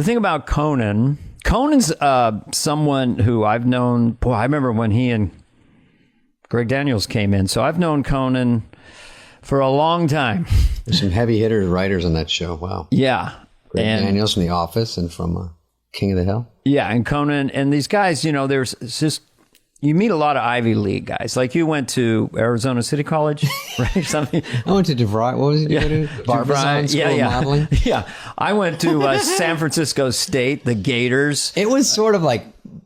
The thing about Conan's someone who I've known. Boy, I remember when he and Greg Daniels came in. So I've known Conan for a long time. There's some heavy hitter writers on that show. Wow. Yeah. Greg Daniels from The Office and from King of the Hill. Yeah, and Conan and these guys, there's just, you meet a lot of Ivy League guys. Like you went to Arizona City College, right? Something. I went to DeVry. What was it? Barbizon School of Modeling? Yeah. I went to San Francisco State, the Gators. It was sort of like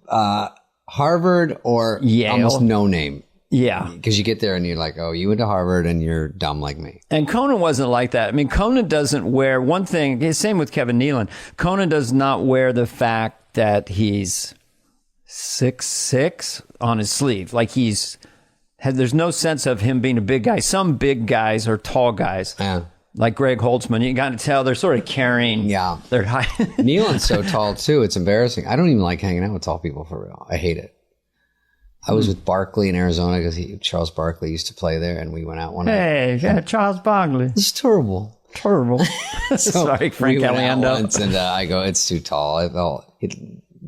Harvard or Yale. Almost no name. Yeah. Because you get there and you're like, oh, you went to Harvard and you're dumb like me. And Conan wasn't like that. I mean, Conan doesn't wear one thing. Same with Kevin Nealon. Conan does not wear the fact that he's 6'6" on his sleeve. Like there's no sense of him being a big guy. Some big guys are tall guys. Yeah. Like Greg Holtzman. You got to tell they're sort of carrying. Yeah. They're high. Nealon's so tall too. It's embarrassing. I don't even like hanging out with tall people for real. I hate it. I was with Barkley in Arizona because Charles Barkley used to play there, and we went out one night. Hey, yeah, Charles Barkley. It's terrible. So, sorry, Frank Caliendo. And I go, it's too tall. He's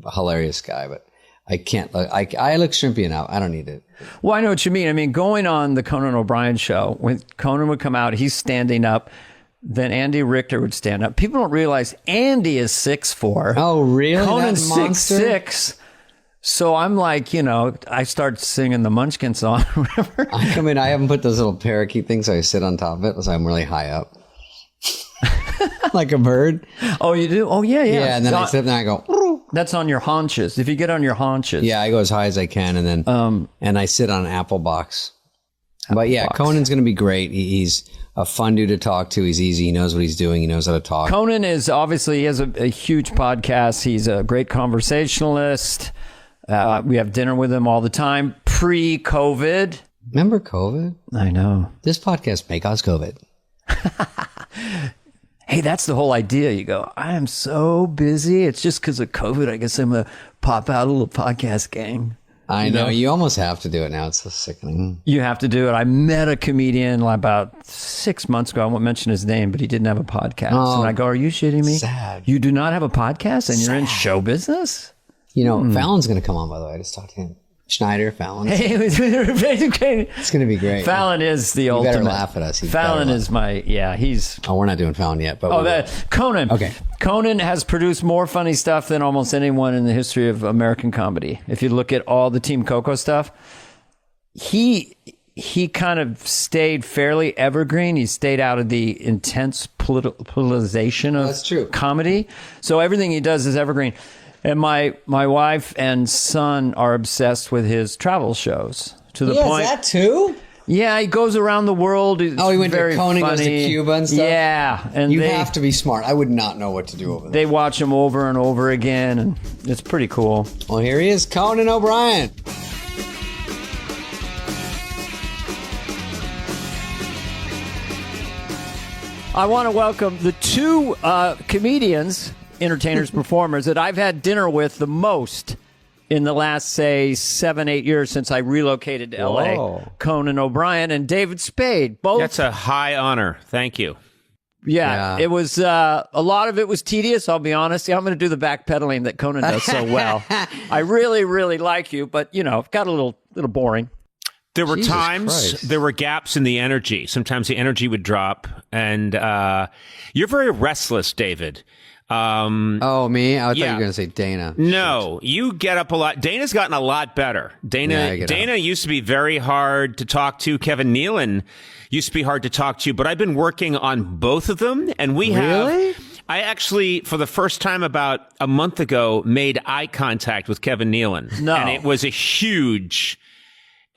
a hilarious guy, but I can't. I look shrimpy enough. I don't need it. Well, I know what you mean. I mean, going on the Conan O'Brien show, when Conan would come out, he's standing up. Then Andy Richter would stand up. People don't realize Andy is 6'4". Oh, really? Conan's 6'6". So I'm like, I start singing the Munchkin song or whatever. I come in, I haven't put those little parakeet things, so I sit on top of it, so I'm really high up. Like a bird. Oh, you do? Oh, yeah. Yeah, and then I sit there and I go, that's on your haunches. If you get on your haunches. Yeah, I go as high as I can, and then and I sit on an apple box. But yeah, Conan's going to be great. He's a fun dude to talk to. He's easy. He knows what he's doing. He knows how to talk. Conan is obviously, he has a huge podcast. He's a great conversationalist. We have dinner with him all the time, pre-COVID. Remember COVID? I know. This podcast may cause COVID. Hey, that's the whole idea. You go, I am so busy. It's just because of COVID. I guess I'm going to pop out a little podcast gang. I know. You almost have to do it now. It's so sickening. You have to do it. I met a comedian about 6 months ago. I won't mention his name, but he didn't have a podcast. Oh, and I go, are you shitting me? Sad. You do not have a podcast and you're in show business? Fallon's going to come on, by the way. I just talked to him. Schneider, Fallon. Hey, it's going to be great. Fallon is the ultimate. You better laugh at us. Fallon is he's... Oh, we're not doing Fallon yet, but... Conan. Okay. Conan has produced more funny stuff than almost anyone in the history of American comedy. If you look at all the Team Coco stuff, he kind of stayed fairly evergreen. He stayed out of the intense politicization of comedy. So everything he does is evergreen. And my wife and son are obsessed with his travel shows to the point. Is that too? Yeah, he goes around the world. He went to Conan, goes to Cuba and stuff? Yeah. And you have to be smart. I would not know what to do over there. They watch him over and over again, and it's pretty cool. Well, here he is, Conan O'Brien. I want to welcome the two comedians, entertainers, performers that I've had dinner with the most in the last, say, 7-8 years since I relocated to L.A. Conan O'Brien and David Spade. Both. That's a high honor. Thank you. Yeah. It was a lot of it was tedious, I'll be honest. I'm going to do the backpedaling that Conan does so well. I really, really like you, but, it got a little boring. There were there were gaps in the energy. Sometimes the energy would drop, and you're very restless, David. Me? I thought you were going to say Dana. No, you get up a lot. Dana's gotten a lot better. Dana used to be very hard to talk to. Kevin Nealon used to be hard to talk to, but I've been working on both of them, and I actually, for the first time about a month ago, made eye contact with Kevin Nealon. No. And it was a huge...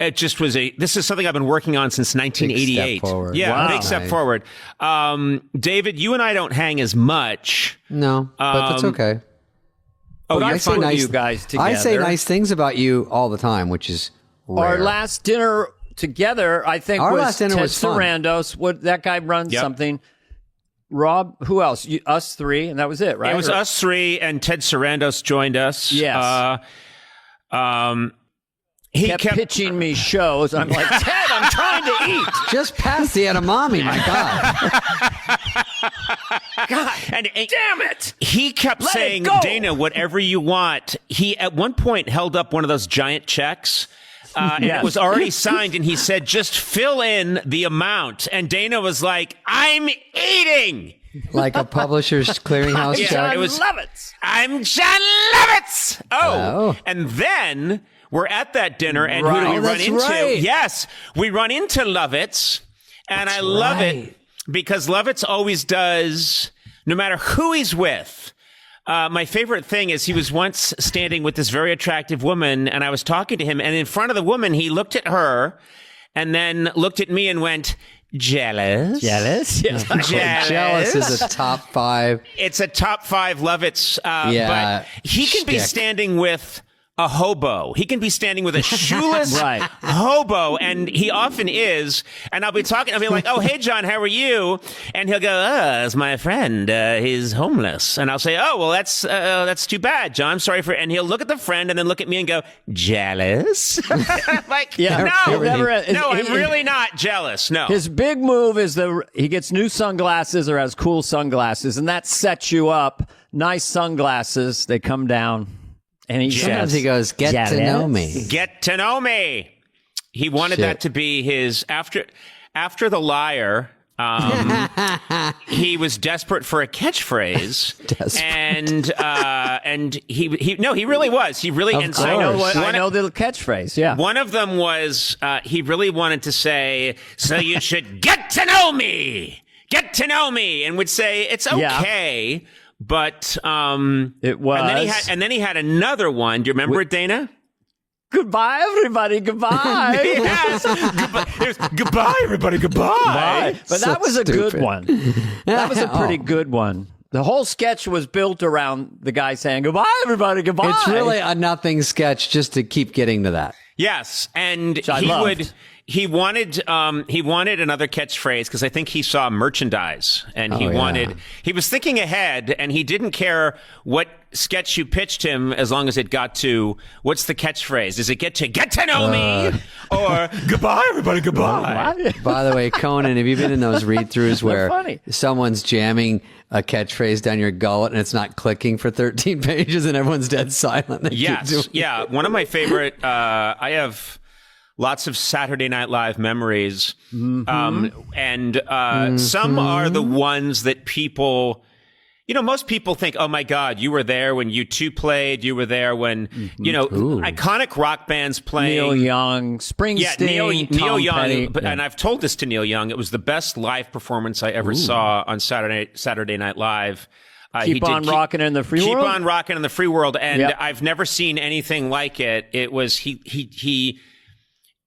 It just was this is something I've been working on since 1988. Big step forward. Yeah, wow. Big step forward. David, you and I don't hang as much. No, but that's okay. But I say put you guys together. I say nice things about you all the time, which is rare. Our last dinner together, I think, was Ted Sarandos. What that guy runs something. Rob, who else? Us three, and that was it, right? It was us three, and Ted Sarandos joined us. Yes. He kept pitching me shows. I'm like, Ted, I'm trying to eat. Just pass the edamame, my God. God. And Damn it! He kept Let saying, it go. Dana, whatever you want. He, at one point, held up one of those giant checks. And it was already signed, and he said, just fill in the amount. And Dana was like, I'm eating. Like a publisher's clearinghouse check. It was Lovitz. I'm John Lovitz. Oh. And then we're at that dinner, and who do we run into? Right. Yes, we run into Lovitz, and I love it because Lovitz always does, no matter who he's with. My favorite thing is he was once standing with this very attractive woman, and I was talking to him, and in front of the woman, he looked at her and then looked at me and went, jealous? Jealous? Jealous? Jealous is a top 5. It's a top 5 Lovitz. But he can be standing with a hobo. He can be standing with a shoeless hobo, and he often is. And I'll be like, oh, hey, John, how are you? And he'll go, it's my friend. He's homeless. And I'll say, oh, well, that's too bad, John. I'm sorry for it. And he'll look at the friend and then look at me and go, jealous? Like, no, I'm really not jealous. No. His big move is he gets new sunglasses or has cool sunglasses, and that sets you up. Nice sunglasses. They come down. And sometimes he goes, get to know me. Get to know me. He wanted that to be his after The Liar. He was desperate for a catchphrase, and he really was. He really. And I know the catchphrase. Yeah. One of them was he really wanted to say, "So you should get to know me, and would say it's okay." Yeah. But it was, and then he had another one. Do you remember it, Dana? Goodbye, everybody. Goodbye. Yes. Goodbye, everybody. Goodbye. But that was a good one. That was a pretty good one. The whole sketch was built around the guy saying, goodbye, everybody. Goodbye. It's really a nothing sketch just to keep getting to that. Yes. And he wanted another catchphrase because I think he saw merchandise and he was thinking ahead, and he didn't care what sketch you pitched him as long as it got to, what's the catchphrase? Does it get to know me? Or goodbye, everybody, goodbye. By the way, Conan, have you been in those read-throughs where someone's jamming a catchphrase down your gullet and it's not clicking for 13 pages and everyone's dead silent? Yes. Yeah. One of my favorite, I have lots of Saturday Night Live memories. Mm-hmm. Some are the ones that people, most people think, oh my God, you were there when U2 played. You were there when, iconic rock bands playing. Neil Young, Springsteen, Neil Young. Petty. And I've told this to Neil Young. It was the best live performance I ever saw on Saturday Night Live. Keep on rocking in the free world. Keep on rocking in the free world. And I've never seen anything like it. It was,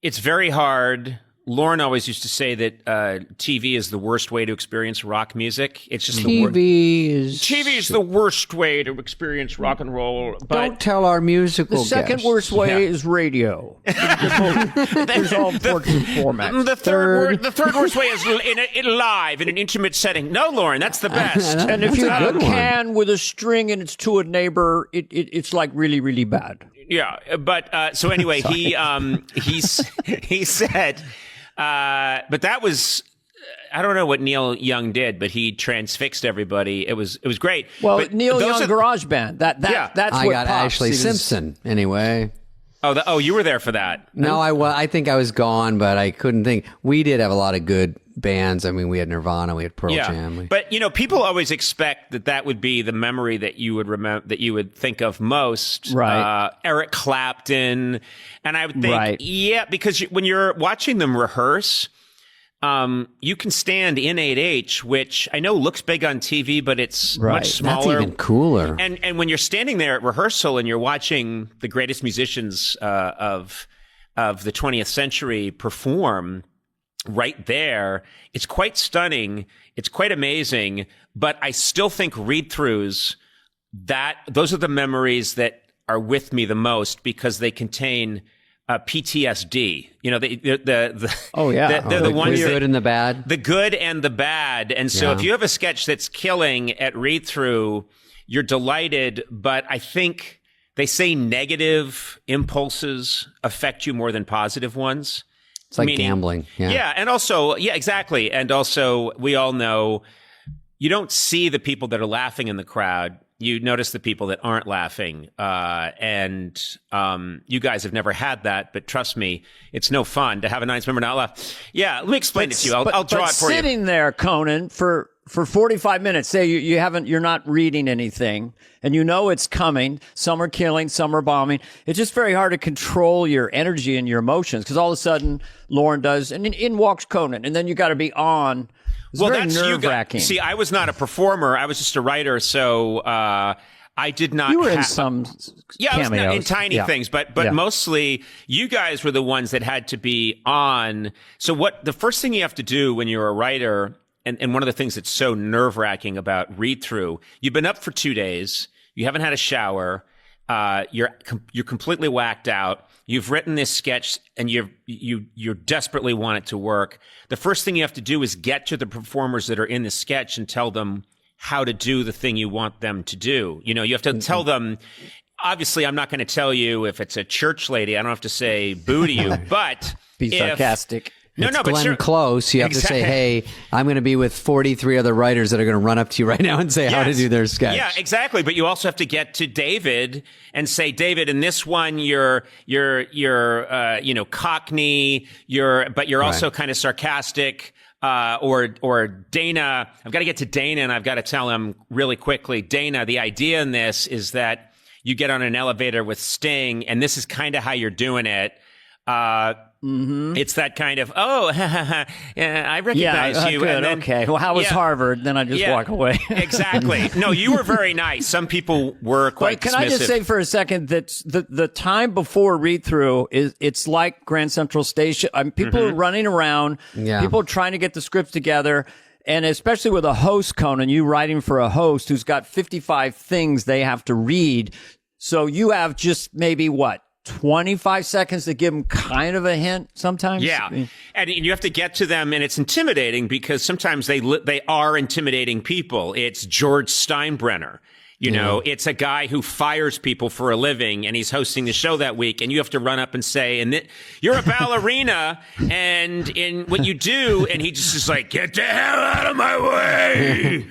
it's very hard. Lauren always used to say that TV is the worst way to experience rock music. It's just TV is the worst way to experience rock and roll. But don't tell our musical The second worst way is radio. There's all formats. The third worst way is in live in an intimate setting. No, Lauren, that's the best. And if you have a can with a string and it's to a neighbor, it's like really, really bad. Yeah, but so anyway, he said. But that was, I don't know what Neil Young did, but he transfixed everybody. It was great. Well, but Neil Young Garage Band. That's I what got pops. Ashley Simpson anyway. Oh, you were there for that. No, I think I was gone, but I couldn't think. We did have a lot of good bands. I mean, we had Nirvana, we had Pearl Jam. But people always expect that would be the memory that you would remember, that you would think of most. Right. Eric Clapton, and I would think, because when you're watching them rehearse, you can stand in 8H, which I know looks big on TV, but it's much smaller. That's even cooler. And when you're standing there at rehearsal and you're watching the greatest musicians of the 20th century perform right there, it's quite stunning. It's quite amazing. But I still think read-throughs, those are the memories that are with me the most because they contain PTSD. They're the ones the good and the bad. The good and the bad. And so if you have a sketch that's killing at read through, you're delighted. But I think they say negative impulses affect you more than positive ones. It's like gambling. Yeah. And also, exactly. And also we all know, you don't see the people that are laughing in the crowd. You notice the people that aren't laughing. And you guys have never had that, but trust me, it's no fun to have an audience member not laugh. Yeah, let me explain it to you. I'll draw it for you. Sitting there, Conan, for 45 minutes, say you're not reading anything, and you know it's coming. Some are killing, some are bombing. It's just very hard to control your energy and your emotions, because all of a sudden Lauren does, and in walks Conan, and then you got to be on. It's very nerve-wracking. See, I was not a performer. I was just a writer, so I did not. You were in some cameos. I was in tiny things, but mostly you guys were the ones that had to be on. So the first thing you have to do when you're a writer, and one of the things that's so nerve-wracking about read-through, you've been up for 2 days, you haven't had a shower, you're completely whacked out. You've written this sketch and you desperately want it to work. The first thing you have to do is get to the performers that are in the sketch and tell them how to do the thing you want them to do. You know, you have to tell them, obviously I'm not going to tell you if it's a church lady, I don't have to say boo to you, but be sarcastic. But Glenn Close, you have to say, hey, I'm going to be with 43 other writers that are going to run up to you right now and say how to do their sketch. Yeah, exactly. But you also have to get to David and say, David, in this one, you're Cockney, but you're also kind of sarcastic. Or Dana, I've got to get to Dana and I've got to tell him really quickly, Dana, the idea in this is that you get on an elevator with Sting and this is kind of how you're doing it. It's that kind of, yeah, I recognize you. Good, and then, okay. Well, how was Harvard? Then I just walk away. Exactly. No, you were very nice. Some people were quite dismissive. Can I just say for a second that the time before read through it's like Grand Central Station. People are running around. Yeah. People are trying to get the scripts together. And especially with a host, Conan, you writing for a host who's got 55 things they have to read. So you have just maybe 25 seconds to give them kind of a hint sometimes. Yeah. And you have to get to them, and it's intimidating because sometimes they are intimidating people. It's George Steinbrenner. You know, it's a guy who fires people for a living, and he's hosting the show that week, and you have to run up and say, you're a ballerina, and in what you do, and he just is like, get the hell out of my way.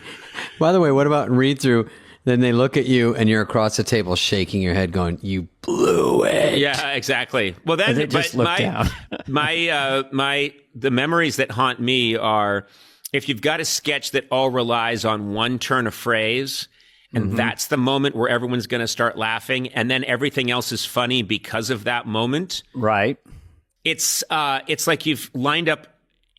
By the way, what about in read through? Then they look at you and you're across the table shaking your head going, you blew it. Yeah, exactly. Well, then the memories that haunt me are if you've got a sketch that all relies on one turn of phrase and that's the moment where everyone's going to start laughing and then everything else is funny because of that moment. Right. It's like you've lined up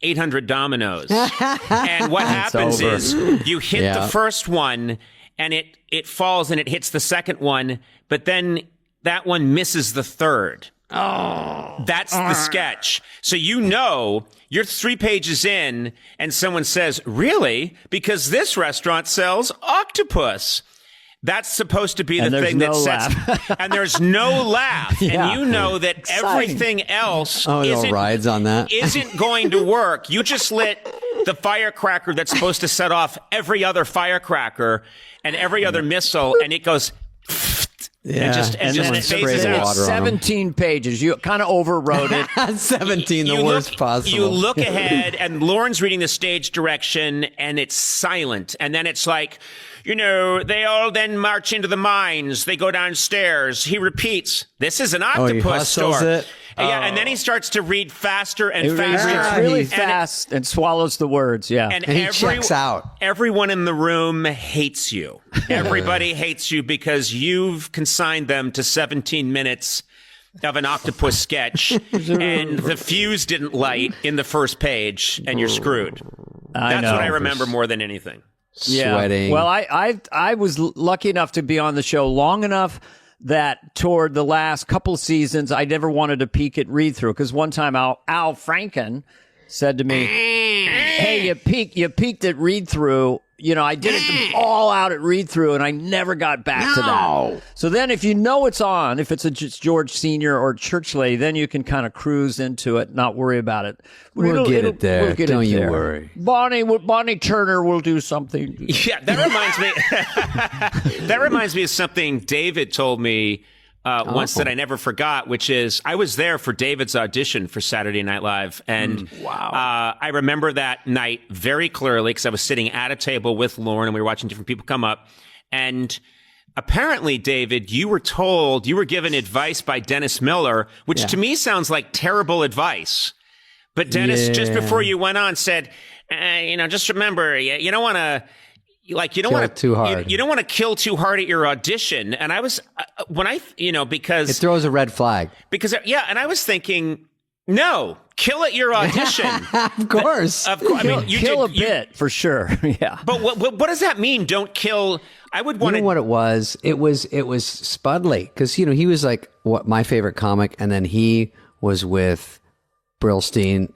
800 dominoes. And what happens is you hit the first one and it falls and it hits the second one, but then that one misses the third. Oh. That's the sketch. So you're 3 pages in and someone says, really? Because this restaurant sells octopus. That's supposed to be the thing that sets, and there's no laugh, and you know that everything else rides on that isn't going to work. You just lit the firecracker that's supposed to set off every other firecracker and every other missile, and it goes. Yeah, and then it phases out. 17 pages. You kind of overwrote it. 17, the worst possible. You look ahead, and Lauren's reading the stage direction, and it's silent. And then it's like, they all then march into the mines. They go downstairs. He repeats, this is an octopus store. It? And then he starts to read faster and faster. Reads really fast and swallows the words, And he checks out. Everyone in the room hates you. Everybody hates you because you've consigned them to 17 minutes of an octopus sketch, and the fuse didn't light in the first page, and you're screwed. That's what I remember more than anything. Sweating. Well, I was lucky enough to be on the show long enough that toward the last couple seasons, I never wanted to peek at read through because one time Al Franken said to me, "Hey, you peeked at read through. I did it all out at read through, and I never got back to that. So then, if you know it's on, if it's a George Senior or Church Lady, then you can kind of cruise into it, not worry about it. We'll get it there. Don't you worry. Bonnie Turner will do something. Yeah, that reminds me. That reminds me of something David told me once that I never forgot, which is I was there for David's audition for Saturday Night Live. And I remember that night very clearly because I was sitting at a table with Lauren and we were watching different people come up. And apparently, David, you were given advice by Dennis Miller, which to me sounds like terrible advice. But Dennis, just before you went on, said, just remember, you don't want to, you don't want to too hard. You don't want to kill too hard at your audition. And I was, because it throws a red flag. Because, and I was thinking, no, kill at your audition. Of course. Kill a bit for sure. Yeah. But what does that mean? Don't kill. I would want to. You know what it was? It was Spudley because he was like my favorite comic, and then he was with Brillstein,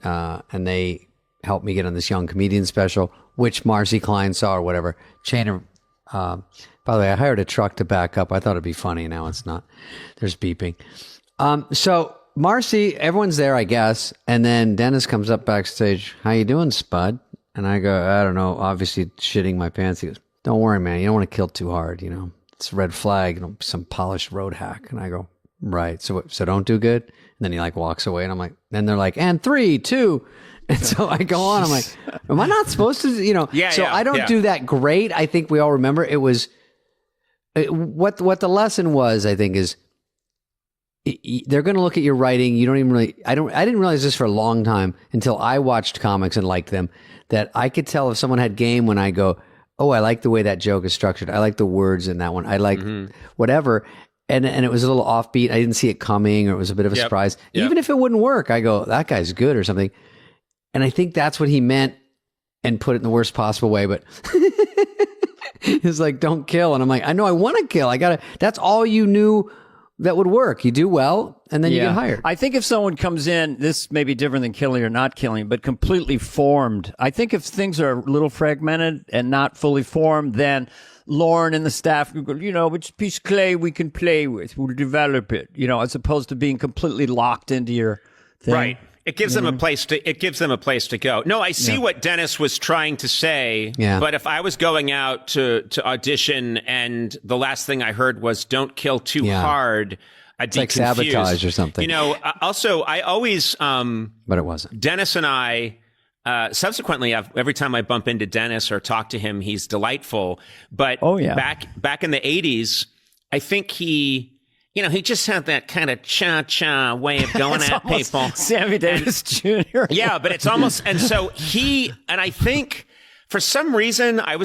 and they helped me get on this young comedian special, which Marcy Klein saw or whatever. By the way, I hired a truck to back up. I thought it'd be funny. Now it's not. There's beeping. So Marcy, everyone's there, I guess, and then Dennis comes up backstage. How you doing, Spud? And I go, I don't know. Obviously, shitting my pants. He goes, don't worry, man. You don't want to kill too hard. It's a red flag. Some polished road hack. And I go, right. So don't do good. And then he walks away, and I'm like, then they're like, and 3, 2. And so I go on. I'm like, am I not supposed to? I don't do that great. I think we all remember it was what the lesson was. I think is they're going to look at your writing. You don't even really. I didn't realize this for a long time until I watched comics and liked them. That I could tell if someone had game when I go, oh, I like the way that joke is structured. I like the words in that one. I like whatever. And it was a little offbeat. I didn't see it coming, or it was a bit of a surprise. Even if it wouldn't work, I go, that guy's good or something. And I think that's what he meant and put it in the worst possible way. But it's like, don't kill. And I'm like, I know I want to kill. That's all you knew that would work. You do well, and then you get hired. I think if someone comes in, this may be different than killing or not killing, but completely formed. I think if things are a little fragmented and not fully formed, then Lauren and the staff go, which piece of clay we can play with, we'll develop it, as opposed to being completely locked into your thing. Right. It gives them a place to go. No, I see what Dennis was trying to say. Yeah. But if I was going out to audition and the last thing I heard was "don't kill too hard," I'd be like confused. Sabotage or something. Also, I always. But it wasn't. Dennis and I. Subsequently, every time I bump into Dennis or talk to him, he's delightful. But back in the 80s, I think he just had that kind of cha-cha way of going at people. Sammy Davis Jr. Yeah, but it's almost, and so I think for some reason, I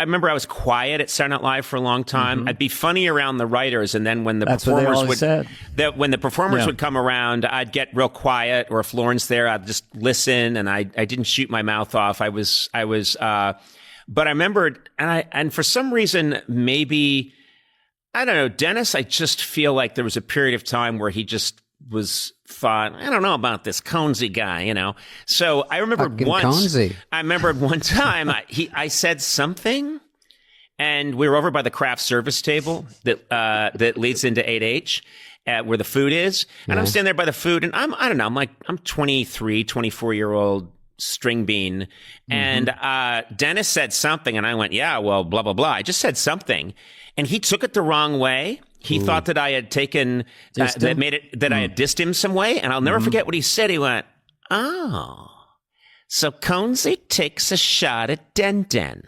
remember I was quiet at Saturday Night Live for a long time. Mm-hmm. I'd be funny around the writers, and then when the performers would come around, I'd get real quiet, or if Lauren's there, I'd just listen, and I didn't shoot my mouth off. But I remembered, and for some reason, maybe, I don't know, Dennis, I just feel like there was a period of time where he just thought, I don't know about this Conesy guy, So I remembered one time I said something, and we were over by the craft service table that leads into 8H, where the food is. And I'm standing there by the food, and I'm 23, 24-year-old string bean. And Dennis said something, and I went, yeah, well, blah, blah, blah. I just said something. And he took it the wrong way. He thought that I had taken I had dissed him some way, and I'll never forget what he said. He went, "Oh, so Conesy takes a shot at Den Den,"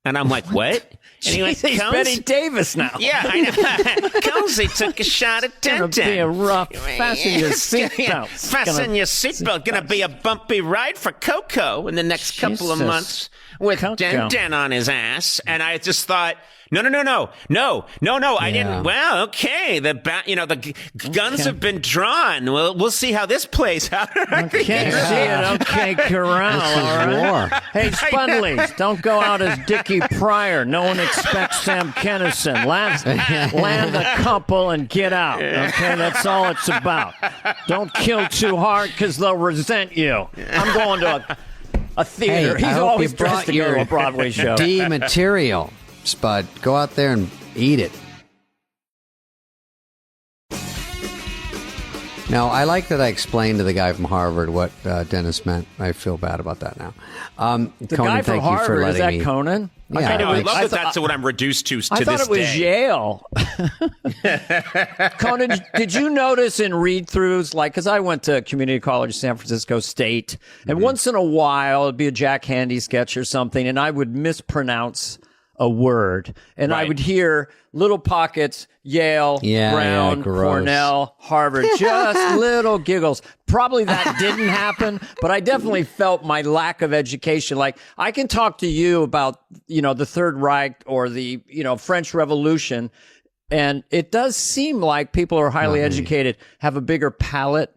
and I'm like, "What?" And he went, he's Betty Davis now. Yeah, I know. Conesy took a shot at Den Den. It's gonna be a rough. Fasten your seatbelt. Fasten your seatbelt. Gonna be a bumpy ride for Coco in the next couple of months with Den Den on his ass. And I just thought, no. I didn't. Well, okay. The guns have been drawn. We'll see how this plays out. Okay, see it. Okay, Corral. All right. Hey, Spudleys, don't go out as Dickie Pryor. No one expects Sam Kennison. Land a couple and get out. Okay, that's all it's about. Don't kill too hard because they'll resent you. I'm going to a theater. Hey, He's always dressed to go to a Broadway show. D material. Spud, go out there and eat it. No, I like that I explained to the guy from Harvard what Dennis meant. I feel bad about that now. The Conan, guy from thank you for Harvard, is letting that me. Conan? Yeah, I love that that's what I'm reduced to I thought this it was day. Yale. Conan, did you notice in read-throughs, like, because I went to community college, San Francisco State, and once in a while it'd be a Jack Handy sketch or something, and I would mispronounce a word, and I would hear little pockets, Yale, Brown, Cornell, Harvard, just little giggles. Probably that didn't happen, but I definitely felt my lack of education. Like, I can talk to you about, the Third Reich or the, French Revolution, and it does seem like people who are highly educated have a bigger palate.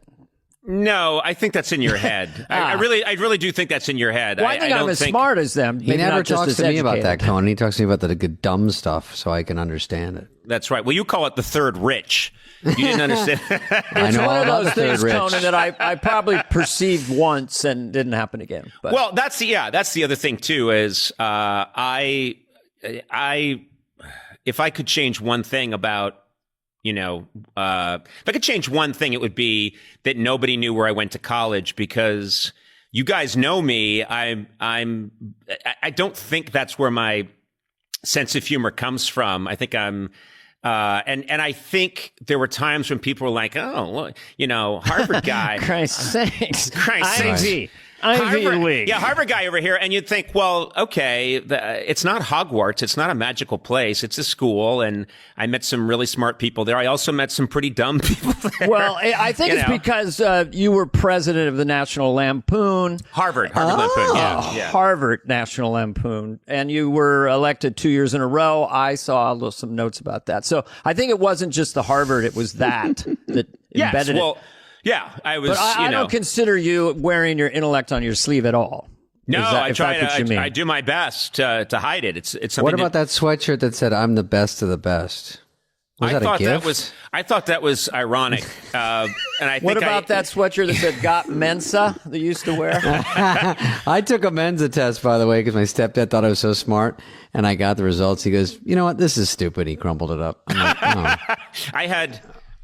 No, I think that's in your head. I really do think that's in your head. Well, I think I'm as smart as them. He never talks to me about that, Conan. He talks to me about the good dumb stuff so I can understand it. That's right. Well, you call it the third rich. You didn't understand. It's one of those things, Conan, that I probably perceived once and didn't happen again. But. Well, that's the other thing too. Is if I could change one thing about. If I could change one thing, it would be that nobody knew where I went to college, because you guys know me. I don't think that's where my sense of humor comes from. I think I'm, and I think there were times when people were like, oh, Harvard guy. Christ sakes. Ivy League. Yeah, Harvard guy over here. And you'd think, well, okay, it's not Hogwarts. It's not a magical place. It's a school. And I met some really smart people there. I also met some pretty dumb people there. Well, I think it's because you were president of the National Lampoon. Harvard Lampoon. Yeah. Harvard National Lampoon. And you were elected 2 years in a row. I saw some notes about that. So I think it wasn't just the Harvard. It was that embedded it. Yeah, I was. But I don't consider you wearing your intellect on your sleeve at all. No, I try to. I do my best to hide it. It's something. What about that sweatshirt that said "I'm the best of the best"? Was that a gift? I thought that was ironic. And I think what about that sweatshirt that said "Got Mensa" that you used to wear? I took a Mensa test, by the way, because my stepdad thought I was so smart, and I got the results. He goes, "You know what? This is stupid." He crumpled it up. I'm like, oh.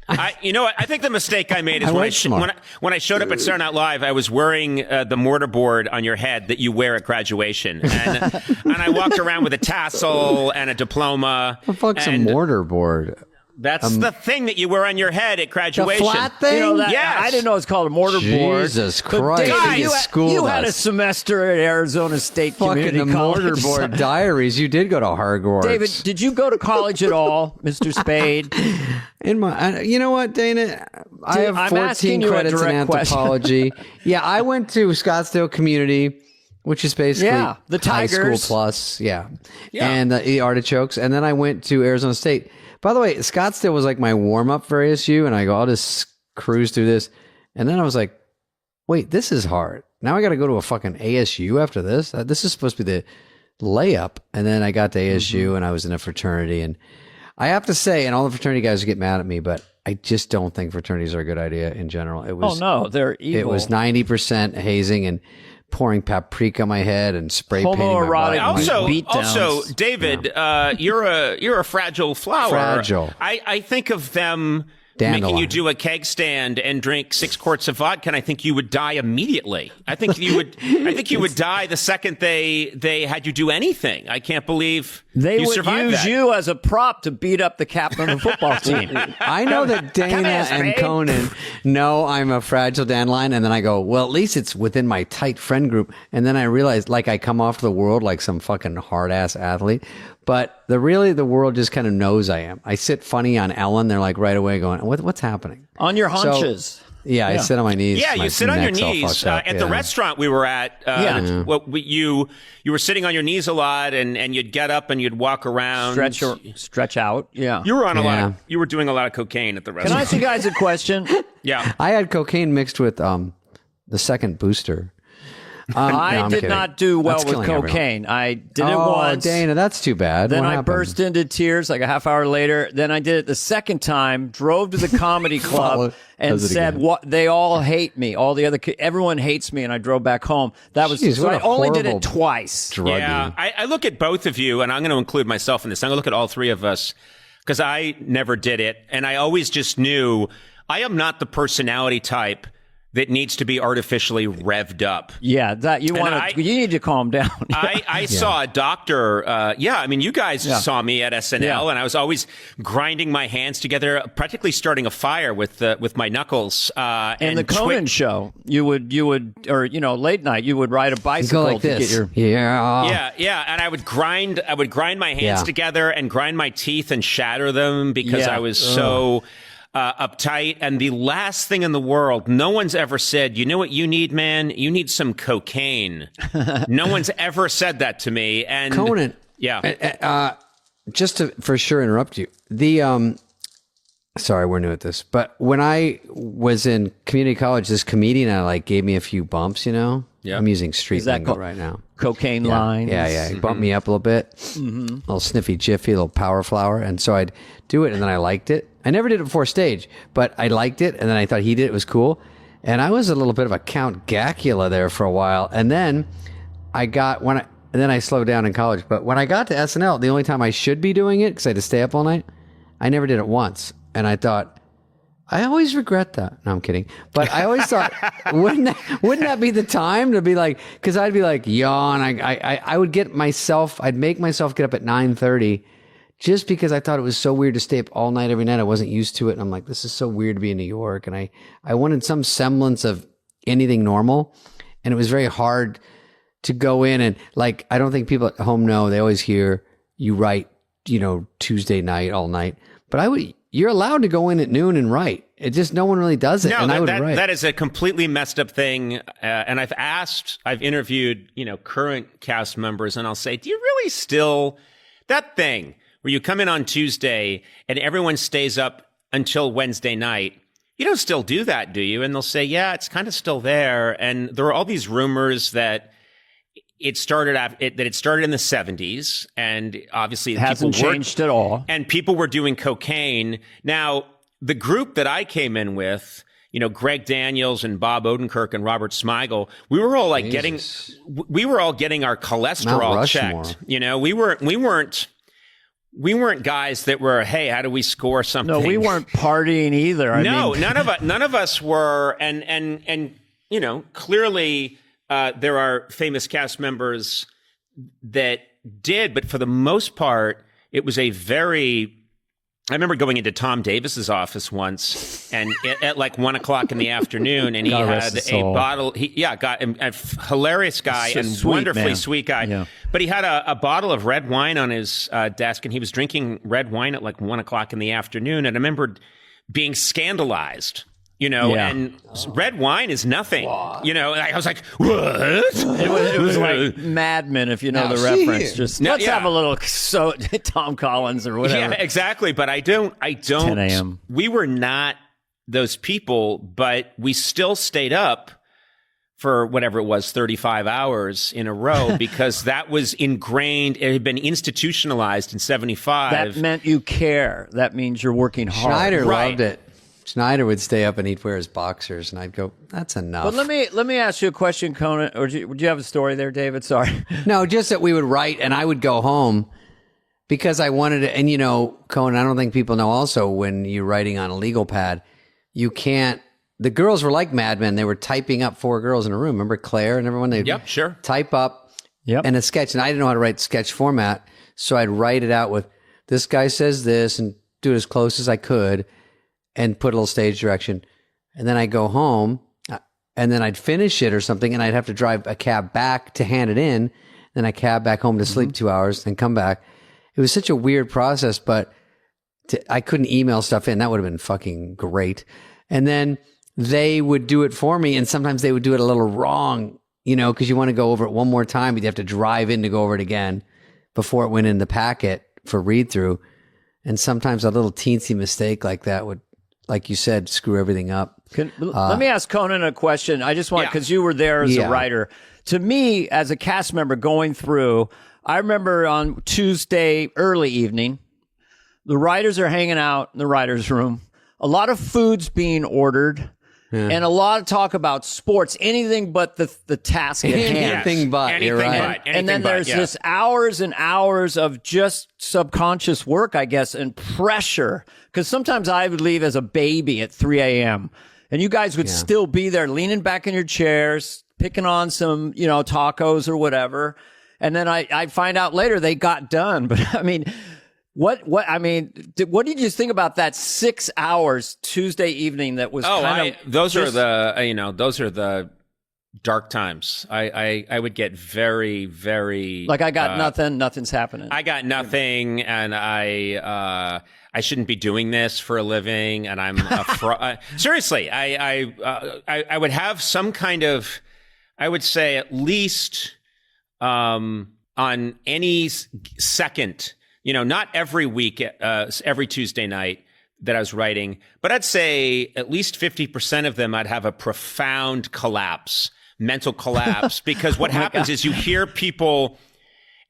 I think the mistake I made is when I showed up at Saturday Night Live, I was wearing the mortarboard on your head that you wear at graduation, and I walked around with a tassel and a diploma. What the fuck's a mortarboard? That's the thing that you wear on your head at graduation. The flat thing? Yes. I didn't know it was called a mortarboard. Jesus Christ. Guys, you had a semester at Arizona State Community College. Mortarboard diaries. You did go to Hogwarts. David, did you go to college at all, Mr. Spade? You know what, Dana? I have 14 credits in anthropology. Yeah, I went to Scottsdale Community, which is basically the Tigers. High school plus, and the Artichokes. And then I went to Arizona State. By the way, Scottsdale was like my warm-up for ASU, and I go, I'll just cruise through this. And then I was like, wait, this is hard. Now I got to go to a fucking ASU after this? This is supposed to be the layup. And then I got to ASU, and I was in a fraternity. And I have to say, and all the fraternity guys get mad at me, but I just don't think fraternities are a good idea in general. It was, they're evil. It was 90% hazing and pouring paprika on my head and spray painting my butt. Also, David, you're a fragile flower. Fragile. I think of them Dandelion. Making you do a keg stand and drink 6 quarts of vodka, and I think you would die immediately. I think you would die the second they had you do anything. I can't believe they you would survived use that. you as a prop to beat up the captain of the football team. I know that Dana and Conan know I'm a fragile dandelion, and then I go, well, at least it's within my tight friend group. And then I realize, like, I come off the world like some fucking hard-ass athlete. But the world just kind of knows I am. I sit funny on Ellen. They're like right away going, what's happening? On your haunches. So, yeah, I sit on my knees. Yeah, you sit on your knees. At the restaurant we were at, you were sitting on your knees a lot, and you'd get up and you'd walk around. Stretch out. Yeah. You were on you were doing a lot of cocaine at the restaurant. Can I ask you guys a question? Yeah. I had cocaine mixed with the second booster. I did not do well with cocaine. I did it once. Dana, that's too bad. Then what I happened? Burst into tears like a half hour later. Then I did it the second time, drove to the comedy club and said, "What? They all hate me. Everyone hates me." And I drove back home. That was so I only did it twice. Druggie. Yeah, I look at both of you, and I'm going to include myself in this. I'm going to look at all three of us because I never did it, and I always just knew I am not the personality type that needs to be artificially revved up. Yeah, that you need to calm down. I saw a doctor. I mean, you guys saw me at SNL, and I was always grinding my hands together, practically starting a fire with my knuckles. And the Conan show, you would, or late night, you would ride a bicycle like to this. get your and I would grind my hands together and grind my teeth and shatter them because I was so uptight. And the last thing in the world, no one's ever said, you know what you need, man? You need some cocaine. No one's ever said that to me. And Conan, just to for sure interrupt you. Sorry, we're new at this, but when I was in community college, this comedian gave me a few bumps. I'm using street lingo right now. Cocaine line. Yeah. He bumped me up a little bit, a little sniffy jiffy, a little power flower, and so I'd do it, and then I liked it. I never did it before stage, but I liked it, and then I thought he did it was cool, and I was a little bit of a Count Gacula there for a while, and then then I slowed down in college. But when I got to SNL, the only time I should be doing it because I had to stay up all night, I never did it once, and I thought, I always regret that. No, I'm kidding. But I always thought, wouldn't that be the time to be like, because I'd be like, yawn. I would I'd make myself get up at 9:30 just because I thought it was so weird to stay up all night every night. I wasn't used to it. And I'm like, this is so weird to be in New York. And I wanted some semblance of anything normal. And it was very hard to go in and I don't think people at home know. They always hear you write, Tuesday night, all night. But you're allowed to go in at noon and write. It just, no one really does it. No, and I would write. That is a completely messed up thing. And I've interviewed, current cast members, and I'll say, do you really still, that thing where you come in on Tuesday and everyone stays up until Wednesday night, you don't still do that, do you? And they'll say, yeah, it's kind of still there. And there are all these rumors that it started in the 70s, and obviously it hasn't changed at all. And people were doing cocaine. Now, the group that I came in with, Greg Daniels and Bob Odenkirk and Robert Smigel, we were all getting our cholesterol checked. We weren't guys that were, hey, how do we score something? No, we weren't partying either. None of us were, and clearly. There are famous cast members that did, but for the most part, it was I remember going into Tom Davis's office once, and at 1:00 in the afternoon, and he had a bottle. A hilarious guy and wonderfully sweet guy. Yeah. But he had a bottle of red wine on his desk, and he was drinking red wine at 1:00 in the afternoon. And I remember being scandalized. And red wine is nothing. And I was like, what? It was like Mad Men, if you know the reference. Just let's have a little Tom Collins or whatever. Yeah, exactly. But I don't. 10 a.m. We were not those people, but we still stayed up for whatever it was, 35 hours in a row, because that was ingrained. It had been institutionalized in 75. That meant you care. That means you're working hard. Schneider loved it. Schneider would stay up and he'd wear his boxers, and I'd go, that's enough. But let me ask you a question, Conan. Or would you have a story there, David? Sorry. No, just that we would write, and I would go home because I wanted to. And Conan, I don't think people know also, when you're writing on a legal pad, you can't. The girls were like Mad Men. They were typing up 4 girls in a room. Remember Claire and everyone? They'd type up and a sketch. And I didn't know how to write sketch format, so I'd write it out with, this guy says this, and do it as close as I could, and put a little stage direction. And then I'd go home, and then I'd finish it or something, and I'd have to drive a cab back to hand it in. Then I cab back home to sleep 2 hours, then come back. It was such a weird process, but I couldn't email stuff in. That would have been fucking great. And then they would do it for me, and sometimes they would do it a little wrong, because you want to go over it one more time, but you have to drive in to go over it again before it went in the packet for read-through. And sometimes a little teensy mistake like that would, like you said, screw everything up. Let me ask Conan a question. I just want, because you were there as a writer. To me, as a cast member going through, I remember on Tuesday early evening, the writers are hanging out in the writer's room. A lot of food's being ordered. and a lot of talk about sports, anything but the task at hand. Anything but. Anything You're right. but. And Anything then but, there's this hours and hours of just subconscious work, I guess, and pressure. Because sometimes I would leave as a baby at 3 a.m. and you guys would still be there leaning back in your chairs, picking on some, tacos or whatever. And then I find out later they got done. But I mean, what did you think about that 6 hours Tuesday evening that was those are the dark times. I would get very, very like I got nothing's happening. I got nothing, and I shouldn't be doing this for a living, and I'm seriously. I would have some kind of, I would say at least on any second. Not every week, every Tuesday night that I was writing, but I'd say at least 50% of them I'd have a profound mental collapse, because what happens is you hear people,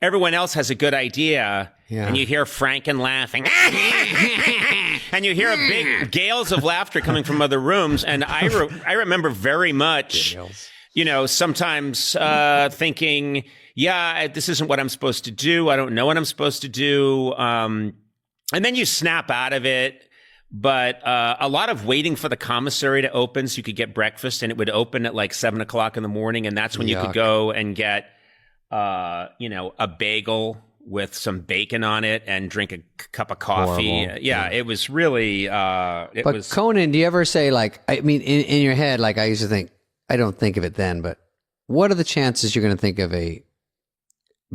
everyone else has a good idea, and you hear Franken laughing, and you hear big gales of laughter coming from other rooms, and I remember very much, sometimes thinking, this isn't what I'm supposed to do. I don't know what I'm supposed to do. And then you snap out of it. But a lot of waiting for the commissary to open so you could get breakfast, and it would open at like 7 o'clock in the morning. And that's when you could go and get, a bagel with some bacon on it and drink a cup of coffee. It was really, But Conan, do you ever say, like, I mean, in your head, like I used to think, I don't think of it then, but what are the chances you're going to think of a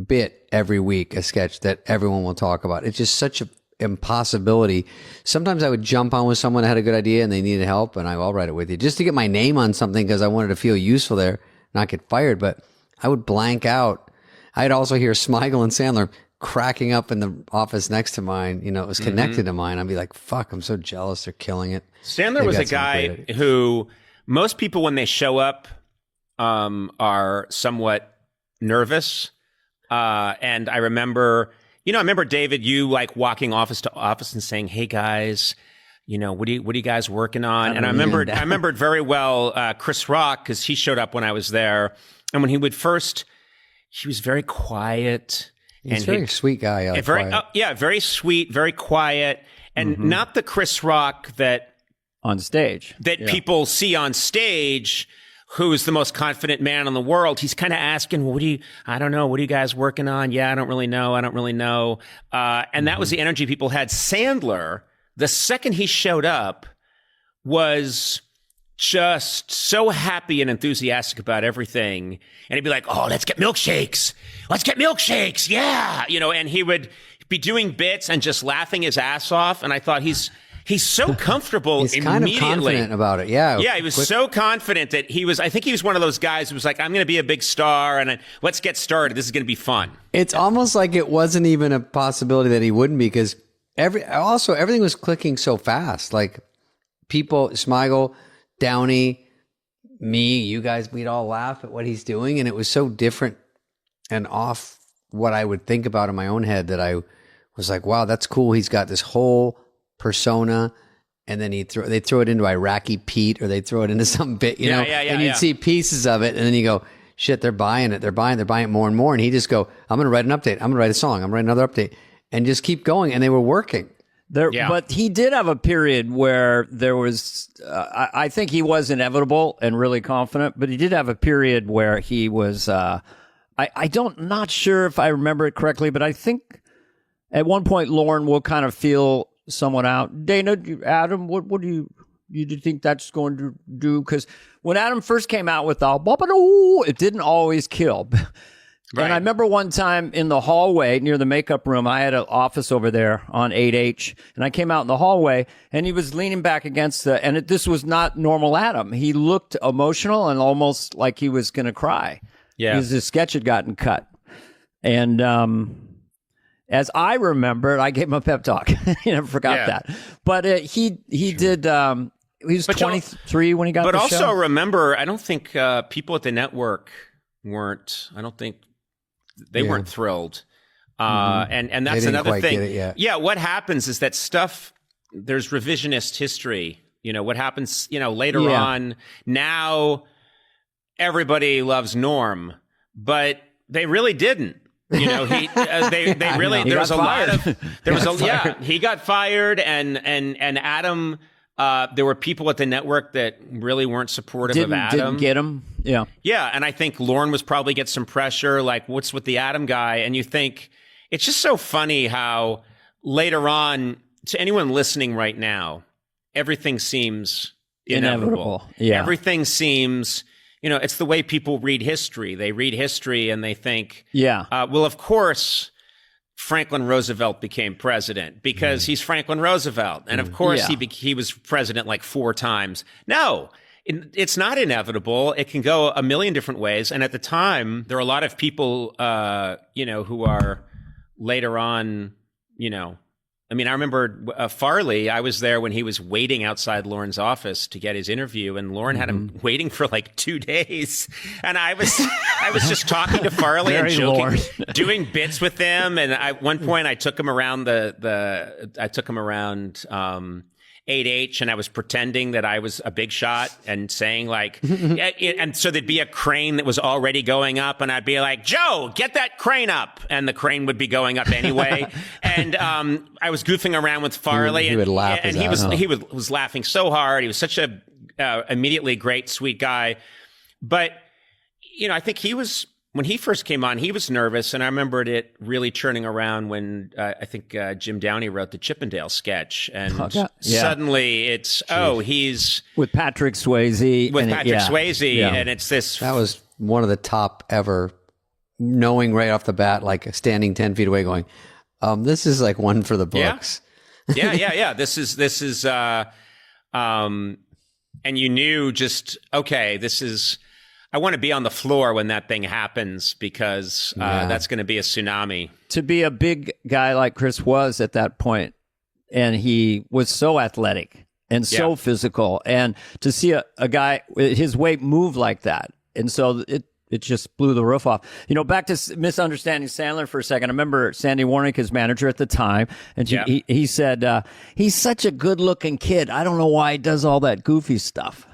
bit every week, a sketch that everyone will talk about? It's just such an impossibility. Sometimes I would jump on with someone that had a good idea and they needed help, and I'll write it with you just to get my name on something because I wanted to feel useful there, not get fired. But I would blank out. I'd also hear Smigel and Sandler cracking up in the office next to mine. It was connected to mine. I'd be like, fuck, I'm so jealous. They're killing it. Sandler was a guy who most people, when they show up, are somewhat nervous. And I remember, David, you like walking office to office and saying, "Hey guys, what are you guys working on?" And I remembered very well Chris Rock, because he showed up when I was there, and when he was very quiet. He's a very sweet guy. Very sweet, very quiet, and not the Chris Rock that on stage people see on stage, who's the most confident man in the world. He's kind of asking, I don't know, what are you guys working on? Yeah, I don't really know. And that was the energy people had. Sandler, the second he showed up, was just so happy and enthusiastic about everything. And he'd be like, "Oh, let's get milkshakes. Yeah." And he would be doing bits and just laughing his ass off. And I thought he's so comfortable. He's immediately. Kind of confident about it. Yeah. Yeah, he was so confident that I think he was one of those guys who was like, "I'm going to be a big star, and let's get started. This is going to be fun." It's almost like it wasn't even a possibility that he wouldn't be, because everything was clicking so fast. Like people, Smigel, Downey, me, you guys, we'd all laugh at what he's doing. And it was so different and off what I would think about in my own head that I was like, wow, that's cool. He's got this whole persona, and then they throw it into Iraqi Pete, or they throw it into some bit, and you'd see pieces of it, and then you go, shit, they're buying it more and more. And he just go, I'm going to write an update. I'm going to write a song. I'm going to write another update, and just keep going. And they were working. But he did have a period where there was, I think he was inevitable and really confident, but he did have a period where he was, not sure if I remember it correctly, but I think at one point Lorne will kind of feel someone out. Dana, Adam, what do you think that's going to do? Because when Adam first came out with it didn't always kill. Right. And I remember one time in the hallway near the makeup room, I had an office over there on 8H, and I came out in the hallway, and he was leaning back against this was not normal Adam. He looked emotional and almost like he was going to cry. Yeah. Because his sketch had gotten cut. And as I remembered, I gave him a pep talk. I forgot that. But he did... he was 23 when he got the show. But also remember, I don't think people at the network weren't thrilled. And that's another thing. Yeah, what happens is that there's revisionist history what happens, later on. Now everybody loves Norm, but they really didn't. They really, there was a lot of, he got fired and Adam, there were people at the network that really weren't supportive of Adam. Didn't get him. Yeah. Yeah. And I think Lorne was probably get some pressure, like, what's with the Adam guy? And you think, it's just so funny how later on, to anyone listening right now, everything seems inevitable. Yeah. Everything seems, it's the way people read history. They read history and they think, well, of course, Franklin Roosevelt became president because he's Franklin Roosevelt. And of course, he was president like 4 times. No, it's not inevitable. It can go a million different ways. And at the time, there are a lot of people, who are later on, I remember Farley, I was there when he was waiting outside Lorne's office to get his interview, and Lorne had him waiting for like 2 days. And I was just talking to Farley and joking, doing bits with him. And at one point I took him around I took him around 8H, and I was pretending that I was a big shot and saying like, and so there'd be a crane that was already going up, and I'd be like, Joe, get that crane up. And the crane would be going up anyway. And I was goofing around with Farley. He would laugh. And he was laughing so hard. He was such a immediately great, sweet guy. But, I think when he first came on, he was nervous, and I remembered it really turning around when I think Jim Downey wrote the Chippendale sketch, and suddenly it's he's with Patrick Swayze. And it's this. That was one of the top ever. Knowing right off the bat, like standing 10 feet away, going, "This is like one for the books." Yeah. This is. And you knew just this is. I want to be on the floor when that thing happens because that's going to be a tsunami. To be a big guy like Chris was at that point, and he was so athletic and so physical, and to see a guy his weight move like that, and so it just blew the roof off. Back to Misunderstanding Sandler for a second. I remember Sandy Warnick, his manager at the time, and he said, he's such a good-looking kid. I don't know why he does all that goofy stuff.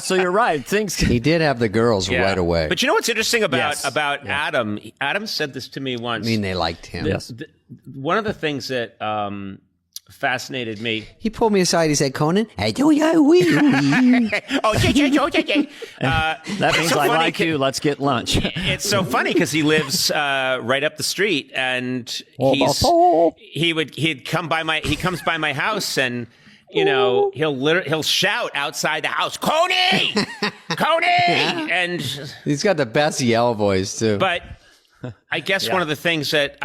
So you're right. He did have the girls right away. But what's interesting about Adam? Adam said this to me once. They liked him. Yes. One of the things that fascinated me. He pulled me aside. He said, "Conan, I do you wee." That means so I like you. Let's get lunch. It's so funny because he lives right up the street, and he comes by my house, and he'll shout outside the house, "Coney, Coney!" And he's got the best yell voice too. But I guess one of the things that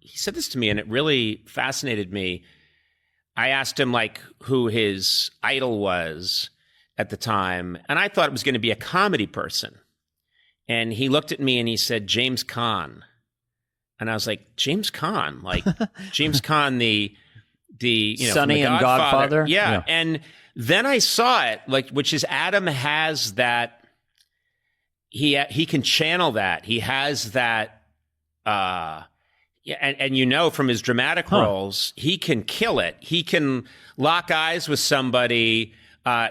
he said this to me, and it really fascinated me. I asked him like who his idol was at the time, and I thought it was going to be a comedy person. And he looked at me and he said, James Caan. And I was like, James Caan? Like James Caan, the Sonny and Godfather. Yeah. And then I saw it, which is Adam has that, he can channel that. He has that, and from his dramatic roles, he can kill it. He can lock eyes with somebody.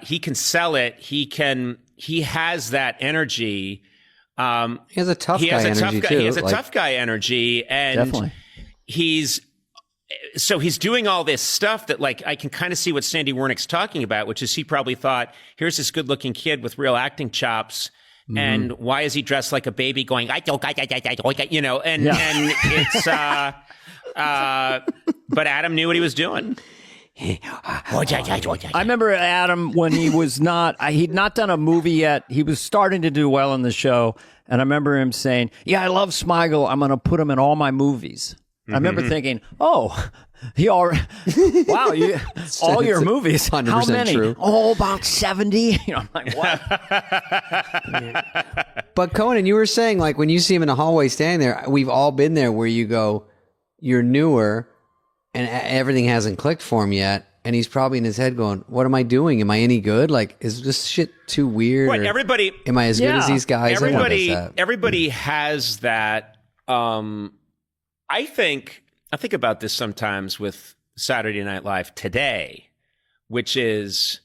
He can sell it. He has that energy. He has a tough guy energy too. He has a tough guy energy, and definitely. He's doing all this stuff that I can kind of see what Sandy Warnick's talking about, which is he probably thought, here's this good looking kid with real acting chops. Mm-hmm. And why is he dressed like a baby going, and it's, but Adam knew what he was doing. I remember Adam when he was he'd not done a movie yet. He was starting to do well in the show. And I remember him saying, I love Smigel. I'm going to put him in all my movies. I remember thinking, wow, all your movies, 100% how many? True. Oh, about 70. I'm like, what? But Conan, you were saying when you see him in the hallway standing there, we've all been there where you go, you're newer and everything hasn't clicked for him yet. And he's probably in his head going, what am I doing? Am I any good? Is this shit too weird? What, everybody, am I as good as these guys? Everybody has that. I think about this sometimes with Saturday Night Live today, which is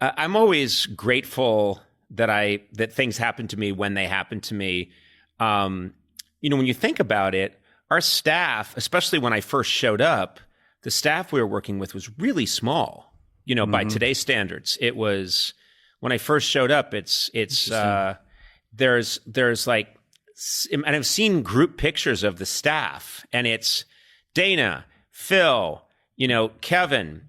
I'm always grateful that things happen to me when they happen to me. When you think about it, our staff, especially when I first showed up, the staff we were working with was really small. By today's standards, it was when I first showed up. There's like, and I've seen group pictures of the staff, and it's Dana, Phil, Kevin,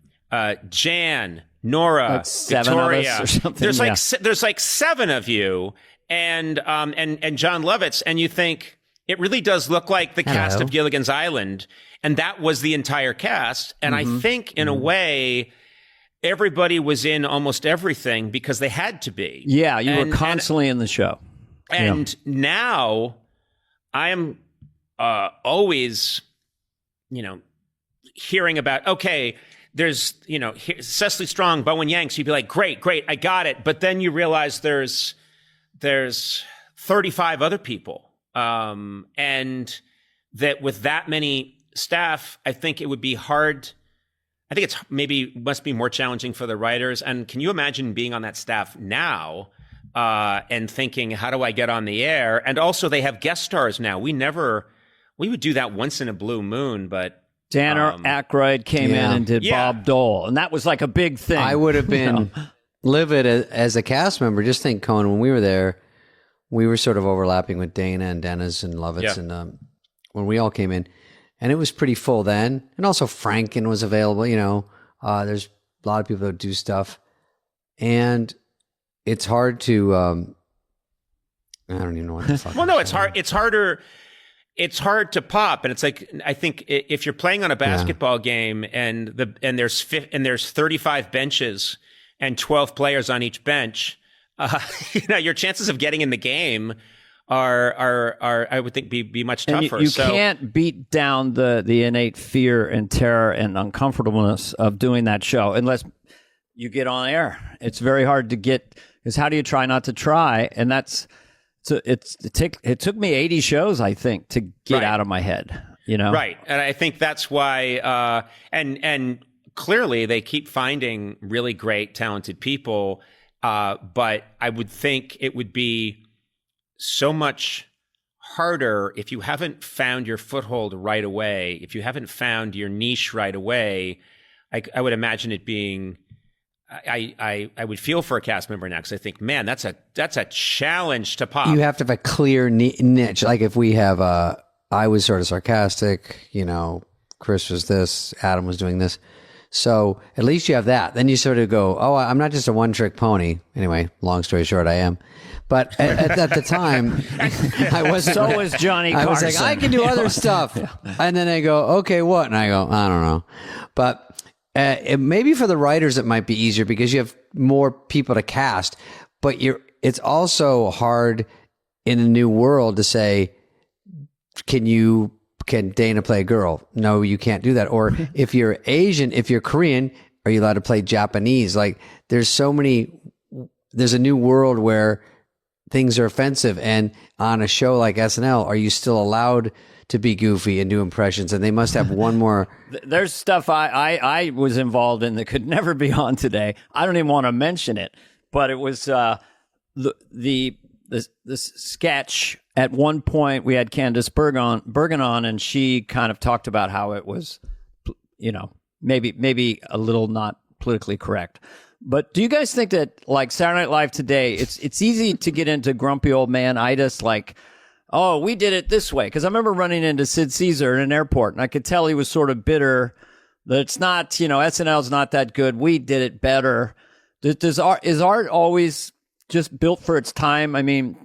Jan, Nora, like seven Victoria. of us or something. There's like seven of you, and John Lovitz, and you think it really does look like the cast of Gilligan's Island, and that was the entire cast. And I think in a way, everybody was in almost everything because they had to be. Yeah, you were constantly in the show. And now I am always, hearing about, okay, there's, Cecily Strong, Bowen Yang. So you'd be like, great, I got it. But then you realize there's 35 other people. And that with that many staff, I think it would be hard. I think must be more challenging for the writers. And can you imagine being on that staff now and thinking, how do I get on the air? And also they have guest stars now. We would do that once in a blue moon, but Dan Aykroyd came in and did Bob Dole. And that was like a big thing. I would have been livid as a cast member. Just think, Conan, when we were there, we were sort of overlapping with Dana and Dennis and Lovitz and when we all came in. And it was pretty full then. And also Franken was available, there's a lot of people that do stuff. And it's hard to, I don't even know what the fuck. Well, no, it's hard. It's harder. It's hard to pop. And it's like, I think if you're playing on a basketball game and there's 35 benches and 12 players on each bench, your chances of getting in the game are I would think be much tougher. And you can't beat down the innate fear and terror and uncomfortableness of doing that show unless you get on air. It's very hard to get, because how do you try not to try? And it took me 80 shows, I think, to get out of my head. Right, and I think that's why. And clearly they keep finding really great, talented people. But I would think it would be so much harder if you haven't found your foothold right away, if you haven't found your niche right away. I would imagine it being, I would feel for a cast member now, because I think, man, that's a challenge to pop. You have to have a clear niche. Like if we have I was sort of sarcastic, Chris was this, Adam was doing this. So at least you have that. Then you sort of go, oh, I'm not just a one-trick pony. Anyway, long story short, I am. But at the time, I wasn't. So was Johnny Carson. I was like, I can do other stuff. And then they go, okay, what? And I go, I don't know. But maybe for the writers, it might be easier because you have more people to cast. But it's also hard in a new world to say, can Dana play a girl? No, you can't do that. Or if you're Asian, if you're Korean, are you allowed to play Japanese? Like there's a new world where things are offensive. And on a show like SNL, are you still allowed to be goofy and do impressions? And they must have one more. There's stuff I was involved in that could never be on today. I don't even want to mention it, but it was the sketch. At one point, we had Candace Bergen on, and she kind of talked about how it was, maybe a little not politically correct. But do you guys think that, like Saturday Night Live today, it's easy to get into grumpy old man-itis, like, oh, we did it this way? Because I remember running into Sid Caesar in an airport, and I could tell he was sort of bitter that it's not, SNL's not that good. We did it better. Is art always just built for its time? I mean,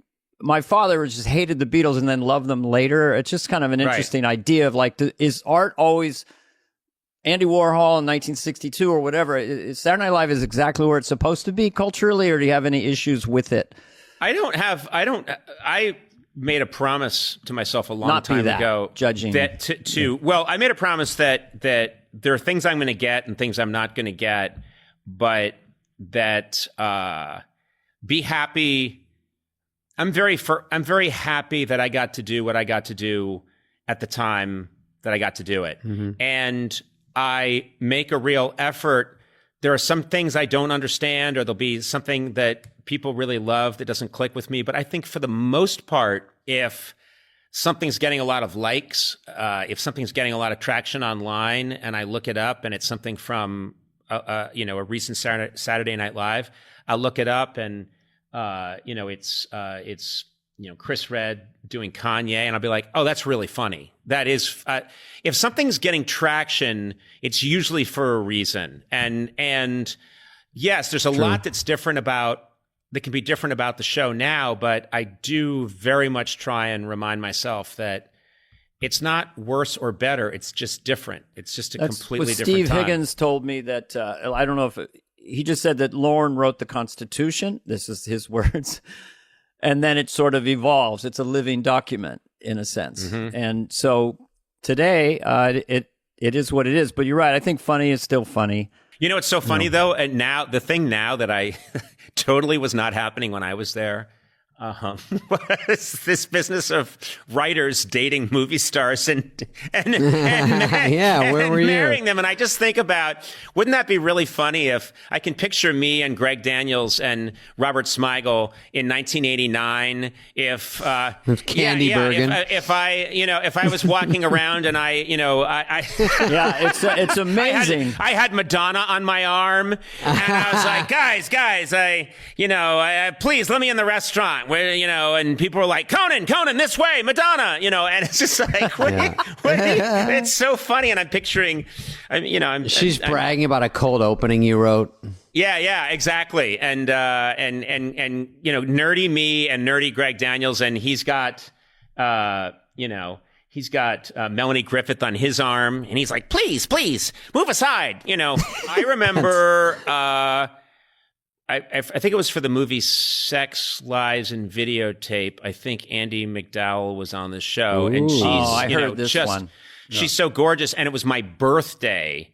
my father just hated the Beatles and then loved them later. It's just kind of an interesting idea of like, is art always Andy Warhol in 1962 or whatever? Is Saturday Night Live is exactly where it's supposed to be culturally, or do you have any issues with it? I made a promise to myself a long time ago. Judging that I made a promise that there are things I'm going to get and things I'm not going to get, but that be happy. I'm very happy that I got to do what I got to do at the time that I got to do it. Mm-hmm. And I make a real effort. There are some things I don't understand, or there'll be something that people really love that doesn't click with me. But I think for the most part, if something's getting a lot of likes, if something's getting a lot of traction online, and I look it up and it's something from a recent Saturday Night Live, I'll look it up and it's Chris Redd doing Kanye, and I'll be like, oh, that's really funny. That is, if something's getting traction, it's usually for a reason. And yes, there's a lot that can be different about the show now, but I do very much try and remind myself that it's not worse or better. It's just different. It's just completely different Steve time. Higgins told me that, I don't know if he just said that Lorne wrote the Constitution. This is his words. And then it sort of evolves. It's a living document in a sense. Mm-hmm. And so today, it is what it is. But you're right. I think funny is still funny. You know, it's so funny though. And now the thing now that I totally was not happening when I was there was this business of writers dating movie stars and where were marrying you? them. And I just think about, wouldn't that be really funny if I can picture me and Greg Daniels and Robert Smigel in 1989 if Candy Bergen. if I was walking around and it's amazing. I had Madonna on my arm and I was like, guys, please let me in the restaurant. Where, and people were like, Conan, this way, Madonna, and it's just like, it's so funny. And I'm picturing, she's bragging about a cold opening you wrote. Yeah, exactly. And nerdy me and nerdy Greg Daniels, and he's got Melanie Griffith on his arm, and he's like, please, move aside. I remember, I think it was for the movie Sex, Lies, and Videotape. I think Andie MacDowell was on the show. Ooh. And she's, I heard this one. She's so gorgeous. And it was my birthday.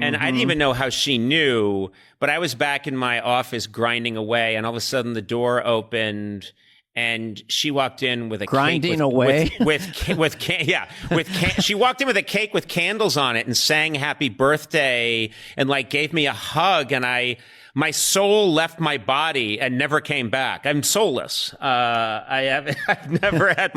And I didn't even know how she knew, but I was back in my office grinding away. And all of a sudden the door opened and she walked in with a grinding cake away. She walked in with a cake with candles on it and sang happy birthday and gave me a hug. And my soul left my body and never came back. I'm soulless. I've never had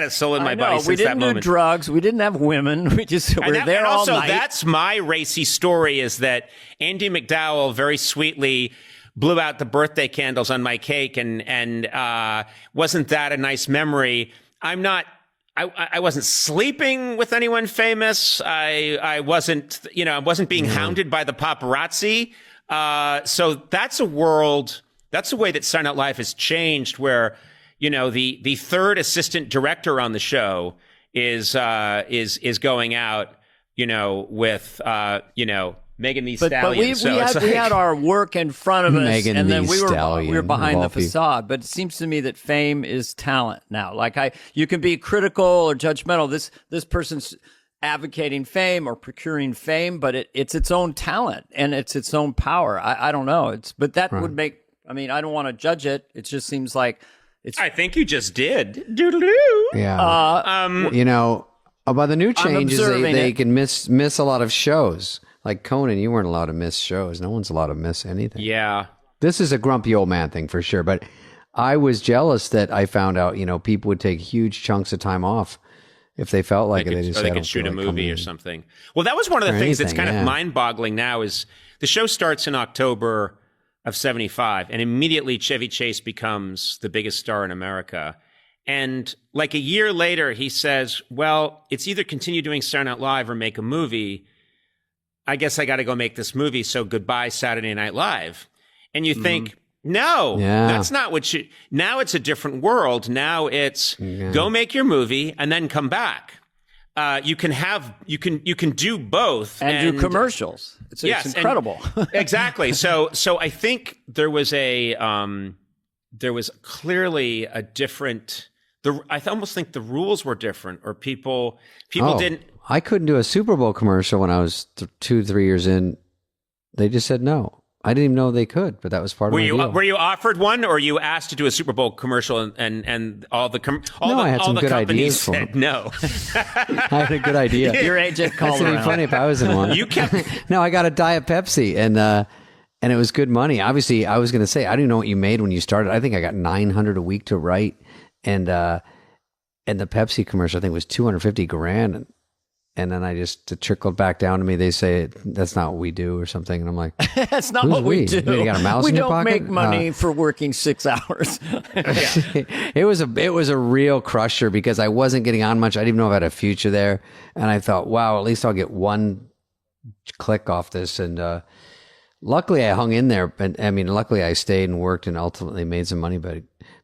a soul in my body since that moment. We didn't do drugs. We didn't have women. We just were there all night. And also, that's my racy story, is that Andie MacDowell very sweetly blew out the birthday candles on my cake, and wasn't that a nice memory? I wasn't sleeping with anyone famous. I wasn't being hounded by the paparazzi. So that's a way that Saturday Night Live has changed, where, the third assistant director on the show is going out, with, Megan Thee Stallion. But we had our work in front of us, Megan and then we Stallion, were behind the facade. But it seems to me that fame is talent now. You can be critical or judgmental. This person's advocating fame or procuring fame, but it's its own talent and it's its own power. I don't know. But that would make. I mean, I don't want to judge it. It just seems like it's. I think you just did. Doodle-doo. Yeah. About the new changes, they can miss a lot of shows. Like Conan, you weren't allowed to miss shows. No one's allowed to miss anything. Yeah. This is a grumpy old man thing for sure. But I was jealous that I found out, people would take huge chunks of time off if they felt like it. They could shoot a movie or something. Well, that was one of the things that's kind of mind-boggling now is the show starts in October of 75, and immediately Chevy Chase becomes the biggest star in America. And a year later, he says, well, it's either continue doing Saturday Night Live or make a movie. I guess I got to go make this movie, so goodbye Saturday Night Live. And you think, no, that's not what now it's a different world. Now it's go make your movie and then come back. You can do both. And do commercials. It's incredible. Exactly. So I think there was clearly a different, I almost think the rules were different, or people didn't. I couldn't do a Super Bowl commercial when I was 2-3 years in. They just said no. I didn't even know they could, but that was part of my deal. Were you offered one, or you asked to do a Super Bowl commercial, and all the I had some good companies ideas for said no? I had a good idea. Your agent called It'd be around. funny if I was in one. You kept. No, I got a Diet Pepsi, and it was good money. Obviously, I was going to say, I didn't know what you made when you started. I think I got $900 a week to write, and the Pepsi commercial I think was $250,000, and then it trickled back down to me. They say that's not what we do or something, and I'm like, That's not what we do. You got a mouse we in your don't pocket? make money for working 6 hours. It was a real crusher because I wasn't getting on much. I didn't even know if I had a future there, and I thought, wow, at least I'll get one click off this, and luckily I hung in there. But I mean, luckily I stayed and worked and ultimately made some money.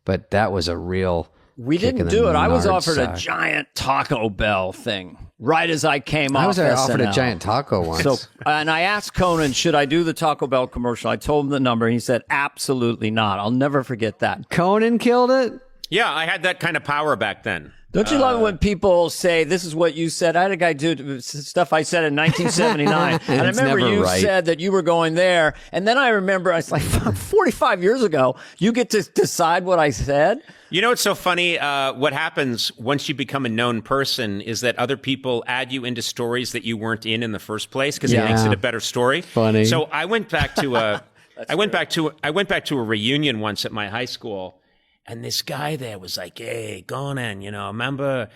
But that was a real. We kick didn't in the do it. I was nard offered a sack. giant Taco Bell thing right as I came I off was offered a SNL. giant taco once. So, and I asked Conan, should I do the Taco Bell commercial? I told him the number, and he said, absolutely not. I'll never forget that. Conan killed it. Yeah, I had that kind of power back then. Don't you love it when people say, this is what you said? I had a guy do stuff I said in 1979. And I It's remember never you right. said that you were going there. And then I remember, I was like, 45 years ago, you get to decide what I said? You know what's so funny? What happens once you become a known person is that other people add you into stories that you weren't in the first place because it Yeah. makes it a better story. Funny. So I went back to I went back to a reunion once at my high school. And this guy there was like, "Hey, Conan, remember,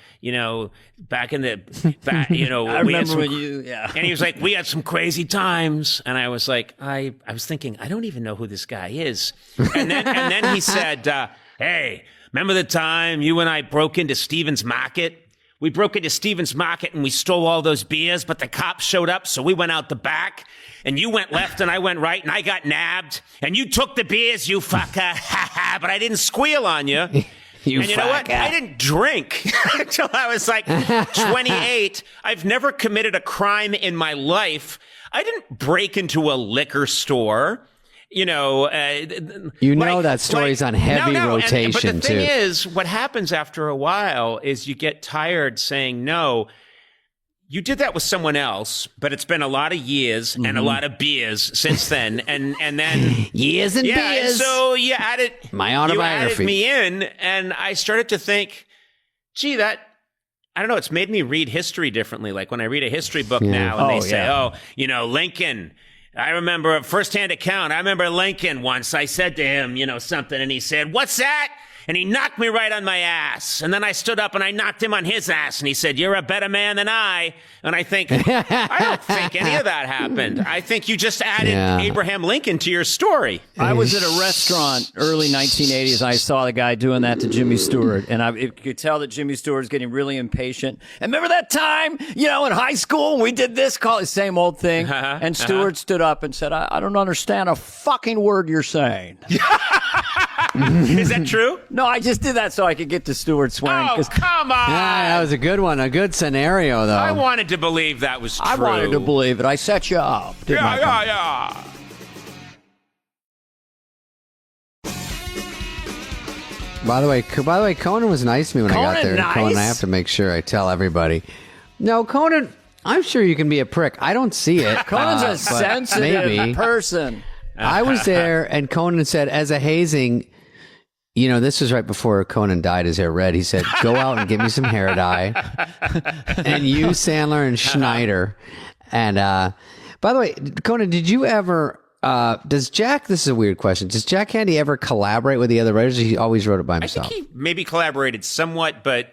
back in the, I we had remember some, when you, yeah. and he was like, we had some crazy times." And I was like, I was thinking, I don't even know who this guy is. And then he said, "Hey, remember the time you and I broke into Stephen's Market? We broke into Stephen's Market and we stole all those beers, but the cops showed up, so we went out the back. And you went left and I went right and I got nabbed. And you took the beers, you fucker. But I didn't squeal on you. You And you know what? fucker. I didn't drink until I was like 28. I've never committed a crime in my life. I didn't break into a liquor store. That story's on heavy rotation, but the thing too. is, what happens after a while is you get tired saying no. You did that with someone else, but it's been a lot of years and a lot of beers since then, and then Years and and beers. so you added My You added autobiography. me in, and I started to think, gee, that. I don't know. It's made me read history differently. Like when I read a history book now, and they say, Lincoln. I remember a firsthand account. I remember Lincoln once. I said to him, something, and he said, "What's that?" And he knocked me right on my ass. And then I stood up and I knocked him on his ass. And he said, "You're a better man than I." And I think, I don't think any of that happened. I think you just added Abraham Lincoln to your story. I was at a restaurant early 1980s. I saw the guy doing that to Jimmy Stewart, and I could tell that Jimmy Stewart was getting really impatient. And remember that time, in high school, we did this, call it same old thing. And Stewart stood up and said, I don't understand a fucking word you're saying. Is that true? No, I just did that so I could get to Stewart swearing. Oh, 'cause come on. That was a good one. A good scenario, though. I wanted to believe that was true. I wanted to believe it. I set you up. didn't I? Yeah. By the way, Conan was nice to me when I got Conan there. nice? Conan, I have to make sure I tell everybody. No, Conan, I'm sure you can be a prick. I don't see it. Conan's a but sensitive maybe. person. I was there, and Conan said, as a hazing, this was right before Conan dyed his hair red. He said, "Go out and get me some hair dye." And you, Sandler, and Schneider. And by the way, Conan, did you ever? This is a weird question. Does Jack Handy ever collaborate with the other writers? Or he always wrote it by I himself. think he maybe collaborated somewhat, but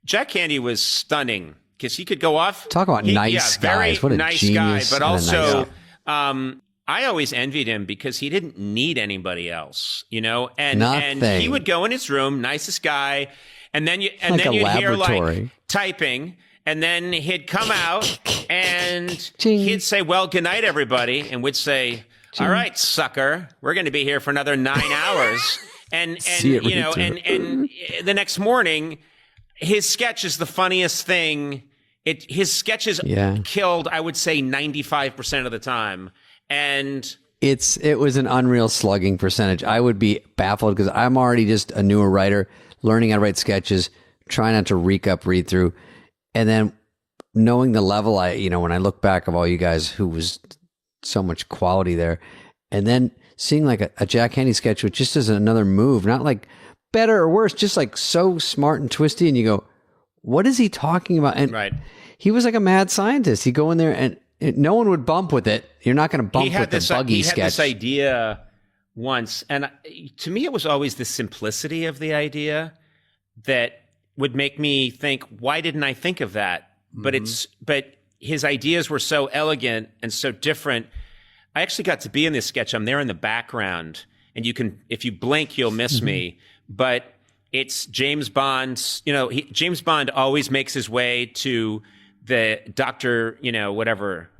Jack Handy was stunning because he could go off. Talk about nice very guys. What a nice genius guy. But and a nice also, guy. I always envied him because he didn't need anybody else, and Nothing. he would go in his room, nicest guy, and then you'd a hear laboratory. like typing. And then he'd come out and Ching. he'd say, "Well, good night, everybody," and we'd say, "All right, sucker, we're going to be here for another 9 hours." And See it, and the next morning, his sketch is the funniest thing. His sketches killed, I would say, 95% of the time. And it was an unreal slugging percentage. I would be baffled because I'm already just a newer writer, learning how to write sketches, trying not to read through. And then knowing the level when I look back of all you guys who was so much quality there, and then seeing like a Jack Handy sketch, which just is another move, not like better or worse, just like so smart and twisty, and you go, what is he talking about? And he was like a mad scientist. He'd go in there and no one would bump with it. You're not going to bump with the buggy sketch. He had this idea once, and to me it was always the simplicity of the idea that would make me think, why didn't I think of that? But his ideas were so elegant and so different. I actually got to be in this sketch. I'm there in the background, and you can, if you blink, you'll miss me. But it's James Bond's, James Bond always makes his way to the doctor,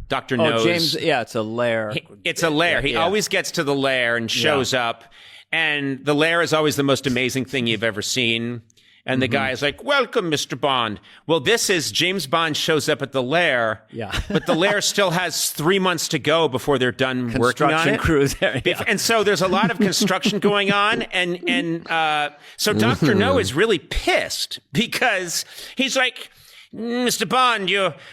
Dr. Knows. James, it's a lair. It's a lair. He always gets to the lair and shows up. And the lair is always the most amazing thing you've ever seen. And the guy is like, welcome, Mr. Bond. Well, this is James Bond shows up at the lair. Yeah. But the lair still has 3 months to go before they're done working on it. Crew there, yeah. And so there's a lot of construction going on. And so Dr. No is really pissed because he's like, Mr. Bond,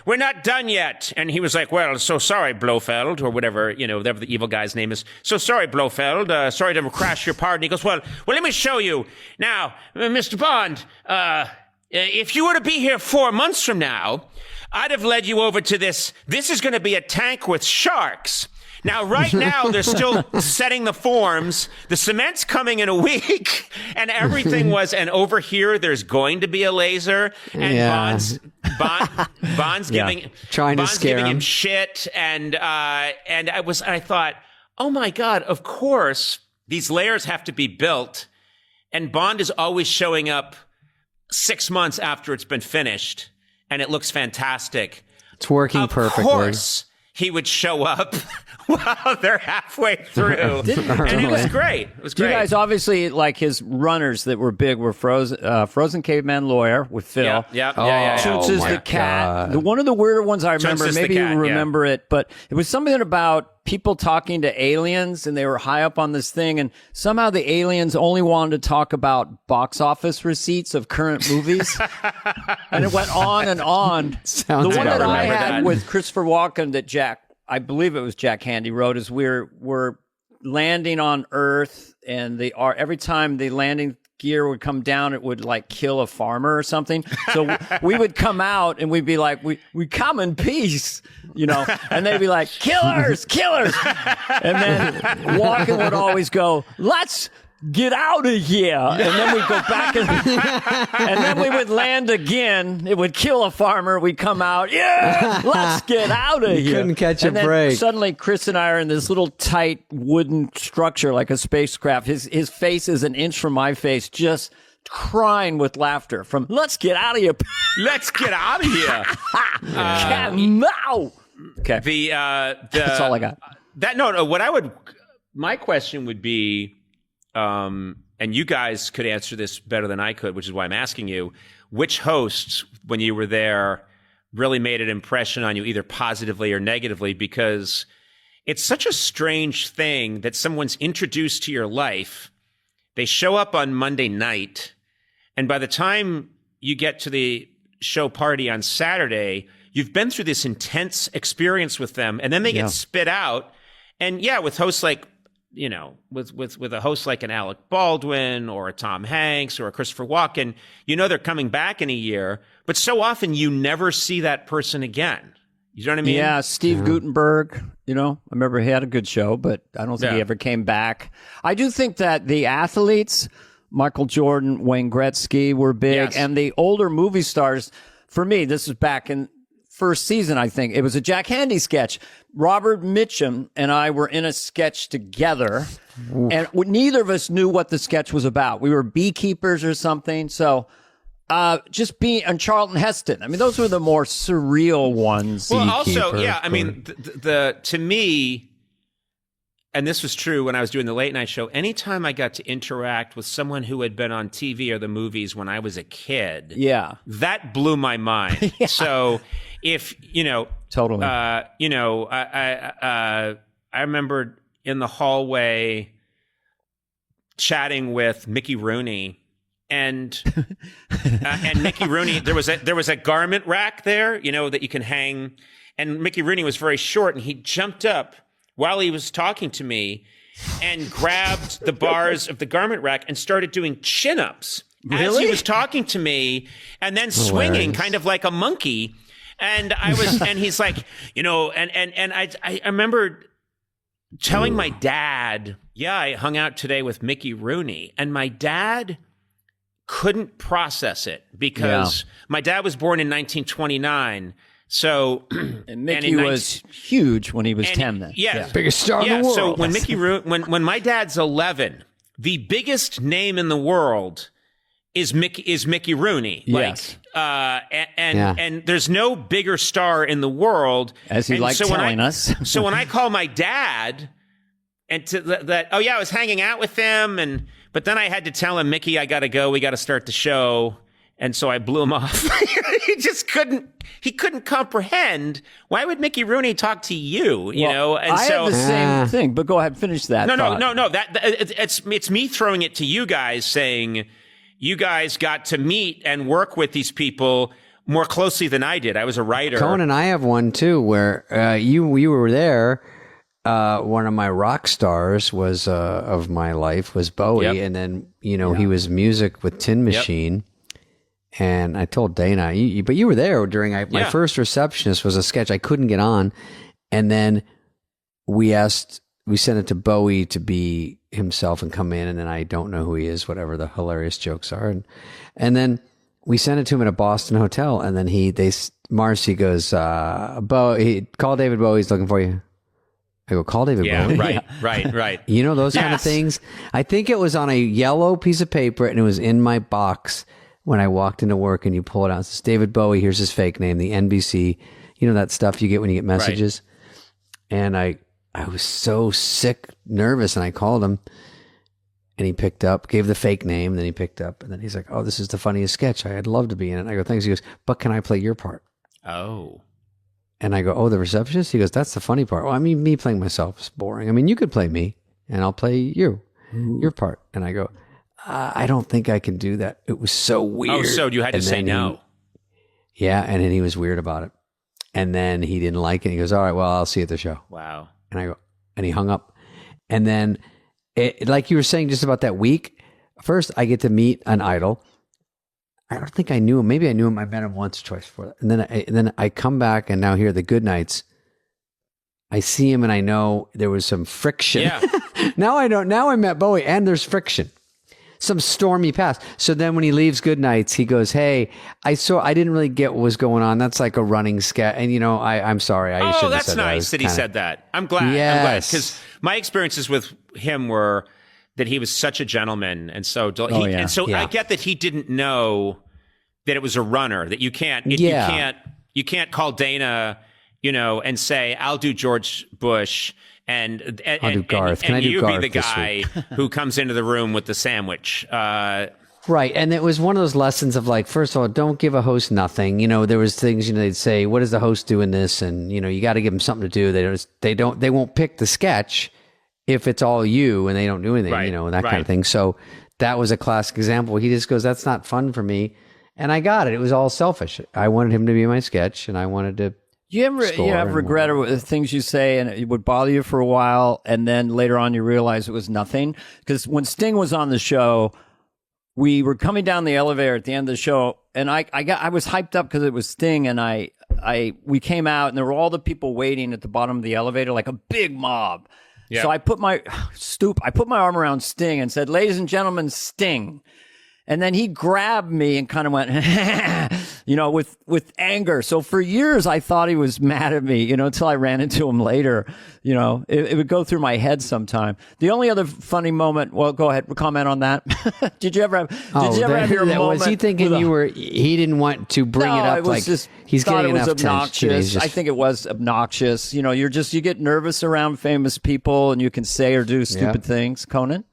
we're not done yet. And he was like, well, so sorry, Blofeld, or whatever the evil guy's name is. So sorry, Blofeld. Sorry to crash your party. And he goes, well, let me show you. Now, Mr. Bond, if you were to be here 4 months from now, I'd have led you over to this. This is going to be a tank with sharks. Now, right now, they're still setting the forms. The cement's coming in a week, and everything was. And over here, there's going to be a laser, and Bond's giving him shit, and I thought, oh my God, of course these layers have to be built, and Bond is always showing up 6 months after it's been finished, and it looks fantastic. It's working perfectly. Of course, he would show up while they're halfway through. And it was great. It was great. You guys obviously, like his runners that were big were Frozen Caveman Lawyer with Phil. Yeah. Toots is the cat. One of the weirder ones I remember, maybe you remember it, but it was something about people talking to aliens, and they were high up on this thing, and somehow the aliens only wanted to talk about box office receipts of current movies. And it went on and on. The one that I had with Christopher Walken that I believe it was Jack Handy wrote, is we're landing on Earth, and every time the landing gear would come down, it would like kill a farmer or something. So we would come out and we'd be like, we come in peace, and they'd be like, killers. And then Walken would always go, let's get out of here. And then we'd go back and then we would land again. It would kill a farmer. We'd come out. Yeah, let's get out of here. Couldn't catch and a then break. Suddenly Chris and I are in this little tight wooden structure like a spacecraft. His face is an inch from my face, just crying with laughter from let's get out of here. Let's get out of here. Now. Okay. That's all I got. My question would be, and you guys could answer this better than I could, which is why I'm asking you, which hosts, when you were there, really made an impression on you, either positively or negatively? Because it's such a strange thing that someone's introduced to your life, they show up on Monday night, and by the time you get to the show party on Saturday, you've been through this intense experience with them, and then they get spit out. And with hosts like, with a host like an Alec Baldwin or a Tom Hanks or a Christopher Walken, they're coming back in a year, but so often you never see that person again. You know what I mean? Yeah, Steve Guttenberg, I remember he had a good show, but I don't think he ever came back. I do think that the athletes, Michael Jordan, Wayne Gretzky, were big, and the older movie stars, for me, this is back in first season, I think. It was a Jack Handy sketch. Robert Mitchum and I were in a sketch together, and neither of us knew what the sketch was about. We were beekeepers or something. So and Charlton Heston. I mean, those were the more surreal ones. Well, also, to me, and this was true when I was doing the late night show, anytime I got to interact with someone who had been on TV or the movies when I was a kid, that blew my mind. So if, totally, I remember in the hallway chatting with Mickey Rooney, and Mickey Rooney, there was a garment rack there, that you can hang, and Mickey Rooney was very short, and he jumped up while he was talking to me and grabbed the bars of the garment rack and started doing chin-ups as he was talking to me, and then swinging kind of like a monkey. And and he's like, and I remember telling my dad, I hung out today with Mickey Rooney, and my dad couldn't process it because my dad was born in 1929. So and Mickey was huge when he was 10 then. Biggest star in the world. So when my dad's 11, the biggest name in the world is Mickey Rooney. Yes. And there's no bigger star in the world. As he likes telling us. So when I call my dad and I was hanging out with them, but then I had to tell him, Mickey, I got to go. We got to start the show. And so I blew him off. He couldn't comprehend. Why would Mickey Rooney talk to you? And I had the same thing, but go ahead, finish that. No. It's me throwing it to you guys, saying you guys got to meet and work with these people more closely than I did. I was a writer. Conan, I have one too, where you were there. One of my rock stars was of my life was Bowie, and then he was music with Tin Machine. Yep. And I told Dana, but you were there during my first receptionist was a sketch I couldn't get on, and then we sent it to Bowie to be himself and come in, and then I don't know who he is, whatever the hilarious jokes are, and then we sent it to him at a Boston hotel, and then Marcy goes, call David Bowie, he's looking for you. I go, call David Bowie. Right. Those kind of things. I think it was on a yellow piece of paper, and it was in my box when I walked into work, and you pull it out. It says, David Bowie, here's his fake name, the NBC, that stuff you get when you get messages. Right. And I was so sick, nervous, and I called him, and he picked up, gave the fake name, and then he picked up, and then he's like, oh, this is the funniest sketch. I'd love to be in it. And I go, thanks. He goes, but can I play your part? Oh. And I go, oh, the receptionist? He goes, that's the funny part. Well, I mean, me playing myself is boring. I mean, you could play me, and I'll play you, your part. And I go, I don't think I can do that. It was so weird. Oh, so you had to say no. And then he was weird about it. And then he didn't like it. He goes, all right, well, I'll see you at the show. Wow. And I go, and he hung up. And then, like you were saying just about that week, first I get to meet an idol. I don't think I knew him. Maybe I knew him. I met him once or twice before that. And then I come back, and now here are the good nights. I see him, and I know there was some friction. Yeah. Now I met Bowie, and there's friction. Some stormy past. So then when he leaves Goodnights, he goes, hey, I didn't really get what was going on. That's like a running sketch. And, I'm sorry. I shouldn't have said that. Oh, that's nice that he said that. I'm glad. Yes. I'm glad. Because my experiences with him were that he was such a gentleman. And so, I get that he didn't know that it was a runner, that you can't call Dana, and say, I'll do George Bush. And I'll do Garth. Can I do you Garth be the guy who comes into the room with the sandwich? Right. And it was one of those lessons of like, first of all, don't give a host nothing. There was things, they'd say, what does the host do in this? And, you got to give them something to do. They won't pick the sketch if it's all you and they don't do anything, and that kind of thing. So that was a classic example. He just goes, that's not fun for me. And I got it. It was all selfish. I wanted him to be my sketch, and I wanted to. You have regret over things you say, and it would bother you for a while, and then later on you realize it was nothing. Because when Sting was on the show, we were coming down the elevator at the end of the show, and I was hyped up because it was Sting, and we came out, and there were all the people waiting at the bottom of the elevator, like a big mob. Yeah. So I put my arm around Sting and said, "Ladies and gentlemen, Sting." And then he grabbed me and kind of went, with anger. So for years, I thought he was mad at me, until I ran into him later. It would go through my head sometime. The only other funny moment, well, go ahead, comment on that. Did you ever have your moment? Was he thinking he didn't want to bring it up? Like he's getting enough obnoxious. I think it was obnoxious. You get nervous around famous people and you can say or do stupid things. Conan?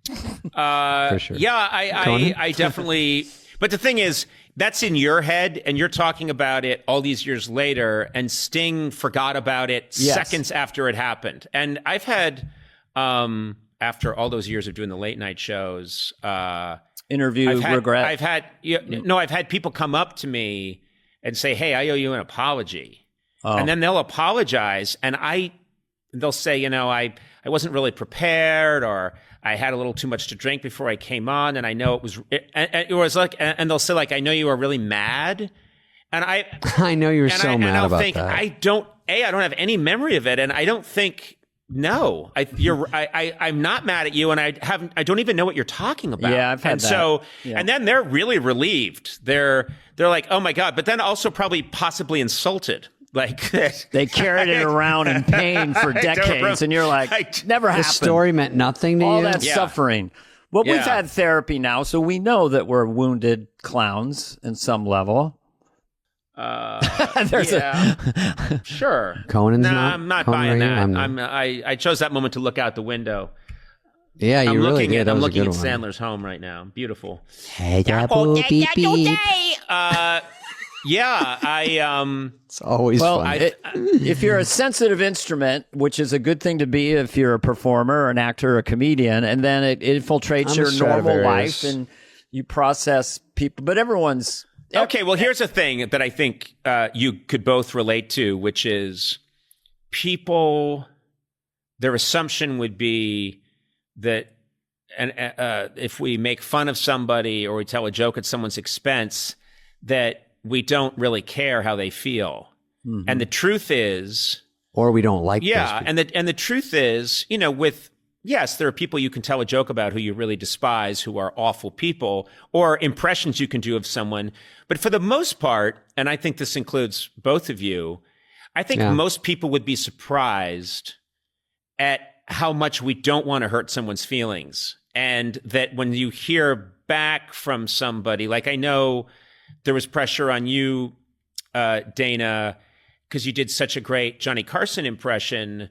For sure. Yeah, I definitely. But the thing is, that's in your head, and you're talking about it all these years later, and Sting forgot about it seconds after it happened. And I've had, after all those years of doing the late night shows, regret. I've had people come up to me and say, "Hey, I owe you an apology," and then they'll apologize, and I they'll say, you know, I wasn't really prepared, or I had a little too much to drink before I came on, and I know it was like, and they'll say like, I know you were really mad, and I know you're so mad about that. I don't have any memory of it, and I don't think. No, I'm not mad at you, and I don't even know what you're talking about. Yeah, I've had that. So, and then they're really relieved. They're like, oh my God, but then also probably possibly insulted. Like they carried it around in pain for decades, and you're like, never happened. The story meant nothing to you. All that suffering. Well, we've had therapy now, so we know that we're wounded clowns in some level. Sure. Conan's not. I'm not Conan, buying that. I chose that moment to look out the window. Yeah, you really did. I'm looking at Sandler's home right now. Beautiful. Hey, beep, beep. It's always fun. If you're a sensitive instrument, which is a good thing to be if you're a performer, an actor, or a comedian, and then it infiltrates your normal life and you process people, but everyone's... Okay, well, here's a thing that I think you could both relate to, which is people, their assumption would be that if we make fun of somebody or we tell a joke at someone's expense, that we don't really care how they feel. Mm-hmm. And the truth is... Or we don't like and the truth is, you know, yes, there are people you can tell a joke about who you really despise, who are awful people, or impressions you can do of someone. But for the most part, and I think this includes both of you, I think most people would be surprised at how much we don't want to hurt someone's feelings. And that when you hear back from somebody, like I know there was pressure on you, Dana, because you did such a great Johnny Carson impression.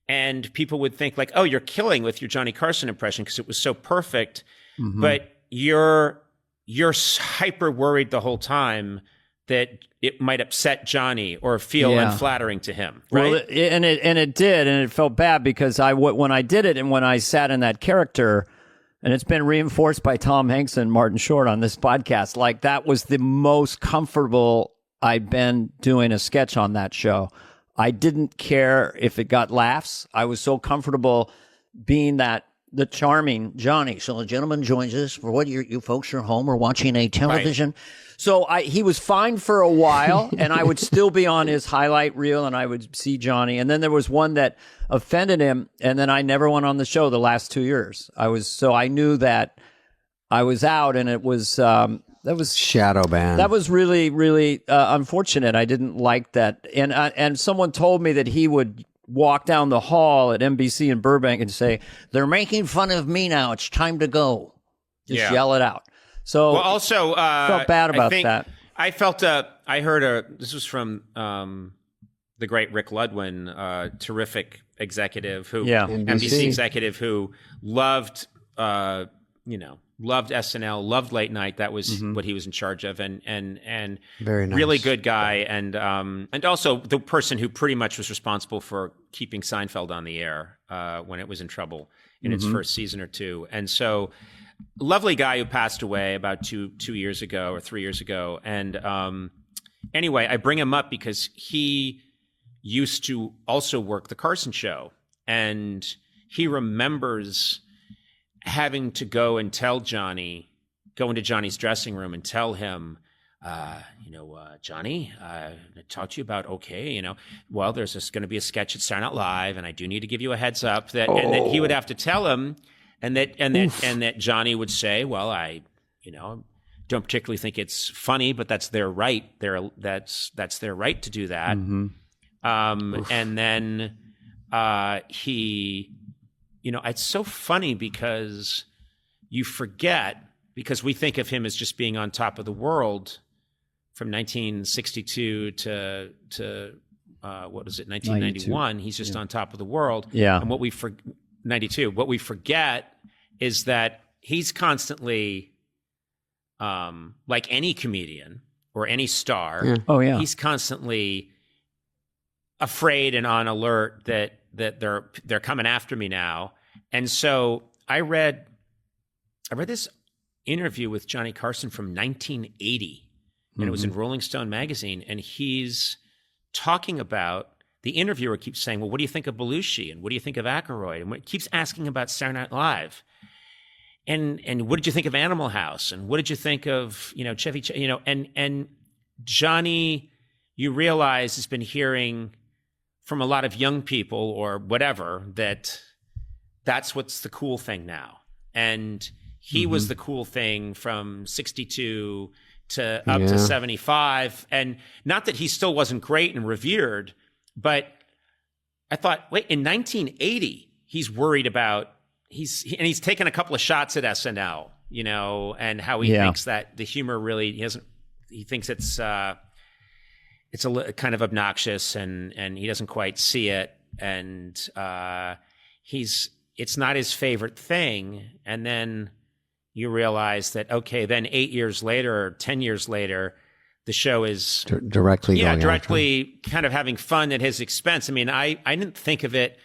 And people would think like, oh, you're killing with your Johnny Carson impression because it was so perfect. Mm-hmm. But you're hyper worried the whole time that it might upset Johnny or feel unflattering to him, right? Well, it did, and it felt bad because when I did it and when I sat in that character, and it's been reinforced by Tom Hanks and Martin Short on this podcast, like that was the most comfortable I'd been doing a sketch on that show. I didn't care if it got laughs. I was so comfortable being the charming Johnny. So the gentleman joins us for what you folks are home or watching a television. Right. So he was fine for a while, and I would still be on his highlight reel, and I would see Johnny. And then there was one that offended him, and then I never went on the show the last 2 years. I knew that I was out, and it was that was shadow ban. That was really, really unfortunate. I didn't like that, and someone told me that he would walk down the hall at NBC in Burbank and say, "They're making fun of me now. It's time to go." Just yell it out. So, well, also felt bad about that. I felt I heard this was from the great Rick Ludwin, terrific executive NBC executive who loved loved SNL, loved late night. That was what he was in charge of, and very nice. Really good guy, and also the person who pretty much was responsible for keeping Seinfeld on the air when it was in trouble in its first season or two. And so, lovely guy who passed away about 2 years ago or 3 years ago. And anyway, I bring him up because he used to also work the Carson show, and he remembers having to go and tell Johnny, go into Johnny's dressing room and tell him, Johnny, I talked to you about, well, there's just going to be a sketch at Saturday Night Live, and I do need to give you a heads up that, and that he would have to tell him, and that Johnny would say, well, I, don't particularly think it's funny, but that's their right. That's their right to do that. And then he. It's so funny because you forget, because we think of him as just being on top of the world from 1962 to what is it, 1991. He's just on top of the world. Yeah. And 92. What we forget is that he's constantly, like any comedian or any star. Yeah. Oh yeah. He's constantly afraid and on alert that they're coming after me now. And so I read this interview with Johnny Carson from 1980, and it was in Rolling Stone magazine, and he's talking about the interviewer keeps saying, well, what do you think of Belushi? And what do you think of Aykroyd? And keeps asking about Saturday Night Live. And what did you think of Animal House? And what did you think of, Chevy, and Johnny, you realize, has been hearing from a lot of young people or whatever that's what's the cool thing now. And he was the cool thing from 62 to up to 75. And not that he still wasn't great and revered, but I thought, wait, in 1980, he's worried about, he's taken a couple of shots at SNL, and how he thinks that the humor really, he thinks it's a kind of obnoxious and he doesn't quite see it. And it's not his favorite thing. And then you realize that, okay, then 8 years later or 10 years later, the show is directly kind of having fun at his expense. I mean, I didn't think of it.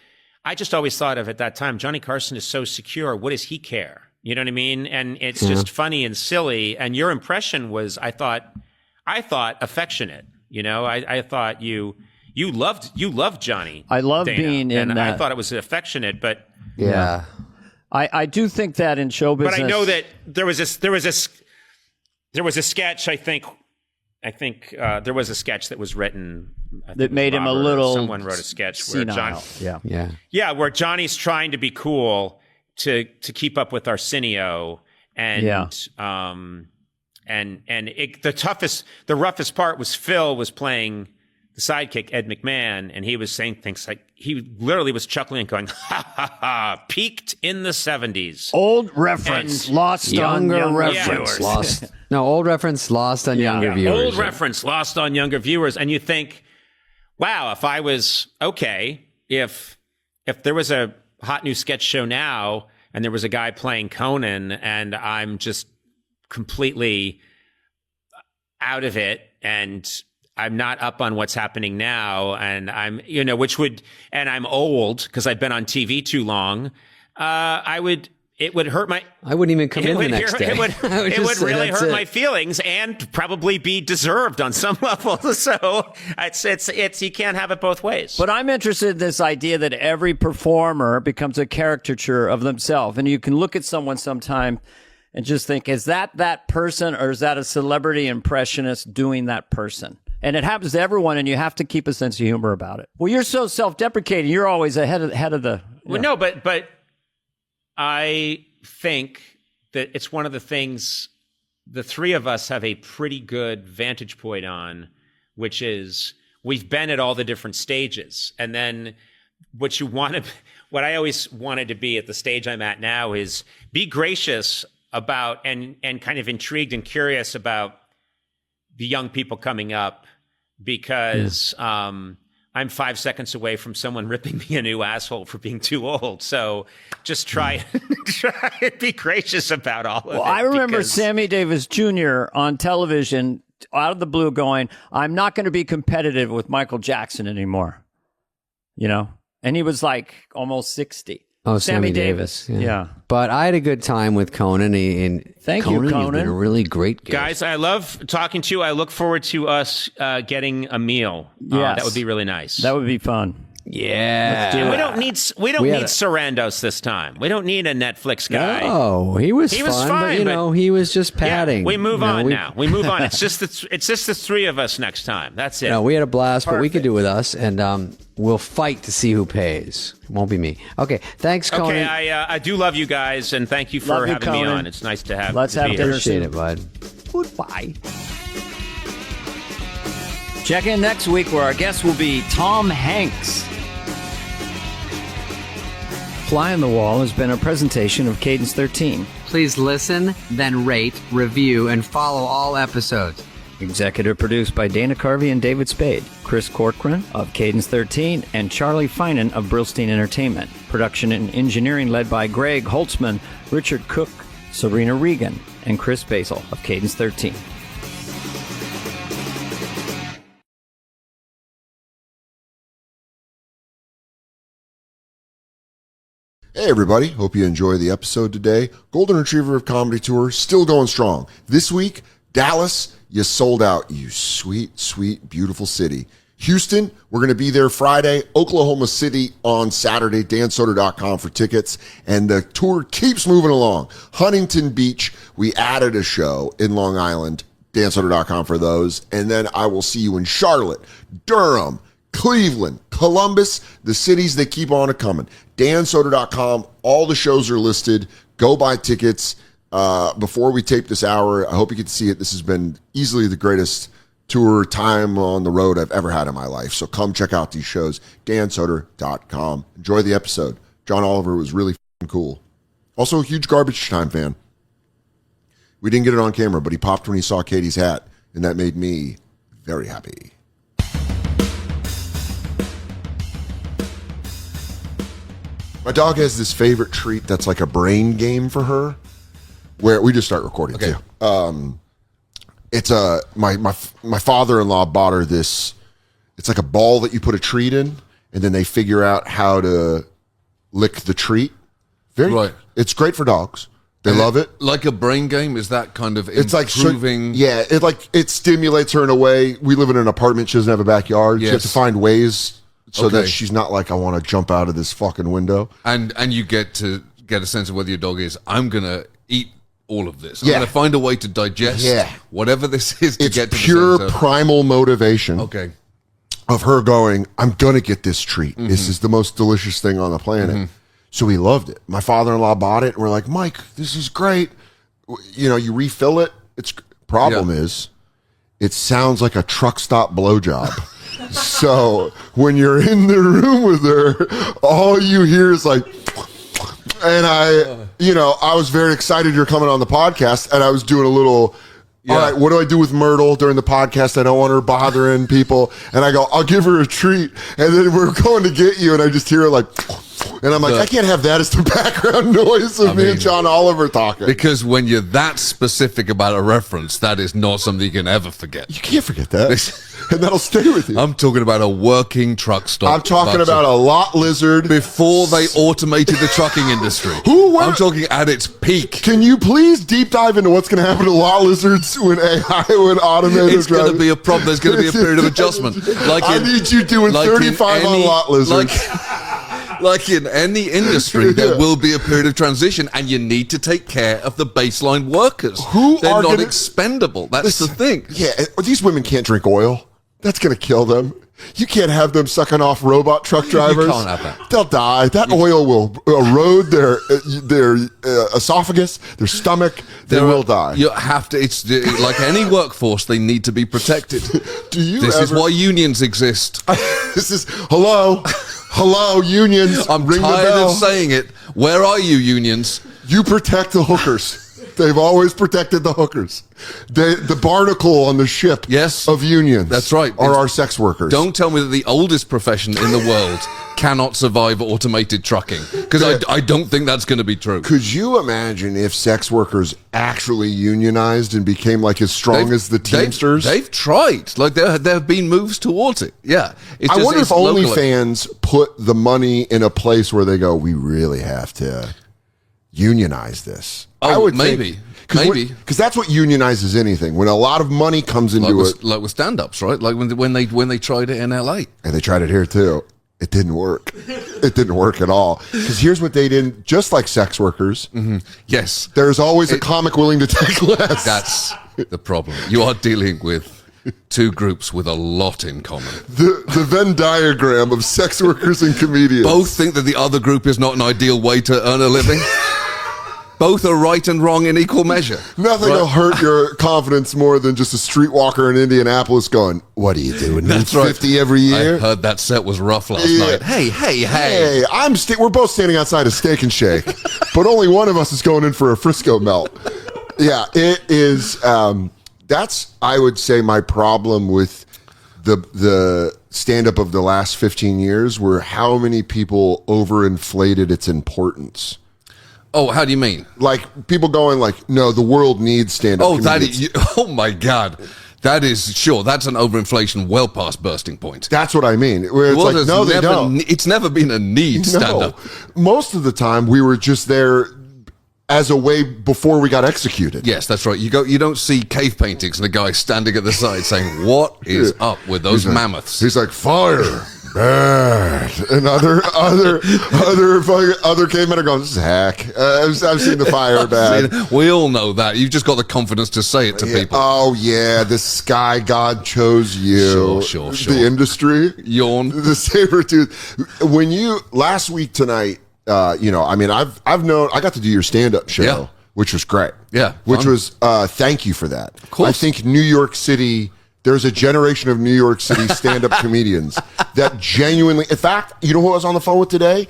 I just always thought of at that time, Johnny Carson is so secure. What does he care? You know what I mean? And it's just funny and silly. And your impression was, I thought affectionate. I thought you loved Johnny. I love Dana, being in and that. I thought it was affectionate, but yeah. I do think that in show business. But I know that there was a sketch. I think there was a sketch that was written that made him a little. Someone wrote a sketch where where Johnny's trying to be cool to keep up with Arsenio, and the roughest part was Phil was playing the sidekick, Ed McMahon, and he was saying things like, he literally was chuckling and going, ha ha ha, peaked in the 70s. Old reference, lost on younger viewers. Old reference, lost on younger viewers. Old reference, lost on younger viewers. And you think, wow, if I was, if there was a hot new sketch show now and there was a guy playing Conan and I'm just completely out of it and I'm not up on what's happening now, and I'm, and I'm old because I've been on TV too long. It would hurt my. I wouldn't even come in the next day. It would really hurt my feelings and probably be deserved on some level. So it's you can't have it both ways. But I'm interested in this idea that every performer becomes a caricature of themselves, and you can look at someone sometime and just think, is that person, or is that a celebrity impressionist doing that person? And it happens to everyone, and you have to keep a sense of humor about it. Well, you're so self-deprecating. You're always ahead of the. Well, no, but I think that it's one of the things the three of us have a pretty good vantage point on, which is we've been at all the different stages. And then what I always wanted to be at the stage I'm at now is be gracious about and kind of intrigued and curious about the young people coming up, because I'm 5 seconds away from someone ripping me a new asshole for being too old. So just try and be gracious about all of it. Well, I remember Sammy Davis Jr. on television out of the blue going, I'm not going to be competitive with Michael Jackson anymore. And he was like almost 60. Oh, Sammy Davis. Yeah. But I had a good time with Conan. Thank you, Conan. You've been a really great guest. Guys, I love talking to you. I look forward to us getting a meal. Yes. That would be really nice. That would be fun. Yeah. We don't need Sarandos this time. We don't need a Netflix guy. Oh, he was fine, but he was just padding. Yeah, we move on now. We move on. It's just the three of us next time. That's it. No, we had a blast, but we could do with us, and we'll fight to see who pays. It won't be me. Okay, thanks, Conan. Okay, I do love you guys, and thank you for having me on. It's nice to have. Let's have dinner. Appreciate it, bud. Goodbye. Check in next week where our guest will be Tom Hanks. Fly on the Wall has been a presentation of Cadence 13. Please listen, then rate, review, and follow all episodes. Executive produced by Dana Carvey and David Spade, Chris Corcoran of Cadence 13, and Charlie Finan of Brillstein Entertainment. Production and engineering led by Greg Holtzman, Richard Cook, Serena Regan, and Chris Basil of Cadence 13. Hey everybody, hope you enjoy the episode today. Golden Retriever of Comedy Tour still going strong. This week, Dallas, you sold out, you sweet, sweet, beautiful city. Houston, we're going to be there Friday. Oklahoma City on Saturday. dansoder.com for tickets. And the tour keeps moving along. Huntington Beach, we added a show in Long Island. dansoder.com for those. And then I will see you in Charlotte, Durham, Cleveland, Columbus, the cities that keep on coming. dansoder.com. All the shows are listed. Go buy tickets before we tape this hour. I hope you get to see it. This has been easily the greatest tour time on the road I've ever had in my life. So come check out these shows. dansoder.com. Enjoy the episode. John Oliver was really cool. Also a huge Garbage Time fan. We didn't get it on camera, but he popped when he saw Katie's hat, and that made me very happy. My dog has this favorite treat that's like a brain game for her, where we just start recording too. It's my father-in-law bought her this. It's like a ball that you put a treat in, and then they figure out how to lick the treat. Right. It's great for dogs. They love it. Like a brain game? Is that kind of it's improving? It stimulates her in a way. We live in an apartment. She doesn't have a backyard. Yes. You have to find ways so that she's not like, I want to jump out of this fucking window. And you get a sense of whether your dog is, I'm going to eat all of this. I'm going to find a way to digest whatever this is to get to pure the center. Primal motivation of her going, I'm going to get this treat. Mm-hmm. This is the most delicious thing on the planet. Mm-hmm. So we loved it. My father-in-law bought it, and we're like, Mike, this is great. You know, you refill it. Problem is, it sounds like a truck stop blowjob. So when you're in the room with her, all you hear is like, and I was very excited you're coming on the podcast, and I was doing a little, all right, what do I do with Myrtle during the podcast? I don't want her bothering people. And I go, I'll give her a treat. And then we're going to get you, and I just hear her like, and I'm like, I can't have that as the background noise of me and John Oliver talking. Because when you're that specific about a reference, that is not something you can ever forget. You can't forget that. And that'll stay with you. I'm talking about a working truck stop. I'm talking about a lot lizard. Before they automated the trucking industry. I'm talking at its peak. Can you please deep dive into what's going to happen to lot lizards when AI, when automated It's going to be a problem. There's going to be a period of adjustment. I need you doing 35 on lot lizards. Like in any industry, there will be a period of transition, and you need to take care of the baseline workers. They're not expendable. That's the thing. Yeah, these women can't drink oil. That's going to kill them. You can't have them sucking off robot truck drivers. You can't have that. They'll die. That oil will erode their esophagus, their stomach. They will die. You have to. It's like any workforce. They need to be protected. This is why unions exist. This is hello, unions. I'm tired of saying it. Where are you, unions? You protect the hookers. They've always protected the hookers. The barnacle on the ship of unions. That's right. Are our sex workers. Don't tell me that the oldest profession in the world cannot survive automated trucking, because I don't think that's going to be true. Could you imagine if sex workers actually unionized and became like as strong as the Teamsters? They've tried. Like there have been moves towards it. Yeah. I wonder if OnlyFans put the money in a place where they go, we really have to unionize this. I would maybe. Because that's what unionizes anything. When a lot of money comes into it. Like with stand-ups, right? Like when they tried it in LA. And they tried it here too. It didn't work. It didn't work at all. Because here's what they didn't, just like sex workers. Mm-hmm. Yes. There's always a comic willing to take less. That's the problem. You are dealing with two groups with a lot in common. The Venn diagram of sex workers and comedians. Both think that the other group is not an ideal way to earn a living. Both are right and wrong in equal measure. Nothing will hurt your confidence more than just a streetwalker in Indianapolis going, what are you doing? That's 50 every year? I heard that set was rough last night. Hey. We're both standing outside a Steak and Shake, but only one of us is going in for a Frisco melt. Yeah, it is. That's, I would say, my problem with the stand-up of the last 15 years, were how many people overinflated its importance. Oh, how do you mean? Like people going like, no, the world needs stand-up comedians. Oh my God. That is, sure, that's an overinflation well past bursting point. That's what I mean. Where it's like, no, they don't. It's never been a need stand-up. Most of the time, we were just there as a way before we got executed. Yes, that's right. You don't see cave paintings and a guy standing at the side saying, "What is up with those mammoths?" He's like, fire, bad, and other cavemen are going, "This is hack." I've seen the fire bad. We all know that. You've just got the confidence to say it to people. Oh yeah, the sky god chose you. Sure. The industry, yawn. The saber tooth. When you last week tonight. I've known, I got to do your stand-up show, which was great. Yeah. Which was, thank you for that. Of course. I think New York City, there's a generation of New York City stand-up comedians that genuinely, in fact, you know who I was on the phone with today?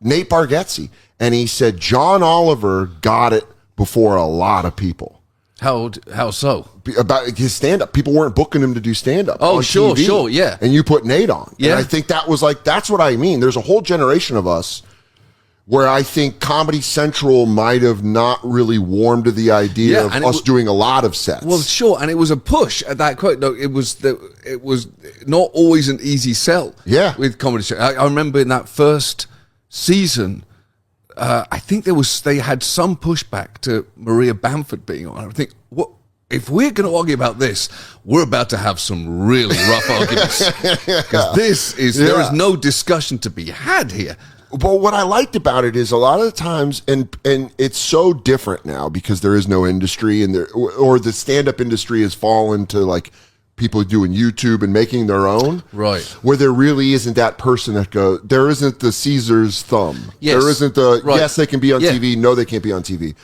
Nate Bargatze. And he said, John Oliver got it before a lot of people. How so? About his stand-up. People weren't booking him to do stand-up. Oh, sure, yeah. And you put Nate on. Yeah. And I think that was like, that's what I mean. There's a whole generation of us where I think Comedy Central might have not really warmed to the idea of us doing a lot of sets. Well, sure, and it was a push at that quote. No, it was not always an easy sell. Yeah, with Comedy Central. I remember in that first season, I think they had some pushback to Maria Bamford being on. I think, what if we're going to argue about this? We're about to have some really rough arguments because there is no discussion to be had here. But what I liked about it is a lot of the times, and it's so different now because there is no industry, and or the stand-up industry has fallen to like people doing YouTube and making their own, right? Where there really isn't that person that goes. There isn't the Caesar's thumb. Yes. There isn't the right. Yes, they can be on TV. No, they can't be on TV.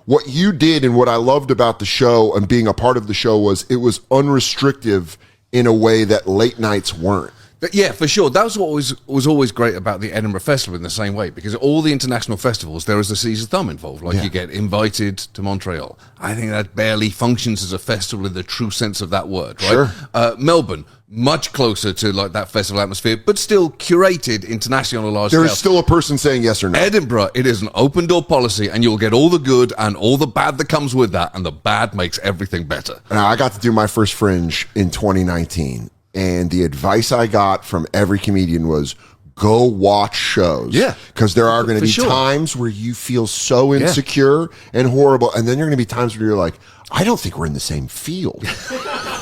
What you did and what I loved about the show and being a part of the show was it was unrestrictive in a way that late nights weren't. But yeah, for sure. That was what was always great about the Edinburgh Festival in the same way, because all the international festivals, there is a Caesar's thumb involved. Like you get invited to Montreal. I think that barely functions as a festival in the true sense of that word, right? Sure. Melbourne, much closer to like that festival atmosphere, but still curated internationally on a large scale. There is still a person saying yes or no. Edinburgh, it is an open door policy, and you'll get all the good and all the bad that comes with that, and the bad makes everything better. Now, I got to do my first Fringe in 2019. And the advice I got from every comedian was go watch shows. Yeah. Because there are going to be sure. times where you feel so insecure and horrible. And then there are going to be times where you're like, I don't think we're in the same field.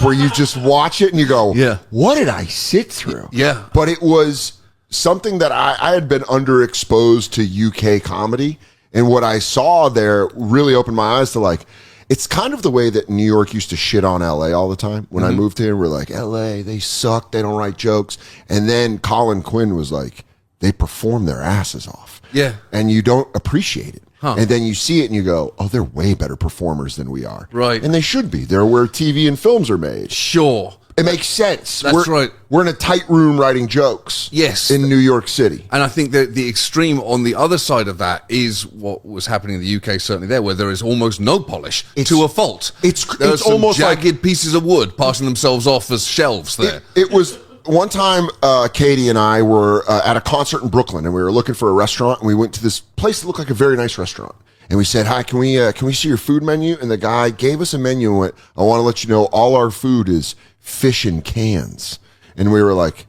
Where you just watch it and you go, what did I sit through? Yeah. But it was something that I had been underexposed to UK comedy. And what I saw there really opened my eyes to like, it's kind of the way that New York used to shit on LA all the time. When I moved here, we're like, LA, they suck. They don't write jokes. And then Colin Quinn was like, they perform their asses off. Yeah. And you don't appreciate it. Huh. And then you see it and you go, oh, they're way better performers than we are. Right. And they should be. They're where TV and films are made. Sure. It makes sense. That's right. We're in a tight room writing jokes. Yes. In New York City. And I think that the extreme on the other side of that is what was happening in the UK, certainly there, where there is almost no polish to a fault. There's some almost jagged like pieces of wood passing themselves off as shelves there. It was one time Katie and I were at a concert in Brooklyn, and we were looking for a restaurant, and we went to this place that looked like a very nice restaurant. And we said, hi, can we see your food menu? And the guy gave us a menu and went, I want to let you know all our food is fish in cans. And we were like,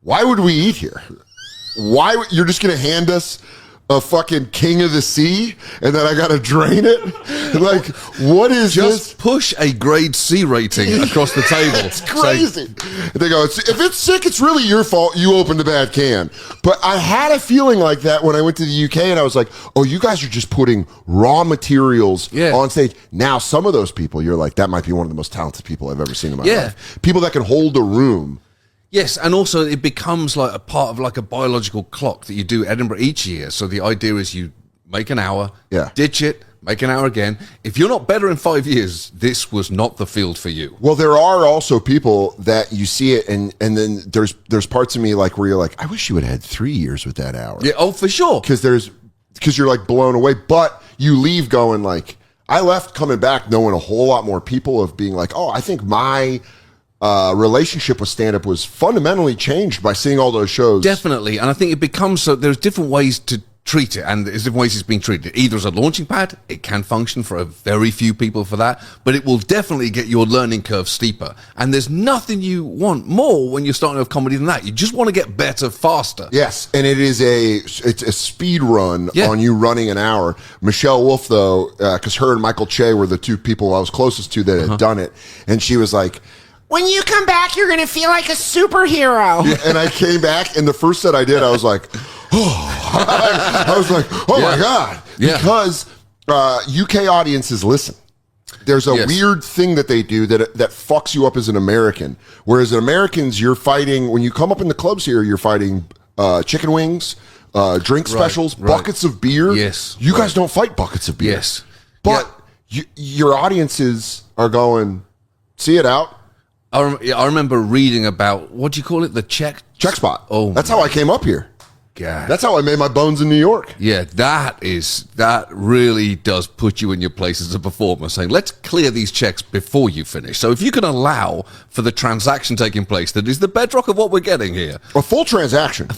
why would we eat here? Why? You're just going to hand us a fucking king of the sea and then I got to drain it? Like, what is this? Just push a grade C rating across the table. It's crazy. They go, if it's sick, it's really your fault. You opened a bad can. But I had a feeling like that when I went to the UK and I was like, oh, you guys are just putting raw materials on stage. Now, some of those people, you're like, that might be one of the most talented people I've ever seen in my life. People that can hold a room. Yes, and also it becomes like a part of like a biological clock that you do Edinburgh each year. So the idea is you make an hour, ditch it, make an hour again. If you're not better in 5 years, this was not the field for you. Well, there are also people that you see it, and then there's parts of me like where you're like, I wish you would have had 3 years with that hour. Yeah, oh, for sure. Because you're like blown away, but you leave going like, I left coming back knowing a whole lot more people of being like, oh, I think my relationship with stand-up was fundamentally changed by seeing all those shows. Definitely, and I think it becomes so. There's different ways to treat it, and there's different ways it's being treated. Either as a launching pad, it can function for a very few people for that, but it will definitely get your learning curve steeper. And there's nothing you want more when you're starting with comedy than that. You just want to get better faster. Yes, and it's a speed run on you running an hour. Michelle Wolf, though, because her and Michael Che were the two people I was closest to that had done it, and she was like, when you come back, you're going to feel like a superhero. Yeah, and I came back, and the first set I did, I was like, oh. I was like, oh, my God. Yeah. Because UK audiences listen. There's a weird thing that they do that fucks you up as an American. Whereas in Americans, you're fighting, when you come up in the clubs here, you're fighting chicken wings, drink specials, buckets of beer. Yes. You guys don't fight buckets of beer. Yes. But your audiences are going, see it out. I remember reading about, what do you call it? The check spot. Oh, that's how I came up here. God. That's how I made my bones in New York. Yeah, that really does put you in your place as a performer, saying, let's clear these checks before you finish. So if you can allow for the transaction taking place, that is the bedrock of what we're getting here. A full transaction.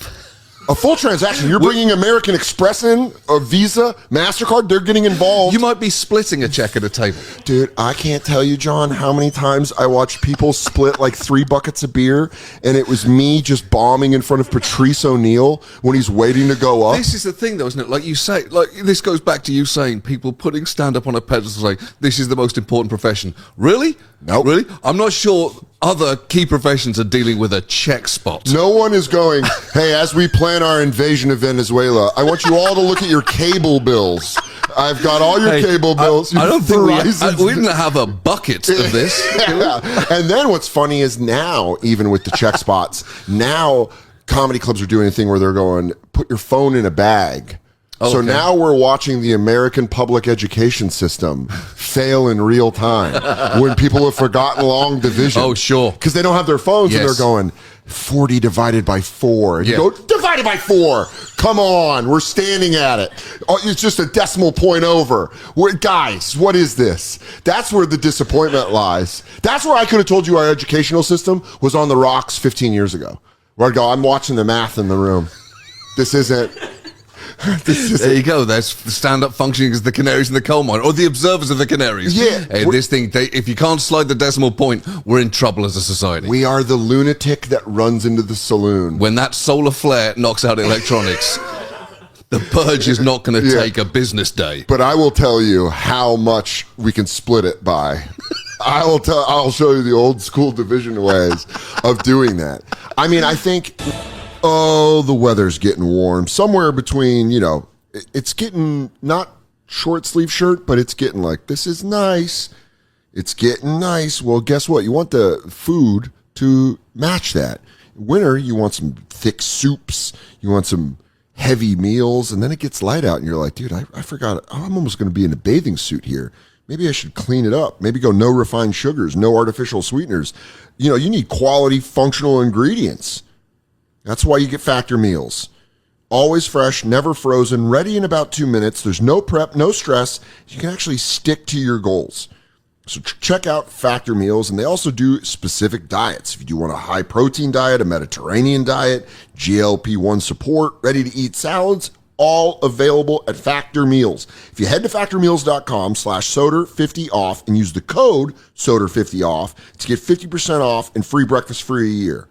A full transaction. You're bringing American Express in, a Visa, MasterCard, they're getting involved. You might be splitting a check at a table. Dude, I can't tell you, John, how many times I watched people split like 3 buckets of beer, and it was me just bombing in front of Patrice O'Neill when he's waiting to go up. This is the thing, though, isn't it? Like you say, like this goes back to you saying people putting stand-up on a pedestal, like, this is the most important profession. Really? No. Really? I'm not sure other key professions are dealing with a check spot. No one is going, hey, as we plan our invasion of Venezuela, I want you all to look at your cable bills. I've got all your cable bills. I don't think we didn't have a bucket of this. Yeah. And then what's funny is now, even with the check spots, now comedy clubs are doing a thing where they're going, put your phone in a bag. So now we're watching the American public education system fail in real time when people have forgotten long division. Oh, sure. Because they don't have their phones and they're going, 40 divided by 4. And you go, divided by 4. Come on, we're standing at it. Oh, it's just a decimal point over. Guys, what is this? That's where the disappointment lies. That's where I could have told you our educational system was on the rocks 15 years ago. Where I'd go, I'm watching the math in the room. This isn't... There you go. That's the stand-up functioning as the canaries in the coal mine, or the observers of the canaries. Yeah. Hey, this thing, if you can't slide the decimal point, we're in trouble as a society. We are the lunatic that runs into the saloon. When that solar flare knocks out electronics, the purge is not going to take a business day. But I will tell you how much we can split it by. I'll show you the old school division ways of doing that. I mean, I think... Oh, the weather's getting warm. Somewhere between, it's getting not short sleeve shirt, but it's getting like, this is nice. It's getting nice. Well, guess what? You want the food to match that. Winter, you want some thick soups. You want some heavy meals. And then it gets light out and you're like, dude, I forgot. I'm almost going to be in a bathing suit here. Maybe I should clean it up. Maybe go no refined sugars, no artificial sweeteners. You need quality functional ingredients. That's why you get Factor meals. Always fresh, never frozen, ready in about 2 minutes. There's no prep, no stress. You can actually stick to your goals. So check out Factor meals, and they also do specific diets. If you do want a high-protein diet, a Mediterranean diet, GLP-1 support, ready-to-eat salads, all available at Factor Meals. If you head to factormeals.com/Soder50 off and use the code Soder50 off to get 50% off and free breakfast for a year.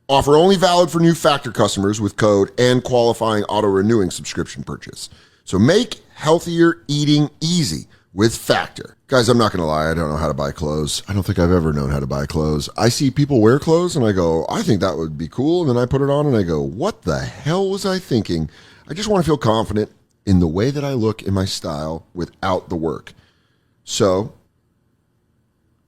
Offer only valid for new Factor customers with code and qualifying auto-renewing subscription purchase. So make healthier eating easy with Factor. Guys, I'm not going to lie. I don't know how to buy clothes. I don't think I've ever known how to buy clothes. I see people wear clothes and I go, I think that would be cool. And then I put it on and I go, what the hell was I thinking? I just want to feel confident in the way that I look in my style without the work. So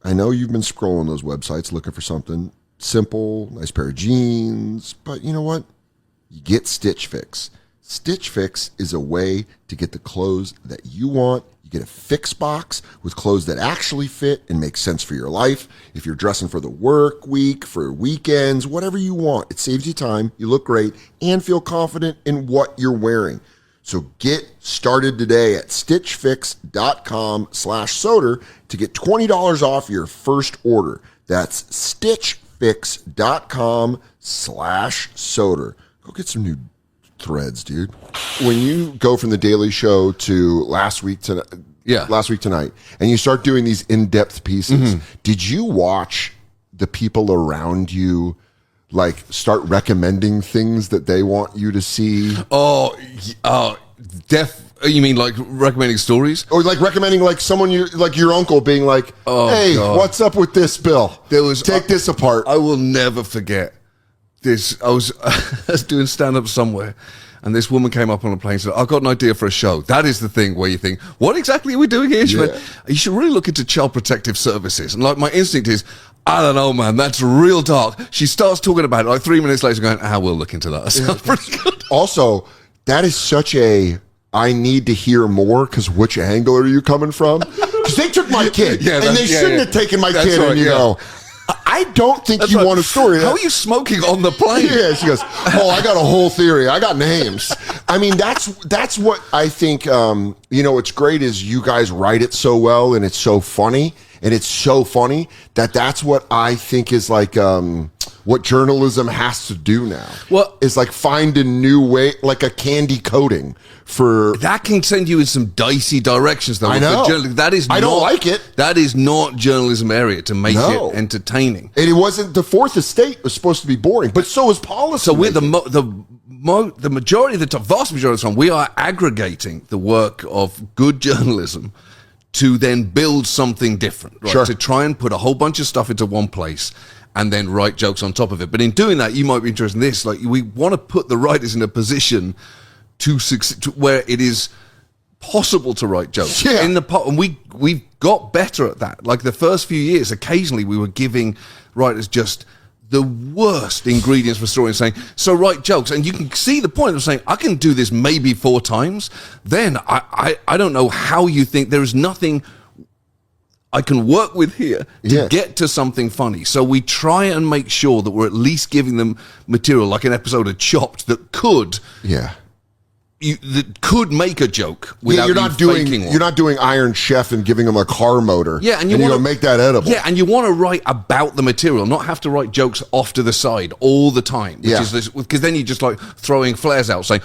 I know you've been scrolling those websites looking for something simple, nice pair of jeans, but you know what? You get Stitch Fix. Stitch Fix is a way to get the clothes that you want. You get a fix box with clothes that actually fit and make sense for your life. If you're dressing for the work week, for weekends, whatever you want, it saves you time, you look great, and feel confident in what you're wearing. So get started today at stitchfix.com/Soder to get $20 off your first order. That's stitchfix.com/Soder. Go get some new threads, dude. when you go from the Daily Show to last week tonight, and you start doing these in-depth pieces, did you watch the people around you like start recommending things that they want you to see? You mean like recommending stories? Or like recommending like someone like your uncle being like, hey, God, what's up with this, Bill? Take this apart. I will never forget this. I was doing stand-up somewhere, and this woman came up on a plane and said, I've got an idea for a show. That is the thing where you think, what exactly are we doing here? She went, you should really look into Child Protective Services. And like my instinct is, I don't know, man, that's real dark. She starts talking about it, like 3 minutes later going, we'll look into that. That sounds pretty good. Also, that is such a, I need to hear more, because which angle are you coming from? Because they took my kid, and they shouldn't have taken my kid, right, and you go, I don't think you want a story. How are you smoking on the plane? Yeah, she goes, I got a whole theory. I got names. I mean, that's what I think, what's great is you guys write it so well, and it's so funny. And it's so funny that's what I think is like what journalism has to do now. Well, is like find a new way, like a candy coating for that can send you in some dicey directions. Though I know I don't like it. That is not journalism area to make it entertaining. And it wasn't. The Fourth Estate was supposed to be boring, but so is policy. So we're the majority of the vast majority of the time we are aggregating the work of good journalism to then build something different, right? To try and put a whole bunch of stuff into one place and then write jokes on top of it. But in doing that, you might be interested in this. Like, we want to put the writers in a position to succeed, to where it is possible to write jokes. Yeah. And we've got better at that. Like the first few years, occasionally we were giving writers just the worst ingredients for story and saying, so write jokes. And you can see the point of saying, I can do this maybe 4 times. Then I don't know how you think there is nothing I can work with here to get to something funny. So we try and make sure that we're at least giving them material like an episode of Chopped that could that could make a joke without you're not doing Iron Chef and giving them a car motor. Yeah, and you want to make that edible. Yeah, and you want to write about the material, not have to write jokes off to the side all the time. Because then you're just like throwing flares out, saying,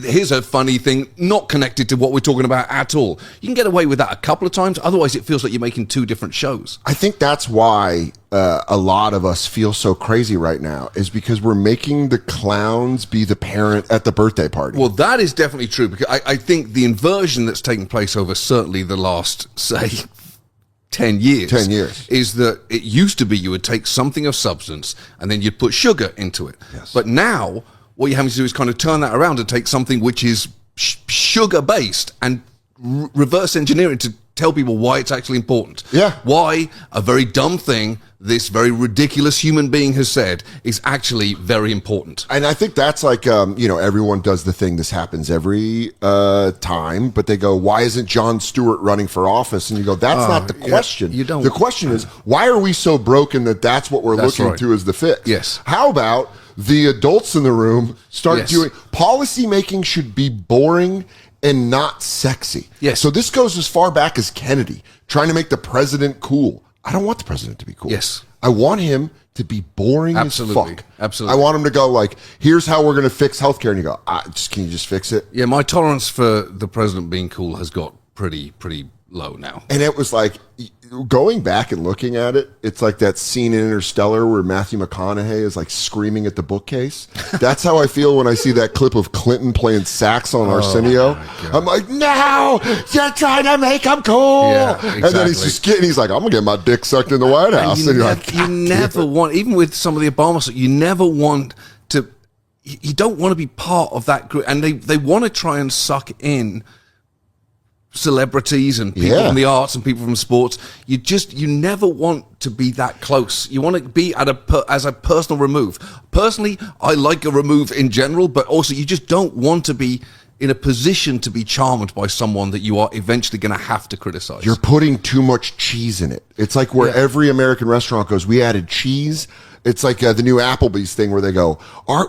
here's a funny thing not connected to what we're talking about at all. You can get away with that a couple of times. Otherwise, it feels like you're making 2 different shows. I think that's why a lot of us feel so crazy right now, is because we're making the clowns be the parent at the birthday party. Well, that is definitely true, because I think the inversion that's taken place over certainly the last, say, 10 years is that it used to be you would take something of substance and then you'd put sugar into it. Yes. But now what you're having to do is kind of turn that around and take something which is sugar-based and reverse engineer it to tell people why it's actually important. Yeah. Why a very dumb thing this very ridiculous human being has said is actually very important. And I think that's like, everyone does the thing. This happens every time, but they go, why isn't Jon Stewart running for office? And you go, that's not the question. You don't. The question is, why are we so broken that that's what we're looking to as the fix? Yes. How about the adults in the room start doing, policy making should be boring and not sexy. Yes. So this goes as far back as Kennedy, trying to make the president cool. I don't want the president to be cool. Yes. I want him to be boring as fuck. Absolutely. I want him to go like, here's how we're going to fix healthcare. And you go, can you just fix it? Yeah, my tolerance for the president being cool has got pretty low now. And it was like, going back and looking at it, it's like that scene in Interstellar where Matthew McConaughey is like screaming at the bookcase. That's how I feel when I see that clip of Clinton playing sax on Arsenio. I'm like, no, you're trying to make him cool. Yeah, exactly. And then he's just kidding. He's like, I'm going to get my dick sucked in the White House. And you never want, even with some of the Obama stuff, you never want to, you don't want to be part of that group. And they want to try and suck in celebrities and people from the arts and people from sports. You never want to be that close. You want to be as a personal remove. Personally, I like a remove in general, but also you just don't want to be in a position to be charmed by someone that you are eventually going to have to criticize. You're putting too much cheese in it. It's like where every American restaurant goes, we added cheese. It's like the new Applebee's thing where they go,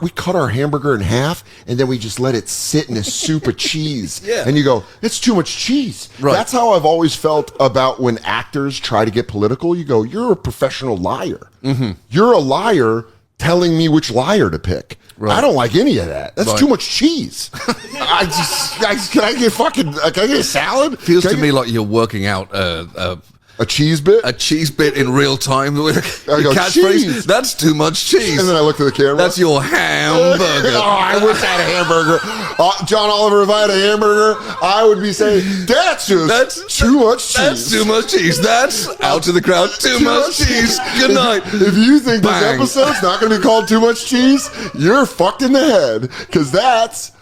we cut our hamburger in half and then we just let it sit in a soup of cheese. And you go, it's too much cheese. Right. That's how I've always felt about when actors try to get political. You go, you're a professional liar. Mm-hmm. You're a liar telling me which liar to pick. Right. I don't like any of that. That's too much cheese. Can I get a salad? Feels to me like you're working out a cheese bit? A cheese bit in real time. I go, catchphrase, that's too much cheese. And then I look at the camera. That's your hamburger. I wish I had a hamburger. John Oliver, if I had a hamburger, I would be saying, that's too much cheese. That's too much cheese. That's out to the crowd. Too much cheese. Good night. If you think this episode's not going to be called Too Much Cheese, you're fucked in the head, because that's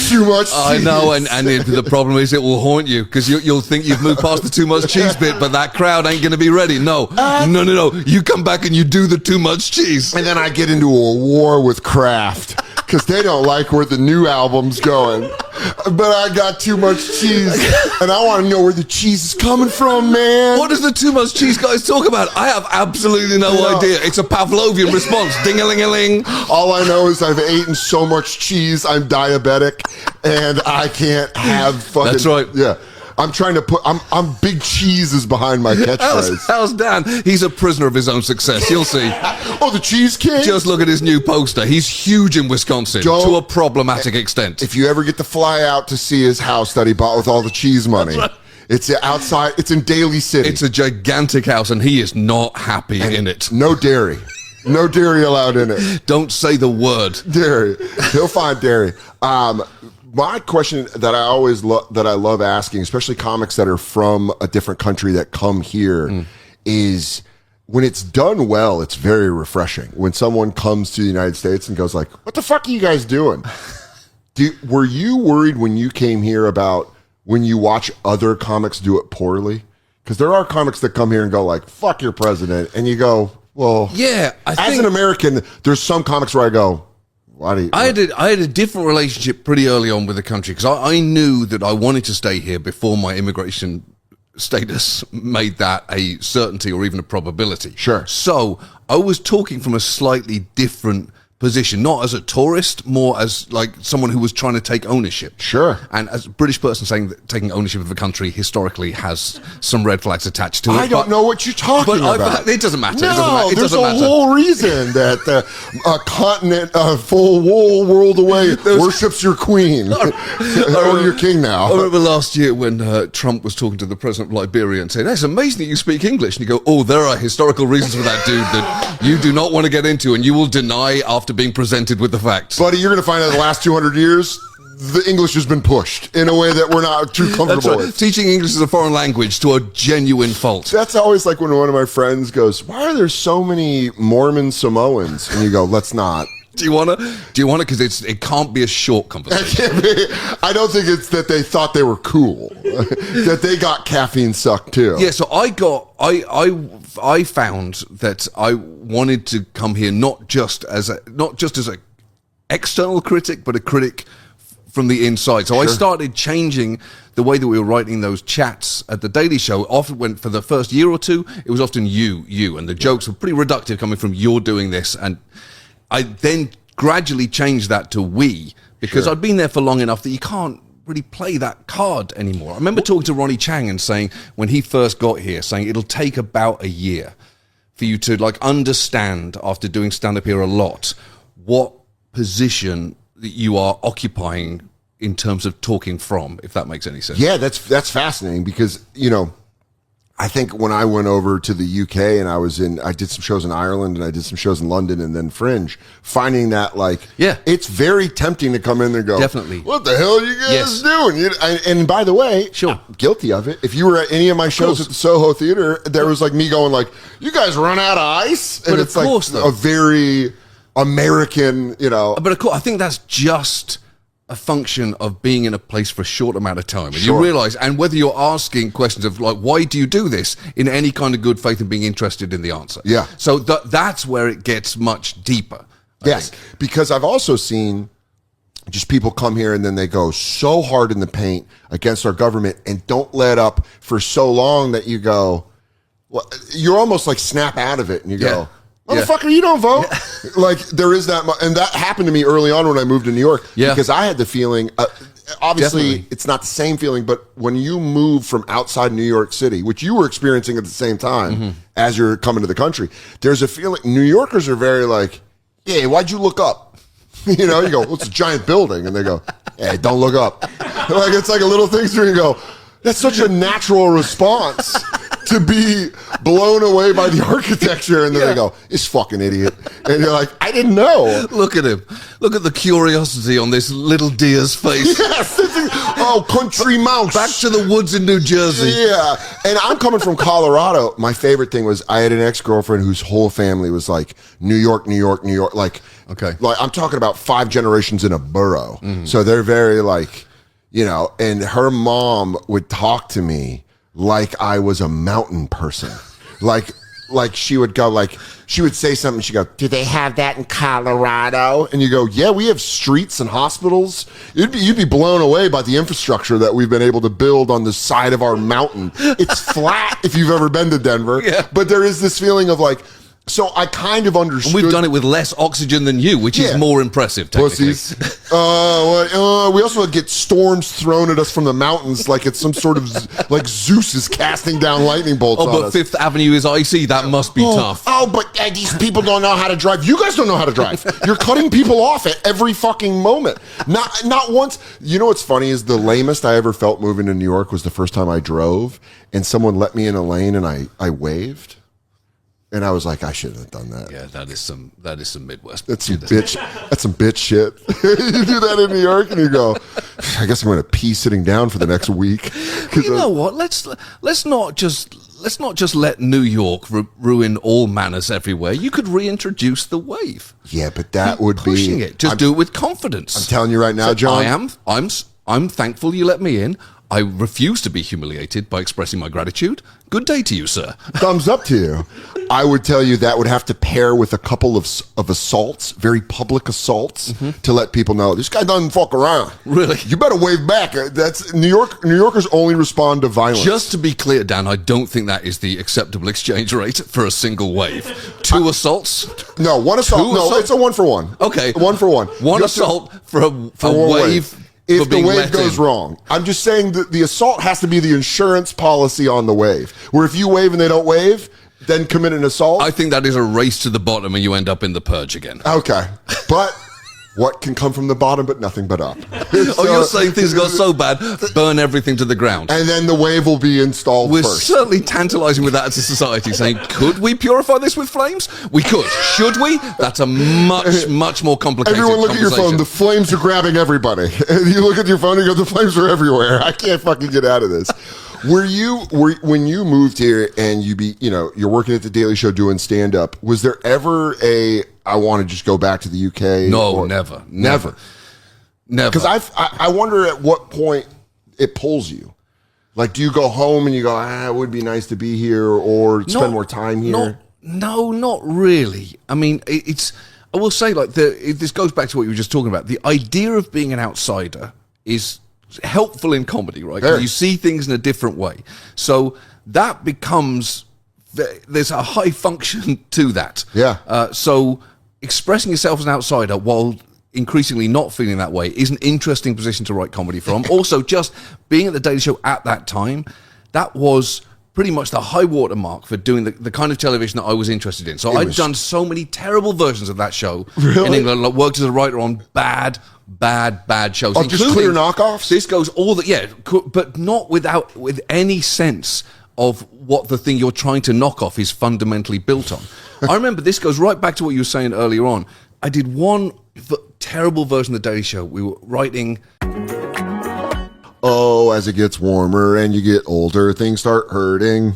too much cheese. I know, and the problem is it will haunt you, because you'll think you've moved past the too much cheese bit, but that crowd ain't going to be ready. No. You come back and you do the too much cheese. And then I get into a war with Kraft, because they don't like where the new album's going. But I got too much cheese, and I want to know where the cheese is coming from, man. What does the too much cheese guys talk about? I have absolutely no idea. It's a Pavlovian response. Ding-a-ling-a-ling. All I know is I've eaten so much cheese, I'm diabetic, and I can't have fucking... That's right. Yeah. I'm trying to put... I'm big cheese is behind my catchphrase. How's Dan? He's a prisoner of his own success. You'll see. Oh, the Cheese King? Just look at his new poster. He's huge in Wisconsin to a problematic extent. If you ever get to fly out to see his house that he bought with all the cheese money... Right. It's outside. It's in Daly City. It's a gigantic house, and he is not happy in it. No dairy. No dairy allowed in it. Don't say the word. Dairy. He'll find dairy. My question that I always love asking, especially comics that are from a different country that come here, is when it's done well, it's very refreshing. When someone comes to the United States and goes like, "What the fuck are you guys doing?" Were you worried when you came here about when you watch other comics do it poorly? Because there are comics that come here and go like, "Fuck your president," and you go, "Well, yeah." As an American, there's some comics where I go, I had a different relationship pretty early on with the country, because I knew that I wanted to stay here before my immigration status made that a certainty or even a probability. Sure. So I was talking from a slightly different position, not as a tourist, more as like someone who was trying to take ownership. Sure. And as a British person saying that taking ownership of a country historically has some red flags attached to it. I don't know what you're talking about. It doesn't matter. No, there's a whole reason that a continent a full world away worships your queen or your king now. I remember last year when Trump was talking to the president of Liberia and saying, "That's amazing that you speak English." And you go, "Oh, there are historical reasons for that, dude, that you do not want to get into, and you will deny after being presented with the facts." Buddy, you're going to find out the last 200 years, the English has been pushed in a way that we're not too comfortable with. Teaching English as a foreign language to a genuine fault. That's always like when one of my friends goes, "Why are there so many Mormon Samoans?" And you go, "Let's not." Do you want to? Because it can't be a short conversation. I don't think it's that they thought they were cool, that they got caffeine sucked too. Yeah, so I found that I wanted to come here not just as a external critic, but a critic from the inside. So I started changing the way that we were writing those chats at the Daily Show. Often went for the first year or two, it was often you, and the jokes were pretty reductive coming from "you're doing this," and I then gradually changed that to "we," because I'd been there for long enough that you can't really play that card anymore. I remember talking to Ronnie Chang and saying, when he first got here, saying it'll take about a year for you to like understand, after doing stand-up here a lot, what position that you are occupying in terms of talking from, if that makes any sense. Yeah, that's fascinating, because, you know, I think when I went over to the UK and I did some shows in Ireland and I did some shows in London and then Fringe, finding that it's very tempting to come in there and go, definitely, "What the hell are you guys doing?" And by the way, I'm guilty of it. If you were at any of my shows at the Soho Theater, there was like me going like, "You guys run out of ice?" And but it's of course, like a very American, you know. But of course, I think that's just a function of being in a place for a short amount of time. And you realize, and whether you're asking questions of like, "Why do you do this?" in any kind of good faith and being interested in the answer. Yeah. So that's where it gets much deeper. I think. Because I've also seen just people come here and then they go so hard in the paint against our government and don't let up for so long that you go, well, you're almost like snap out of it and you go, "Motherfucker, you don't vote." Like there is that, and that happened to me early on when I moved to New York, because I had the feeling, obviously it's not the same feeling, but when you move from outside New York City, which you were experiencing at the same time as you're coming to the country, there's a feeling, New Yorkers are very like, yeah, why'd you look up? You know, you go, well, it's a giant building. And they go, hey, don't look up. Like, it's like a little thing where you go, that's such a natural response to be blown away by the architecture. And then they go, this fucking idiot. And you're like, I didn't know. Look at him. Look at the curiosity on this little deer's face. Yes. Oh, country mouse. Back to the woods in New Jersey. Yeah. And I'm coming from Colorado. My favorite thing was I had an ex-girlfriend whose whole family was like New York, New York, New York. Like, okay. Like I'm talking about 5 generations in a borough. So they're very like, you know, and her mom would talk to me like I was a mountain person. Like she would go, like, she would say something. She'd go, do they have that in Colorado? And you go, yeah, we have streets and hospitals. You'd be blown away by the infrastructure that we've been able to build on the side of our mountain. It's flat if you've ever been to Denver. Yeah. But there is this feeling of like, so I kind of understood. We've done it with less oxygen than you, which is more impressive, technically. Pussies. We also get storms thrown at us from the mountains like it's some sort of, like Zeus is casting down lightning bolts on but us. Fifth Avenue is icy. That must be tough. Oh, but these people don't know how to drive. You guys don't know how to drive. You're cutting people off at every fucking moment. Not once. You know what's funny is the lamest I ever felt moving to New York was the first time I drove and someone let me in a lane and I waved. And I was like, I shouldn't have done that. Yeah, that is some Midwest. That's some bitch. That's some bitch shit. You do that in New York, and you go, I guess I'm going to pee sitting down for the next week. You know what? Let's not just let New York ruin all manners everywhere. You could reintroduce the wave. Yeah, but that would be pushing it. Just do it with confidence. I'm telling you right now, John. I'm thankful you let me in. I refuse to be humiliated by expressing my gratitude. Good day to you, sir. Thumbs up to you. I would tell you that would have to pair with a couple of assaults, very public assaults, to let people know this guy doesn't fuck around. Really? You better wave back. That's New York. New Yorkers only respond to violence. Just to be clear, Dan, I don't think that is the acceptable exchange rate for a single wave. 2 assaults? No, 1 assault. No, it's a 1-for-1. Okay. 1-for-1. One assault for a wave. If the wave goes wrong. I'm just saying that the assault has to be the insurance policy on the wave. Where if you wave and they don't wave, then commit an assault. I think that is a race to the bottom and you end up in the purge again. Okay. But what can come from the bottom but nothing but up? You're saying things got so bad, burn everything to the ground. And then the wave will be installed We're first. certainly tantalizing with that as a society, saying, could we purify this with flames? We could. Should we? That's a much more complicated Everyone look at your phone. The flames are grabbing everybody. And you look at your phone and you go, the flames are everywhere. I can't fucking get out of this. When you moved here and you're working at the Daily Show doing stand-up, was there ever I want to just go back to the UK? No, never. Because I wonder at what point it pulls you. Like, do you go home and you go, it would be nice to be here or spend more time here? No, not really. I mean, I will say, like, this goes back to what you were just talking about. The idea of being an outsider is helpful in comedy, right? Because you see things in a different way. So that becomes, there's a high function to that. Yeah. So expressing yourself as an outsider while increasingly not feeling that way is an interesting position to write comedy from. Also, just being at the Daily Show at that time, that was pretty much the high water mark for doing the kind of television that I was interested in. So I'd done so many terrible versions of that show in England. Like, worked as a writer on bad shows. Oh, just clear knockoffs? This goes but not with any sense of what the thing you're trying to knock off is fundamentally built on. I remember this goes right back to what you were saying earlier on. I did one terrible version of the Daily Show. We were writing... Oh, as it gets warmer and you get older, things start hurting.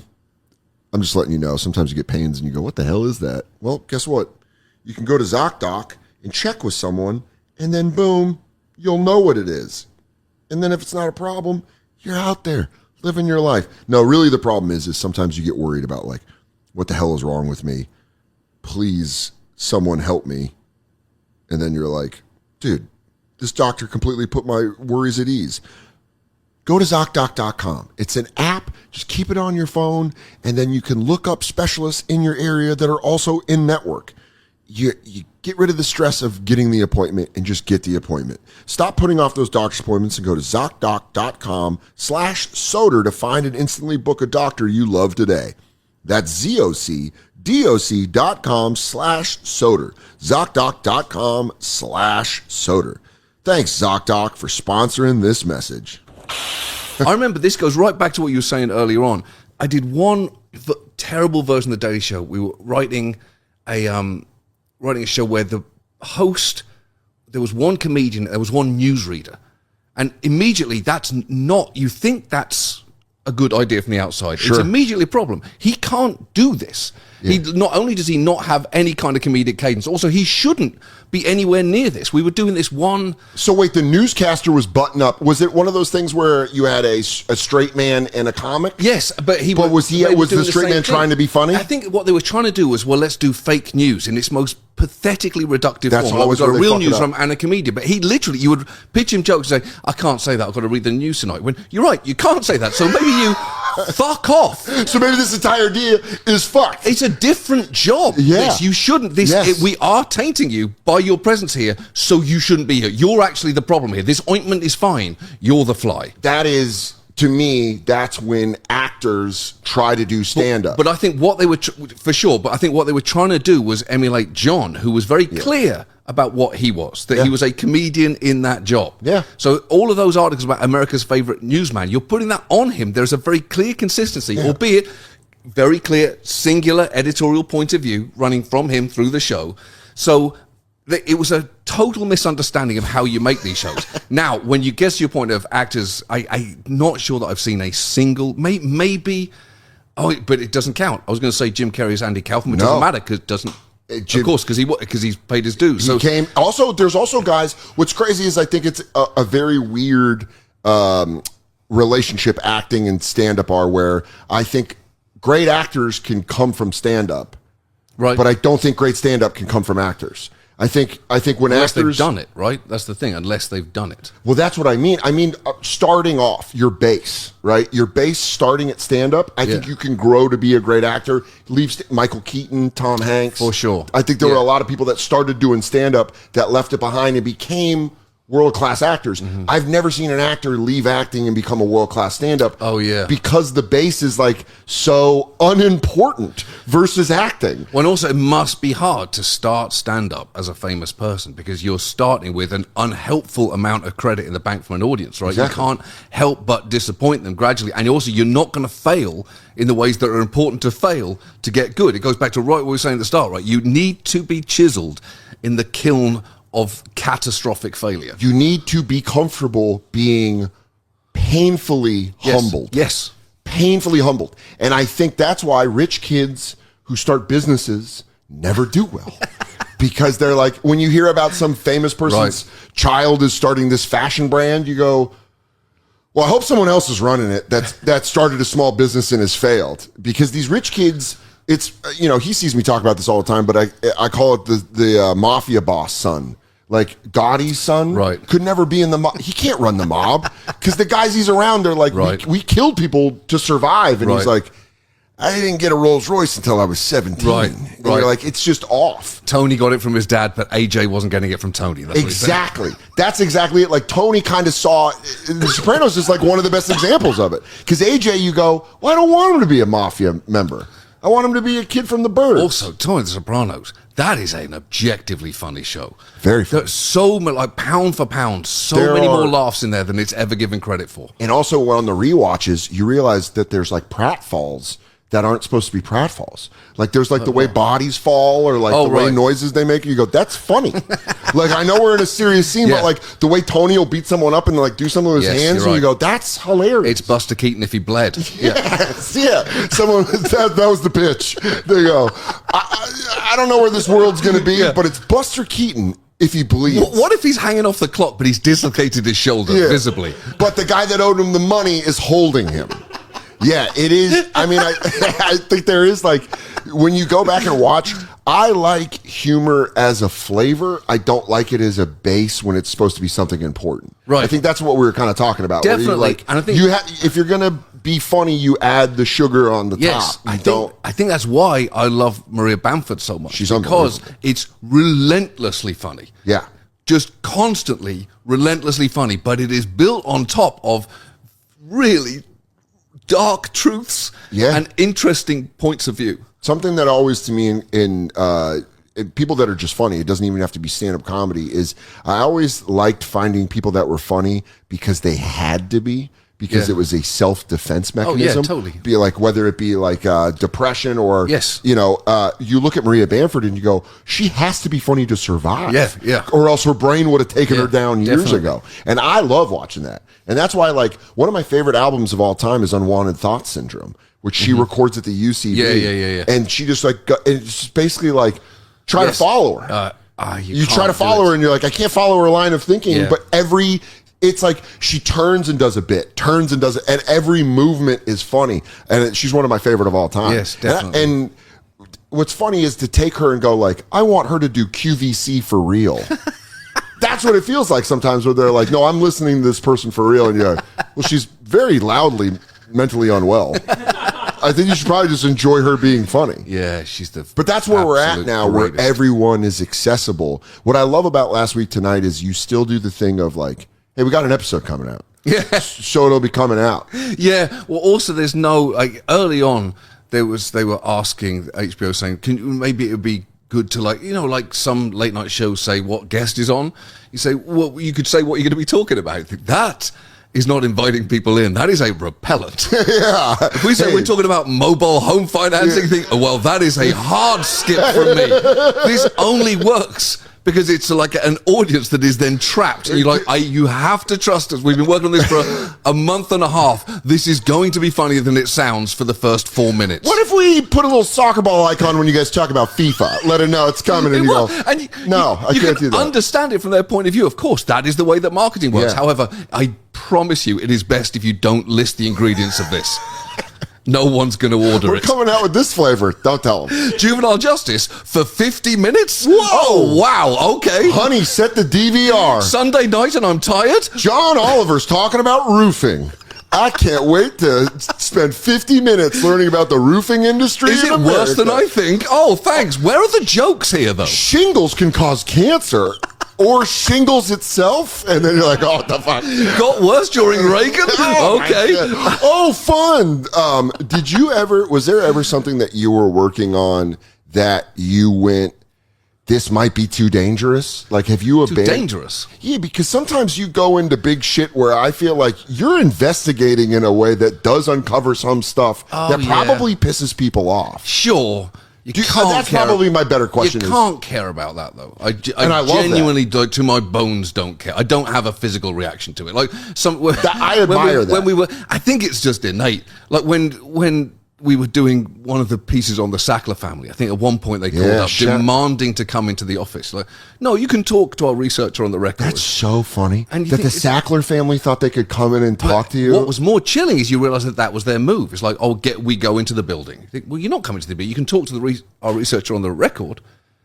I'm just letting you know, sometimes you get pains and you go, what the hell is that? Well, guess what? You can go to ZocDoc and check with someone, and then boom, you'll know what it is. And then if it's not a problem, you're out there living your life. No, really the problem is sometimes you get worried about, like, what the hell is wrong with me? Please, someone help me. And then you're like, dude, this doctor completely put my worries at ease. Go to ZocDoc.com. It's an app. Just keep it on your phone, and then you can look up specialists in your area that are also in network. You get rid of the stress of getting the appointment and just get the appointment. Stop putting off those doctor's appointments and go to ZocDoc.com/Soder to find and instantly book a doctor you love today. That's ZocDoc.com/Soder ZocDoc.com/Soder. ZocDoc.com/Soder. Thanks, ZocDoc, for sponsoring this message. I remember this goes right back to what you were saying earlier on. I did one terrible version of the Daily Show. We were writing a show where the host, there was one comedian, there was one newsreader, and immediately you think that's a good idea from the outside. Sure. It's immediately a problem. He can't do this. Yeah. He not only does he not have any kind of comedic cadence, also he shouldn't be anywhere near this. We were doing this one. So wait, the newscaster was button up. Was it one of those things where you had a straight man and a comic? Yes, but was the straight man trying to be funny? I think what they were trying to do was, let's do fake news in its most pathetically reductive form. Like we've got a real newsroom and a comedian, but he literally, you would pitch him jokes and say, I can't say that, I've got to read the news tonight. When you're right, you can't say that, so maybe you fuck off. So maybe this entire idea is fucked. It's a different job. Yeah. You shouldn't. Yes. We are tainting you by your presence here, so you shouldn't be here. You're actually the problem here. This ointment is fine. You're the fly. That is, to me, that's when actors try to do stand-up. But I think what they were, for sure, but I think what they were trying to do was emulate John, who was very clear about what he was, that he was a comedian in that job. Yeah. So all of those articles about America's favorite newsman, you're putting that on him. There's a very clear consistency, albeit very clear, singular editorial point of view running from him through the show. So it was a total misunderstanding of how you make these shows. Now, when you get to your point of actors, I'm not sure that I've seen a single, maybe, but it doesn't count. I was going to say Jim Carrey's Andy Kaufman, which doesn't matter because it doesn't. Of course, because he's paid his dues. So there's also guys. What's crazy is I think it's a very weird relationship acting and stand-up are, where I think great actors can come from stand-up, right? But I don't think great stand-up can come from actors. I think when unless actors they've done it, right? That's the thing. Unless they've done it. Well, that's what I mean. I mean, starting off your base, right? Your base starting at stand-up. I think you can grow to be a great actor. Leaves Michael Keaton, Tom Hanks, for sure. I think there were a lot of people that started doing stand-up that left it behind and became world-class actors. I've never seen an actor leave acting and become a world-class stand-up. Oh, yeah. Because the base is like so unimportant versus acting. Well, and also it must be hard to start stand-up as a famous person because you're starting with an unhelpful amount of credit in the bank from an audience, right? Exactly. You can't help but disappoint them gradually. And also you're not going to fail in the ways that are important to fail to get good. It goes back to what we were saying at the start, right? You need to be chiseled in the kiln of catastrophic failure. You need to be comfortable being painfully humbled. Yes. Painfully humbled. And I think that's why rich kids who start businesses never do well. Because they're like, when you hear about some famous person's child is starting this fashion brand, you go, well, I hope someone else is running it that started a small business and has failed. Because these rich kids, it's, he sees me talk about this all the time, but I call it the mafia boss son. Like Gotti's son could never be in the mob. He can't run the mob because the guys he's around are like, we killed people to survive. And he's like, I didn't get a Rolls Royce until I was 17. And you're like, it's just off. Tony got it from his dad, but AJ wasn't getting it from Tony. That's exactly. That's exactly it. Like Tony kind of saw, The Sopranos is like one of the best examples of it. Because AJ, you go, well, I don't want him to be a mafia member. I want him to be a kid from the Burbs. Also, Tony The Sopranos, that is an objectively funny show. Very funny. So like pound for pound, many more laughs in there than it's ever given credit for. And also on the rewatches, you realize that there's like pratfalls that aren't supposed to be pratfalls. Like there's like the way bodies fall or like the way noises they make. You go, that's funny. Like I know we're in a serious scene, but like the way Tony will beat someone up and like do something with his hands, and you go, that's hilarious. It's Buster Keaton if he bled. Yes, Someone that was the pitch. There you go. I don't know where this world's going to be, but it's Buster Keaton if he bleeds. What if he's hanging off the clock, but he's dislocated his shoulder visibly? But the guy that owed him the money is holding him. Yeah, it is. I mean, I think there is like, when you go back and watch, I like humor as a flavor. I don't like it as a base when it's supposed to be something important. Right. I think that's what we were kind of talking about. Definitely. And I think if you're going to be funny, you add the sugar on the top. I think that's why I love Maria Bamford so much. She's because it's relentlessly funny. Yeah. Just constantly, relentlessly funny. But it is built on top of really dark truths and interesting points of view. something that always to me in people that are just funny, it doesn't even have to be stand-up comedy, is I always liked finding people that were funny because they had to be, because it was a self-defense mechanism. Oh, yeah, totally. Be like, whether it be like depression or, Yes. you look at Maria Bamford and you go, she has to be funny to survive. Yeah. Or else her brain would have taken her down years definitely. ago. And I love watching that. And that's why, like, one of my favorite albums of all time is Unwanted Thought Syndrome, which she records at the UCB. Yeah. And she just like, it's just basically like, try to follow her. You try to follow her and you're like, I can't follow her line of thinking, but it's like she turns and does a bit, and every movement is funny. And she's one of my favorite of all time. Yes, definitely. And what's funny is to take her and go like, I want her to do QVC for real. That's what it feels like sometimes where they're like, no, I'm listening to this person for real. And you're like, well, she's very loudly mentally unwell. I think you should probably just enjoy her being funny. Yeah, she's the. But that's where we're at absolute now, greatest. where everyone is accessible. What I love about Last Week Tonight is you still do the thing of like, hey, we got an episode coming out. Yeah. So it'll be coming out. Yeah. Well, also, there's no like early on. They were asking HBO saying, maybe it would be good to like some late night shows say what guest is on. You say, well, you could say what you're going to be talking about. That is not inviting people in. That is a repellent. Yeah. If we say we're talking about mobile home financing thing, well, that is a hard skip from me. This only works because it's like an audience that is then trapped. And you're like, you have to trust us. We've been working on this for a month and a half. This is going to be funnier than it sounds for the first 4 minutes. What if we put a little soccer ball icon when you guys talk about FIFA? Let her know it's coming, and you go, no, I can't do that. Understand it from their point of view. Of course, that is the way that marketing works. Yeah. However, I promise you, it is best if you don't list the ingredients of this. No one's going to order We're it. coming out with this flavor. Don't tell them. Juvenile Justice for 50 minutes? Whoa! Oh, wow. Okay. Honey, set the DVR. Sunday night and I'm tired? John Oliver's talking about roofing. I can't wait to spend 50 minutes learning about the roofing industry. Is it in worse than America. I think? Oh, thanks. Where are the jokes here, though? Shingles can cause cancer. Or shingles itself, and then you're like, "Oh, what the fuck?" Got worse during Reagan? Oh, Okay. Oh, fun. Was there ever something that you were working on that you went, this might be too dangerous? Like, have you abandoned? Too dangerous? Yeah, because sometimes you go into big shit where I feel like you're investigating in a way that does uncover some stuff that probably pisses people off. Sure. That's probably my better question. You can't care about that, though. I love genuinely, to my bones, don't care. I don't have a physical reaction to it. Like I admire that. When we were, I think it's just innate. Like when we were doing one of the pieces on the Sackler family, I think at one point they called up demanding to come into the office. Like, no, you can talk to our researcher on the record. That's so funny. And that the Sackler family thought they could come in and talk to you. What was more chilling is you realize that was their move. It's like, we go into the building. You think, well, you're not coming to the building. You can talk to our researcher on the record.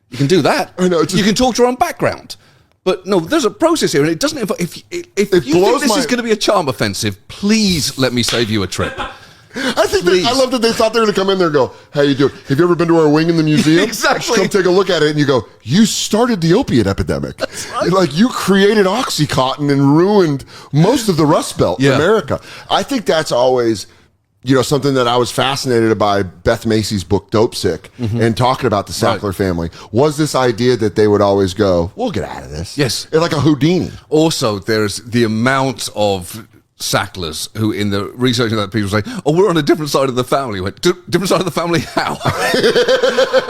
You can do that. I know. You can talk to her on background. But no, there's a process here, and it doesn't involve. If you think this is going to be a charm offensive, please let me save you a trip. I love that they thought they were going to come in there and go, how you doing? Have you ever been to our wing in the museum? Exactly. Come take a look at it, and you go, you started the opiate epidemic. That's right. Like, you created Oxycontin and ruined most of the Rust Belt in America. I think that's always, something that I was fascinated by Beth Macy's book, Dope Sick, and talking about the Sackler family, was this idea that they would always go, we'll get out of this. Yes. It's like a Houdini. Also, there's the amount of Sacklers who in the research of that people say, we're on a different side of the family. Went, different side of the family? How?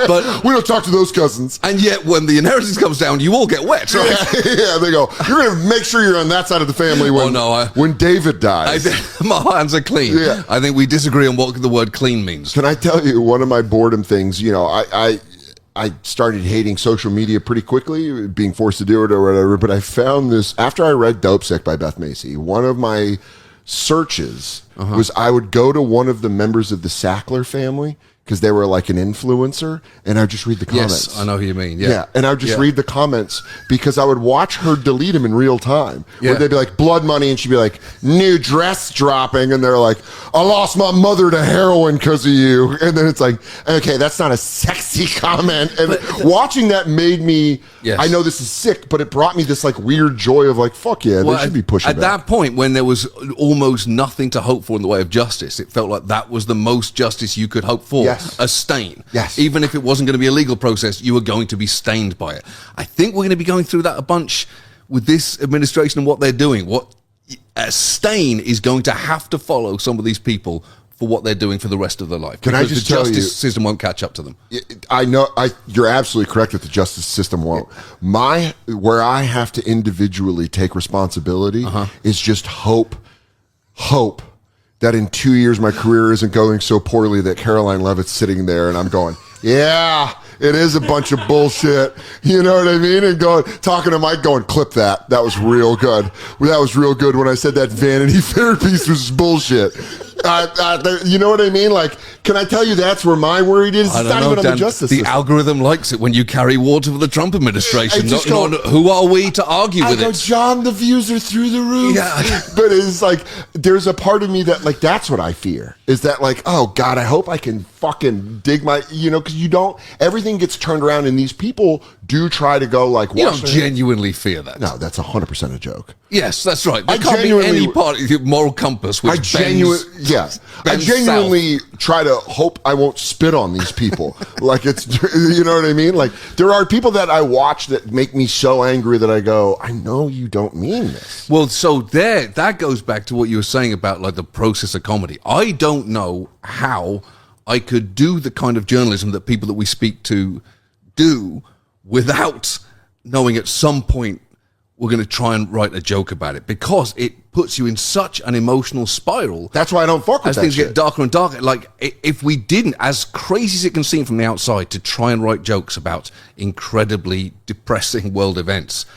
But we don't talk to those cousins. And yet when the inheritance comes down, you all get wet, right? Yeah, they go, you're going to make sure you're on that side of the family when David dies. My hands are clean. Yeah. I think we disagree on what the word clean means. Can I tell you one of my boredom things? I started hating social media pretty quickly, being forced to do it or whatever, but I found this, after I read Dope Sick by Beth Macy, one of my searches was I would go to one of the members of the Sackler family, because they were like an influencer, and I would just read the comments. Yes, I know who you mean. Yeah, and I would just read the comments, because I would watch her delete them in real time. Where they'd be like, blood money, and she'd be like, new dress dropping, and they're like, I lost my mother to heroin because of you. And then it's like, okay, that's not a sexy comment. And watching that made me, I know this is sick, but it brought me this like weird joy of like, fuck yeah, they should be pushing At that point, when there was almost nothing to hope for in the way of justice, it felt like that was the most justice you could hope for. a stain. Yes. Even if it wasn't going to be a legal process, you were going to be stained by it. I think we're going to be going through that a bunch with this administration and what they're doing. What a stain is going to have to follow some of these people for what they're doing for the rest of their life. Can I just the tell justice you, system won't catch up to them. I know you're absolutely correct that the justice system won't. Where I have to individually take responsibility is just hope that in 2 years my career isn't going so poorly that Caroline Levitt's sitting there and I'm going, yeah, it is a bunch of bullshit. You know what I mean? And talking to Mike going, clip that. That was real good. That was real good when I said that Vanity Fair piece was bullshit. You know what I mean? Like, can I tell you that's where my worry is? It's not even on the justice system. The algorithm likes it when you carry water for the Trump administration. Who are we to argue with it? John, the views are through the roof. Yeah. But it's like, there's a part of me that, like, that's what I fear. Is that, like, oh, God, I hope I can fucking dig my, because everything gets turned around and these people do try to go, like, you don't genuinely fear that. No, that's 100% a joke. Yes, that's right. There can't be any part of your moral compass which I genuinely try to hope I won't spit on these people. Like, it's, you know what I mean? Like, there are people that I watch that make me so angry that I go, I know you don't mean this. Well, so that goes back to what you were saying about, like, the process of comedy. I don't know how I could do the kind of journalism that people that we speak to do without knowing at some point we're going to try and write a joke about it, because it puts you in such an emotional spiral. That's why I don't fuck with as that things shit. get darker and darker. Like, if we didn't, as crazy as it can seem from the outside, to try and write jokes about incredibly depressing world events,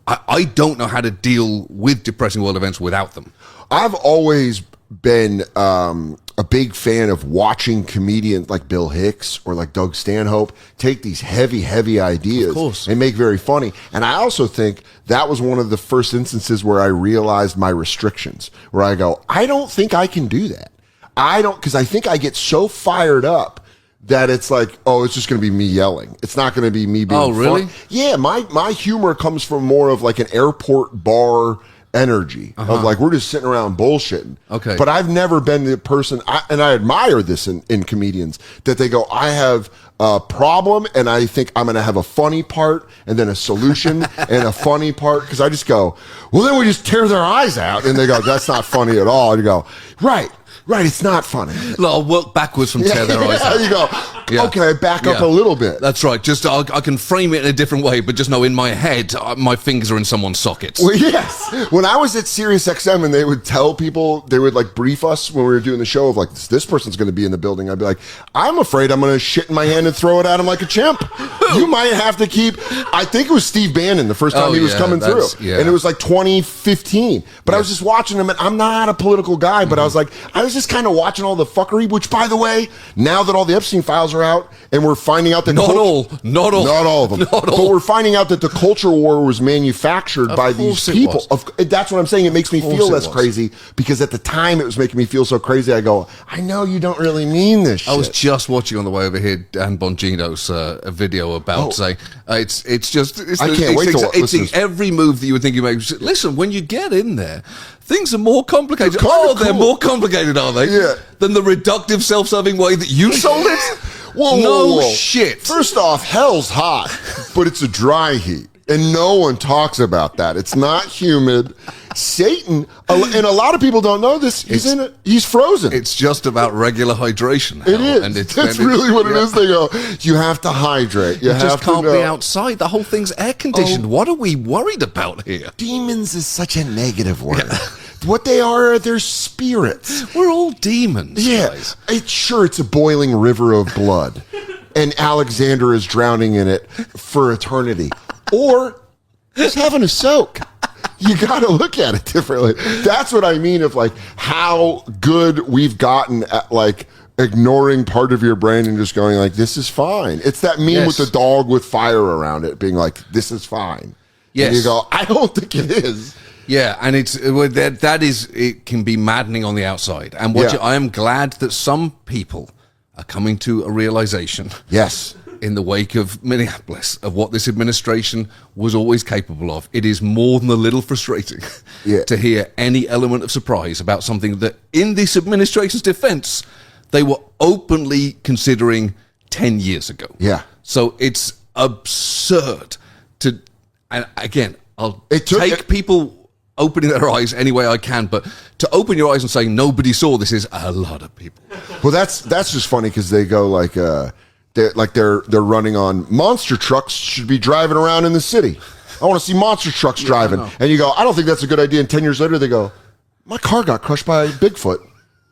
I don't know how to deal with depressing world events without them. I've always been a big fan of watching comedians like Bill Hicks or like Doug Stanhope take these heavy ideas and make very funny. And I also think that was one of the first instances where I realized my restrictions, where I go, I don't think I can do that. Because I think I get so fired up that it's like, oh, it's just going to be me yelling. It's not going to be me being really? fun. Yeah, my humor comes from more of like an airport bar energy of like, we're just sitting around bullshitting. Okay. But I've never been the person, and I admire this in comedians, that they go, I have a problem and I think I'm going to have a funny part and then a solution and a funny part. Because I just go, well, then we just tear their eyes out. And they go, that's not funny at all. And you go, right, it's not funny. I'll work backwards from tear their eyes out. You go, okay, back up a little bit. That's right. Just I can frame it in a different way, but just know in my head, my fingers are in someone's sockets. Well, yes. When I was at Sirius XM and they would tell people, they would like brief us when we were doing the show of like, this person's going to be in the building. I'd be like, I'm afraid I'm going to shit in my hand and throw it at him like a chimp. You might have to keep, I think it was Steve Bannon the first time he was coming through. Yeah. And it was like 2015. But I was just watching him, and I'm not a political guy, but I was just kind of watching all the fuckery, which, by the way, now that all the Epstein files are out and we're finding out that not all of them, but we're finding out that the culture war was manufactured by these people. That's what I'm saying. It makes me feel less crazy, because at the time it was making me feel so crazy. I go, I know you don't really mean this shit. I was just watching on the way over here Dan Bongino's a video about saying it's I can't wait to it's every move that you would think you make. Listen, when you get in there, things are more complicated. They're more complicated, are they? Yeah. Than the reductive, self-serving way that you sold it? Whoa. Shit. First off, hell's hot, but it's a dry heat. And no one talks about that. It's not humid. Satan, and a lot of people don't know this, he's frozen. It's just about regular hydration. It is. And That's really what it is. They go, you have to hydrate. You just can't be outside. The whole thing's air conditioned. What are we worried about here? Demons is such a negative word. Yeah. What they are, they're spirits. We're all demons. Yeah. Guys. It's a boiling river of blood. And Alexander is drowning in it for eternity. Or just having a soak. You got to look at it differently. That's what I mean of like how good we've gotten at like ignoring part of your brain and just going like, this is fine. It's that meme with the dog with fire around it being like, this is fine. Yes. And you go, I don't think it is. Yeah, and it can be maddening on the outside. And I am glad that some people are coming to a realization. Yes. In the wake of Minneapolis, of what this administration was always capable of. It is more than a little frustrating to hear any element of surprise about something that, in this administration's defense, they were openly considering 10 years ago. Yeah. So it's absurd to, and again, I'll take people opening their eyes any way I can, but to open your eyes and say nobody saw this is a lot of people. Well, that's just funny because they go like they're running on monster trucks should be driving around in the city. I want to see monster trucks driving, and you go, I don't think that's a good idea. And 10 years later, they go, my car got crushed by Bigfoot,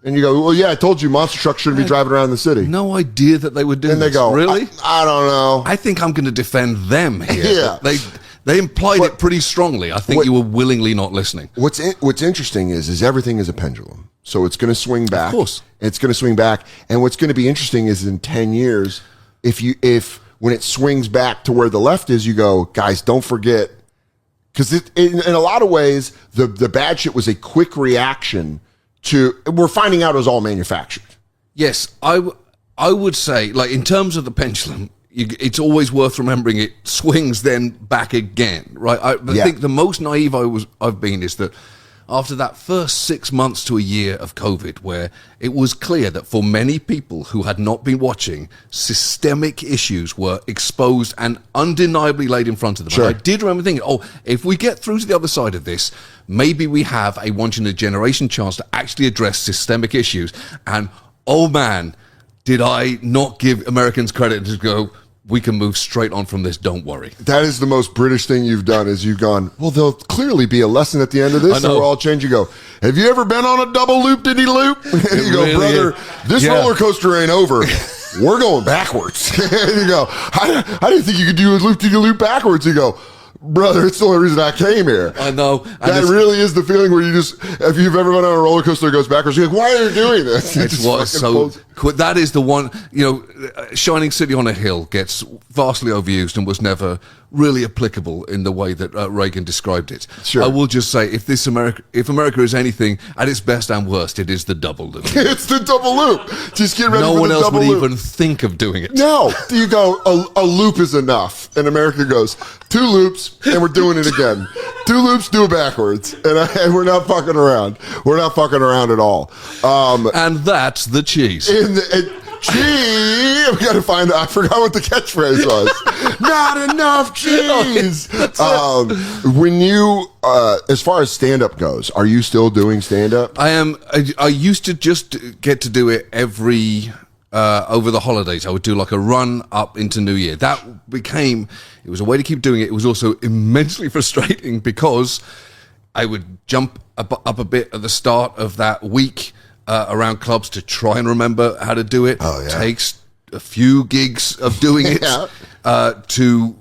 and you go, well, yeah, I told you, monster trucks shouldn't be driving around the city. No idea that they would do. And they go, really? I don't know. I think I'm going to defend them here. Yeah. They implied it pretty strongly. I think you were willingly not listening. What's interesting is everything is a pendulum. So it's going to swing back. Of course. It's going to swing back. And what's going to be interesting is in 10 years, if when it swings back to where the left is, you go, guys, don't forget. Because in a lot of ways, the bad shit was a quick reaction to, we're finding out it was all manufactured. Yes, I would say, like, in terms of the pendulum, it's always worth remembering it swings then back again, right? I think the most naive I've been is that after that first 6 months to a year of COVID, where it was clear that for many people who had not been watching, systemic issues were exposed and undeniably laid in front of them. Sure. And I did remember thinking, if we get through to the other side of this, maybe we have a once-in-a-generation chance to actually address systemic issues. And, oh man, did I not give Americans credit to go, we can move straight on from this, don't worry. That is the most British thing you've done, is you've gone, well, there'll clearly be a lesson at the end of this, and we're all changed. You go, have you ever been on a double loop-diddy-loop? And you go, really, brother, this roller coaster ain't over. We're going backwards. And you go, how do you think you could do a loop-diddy-loop backwards? You go, brother, it's the only reason I came here. I know. That really is the feeling where you just, if you've ever been on a roller coaster that goes backwards, you're like, why are you doing this? That is the one, Shining City on a Hill gets vastly overused and was never really applicable in the way that Reagan described it. Sure. I will just say, if America is anything at its best and worst, it is the double loop. It's the double loop. Just get ready for the double loop. No one else would even think of doing it. No. You go, a loop is enough. And America goes, 2 loops, and we're doing it again. 2 loops, do it backwards. And we're not fucking around. We're not fucking around at all. And that's the cheese. I forgot what the catchphrase was. Not enough cheese. When you, as far as stand-up goes, are you still doing stand-up? I am. I used to just get to do it every, over the holidays. I would do like a run up into New Year. That became, it was a way to keep doing it. It was also immensely frustrating because I would jump up a bit at the start of that week, around clubs to try and remember how to do it. Oh, yeah. Takes a few gigs of doing it to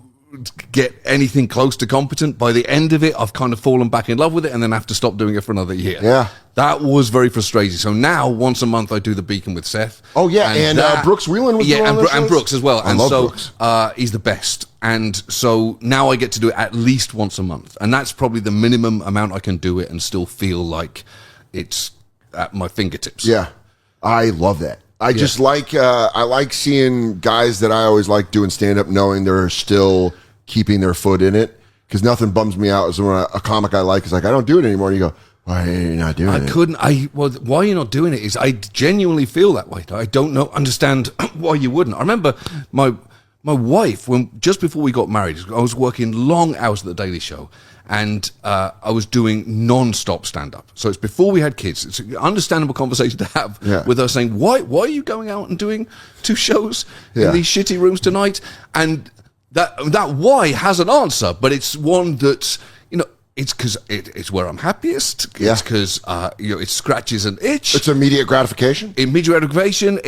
get anything close to competent. By the end of it, I've kind of fallen back in love with it and then have to stop doing it for another year. Yeah. That was very frustrating. So now, once a month, I do the Beacon with Seth. Oh, yeah. And Brooks Wheelan was doing and Brooks as well. I love Brooks. He's the best. And so now I get to do it at least once a month. And that's probably the minimum amount I can do it and still feel like it's at my fingertips. Yeah, I love that. I just like I like seeing guys that I always like doing stand up, knowing they're still keeping their foot in it. Because nothing bums me out as when a comic I like is like, I don't do it anymore. And you go, why are you not doing it? Why you're not doing it is I genuinely feel that way. I don't understand why you wouldn't. I remember my wife, just before we got married, I was working long hours at the Daily Show. And I was doing non-stop stand-up. So it's before we had kids. It's an understandable conversation to have with her saying, why are you going out and doing 2 shows in these shitty rooms tonight? And that why has an answer, but it's one that, it's because it's where I'm happiest. Yeah. It's because it scratches an itch. It's immediate gratification. Immediate gratification.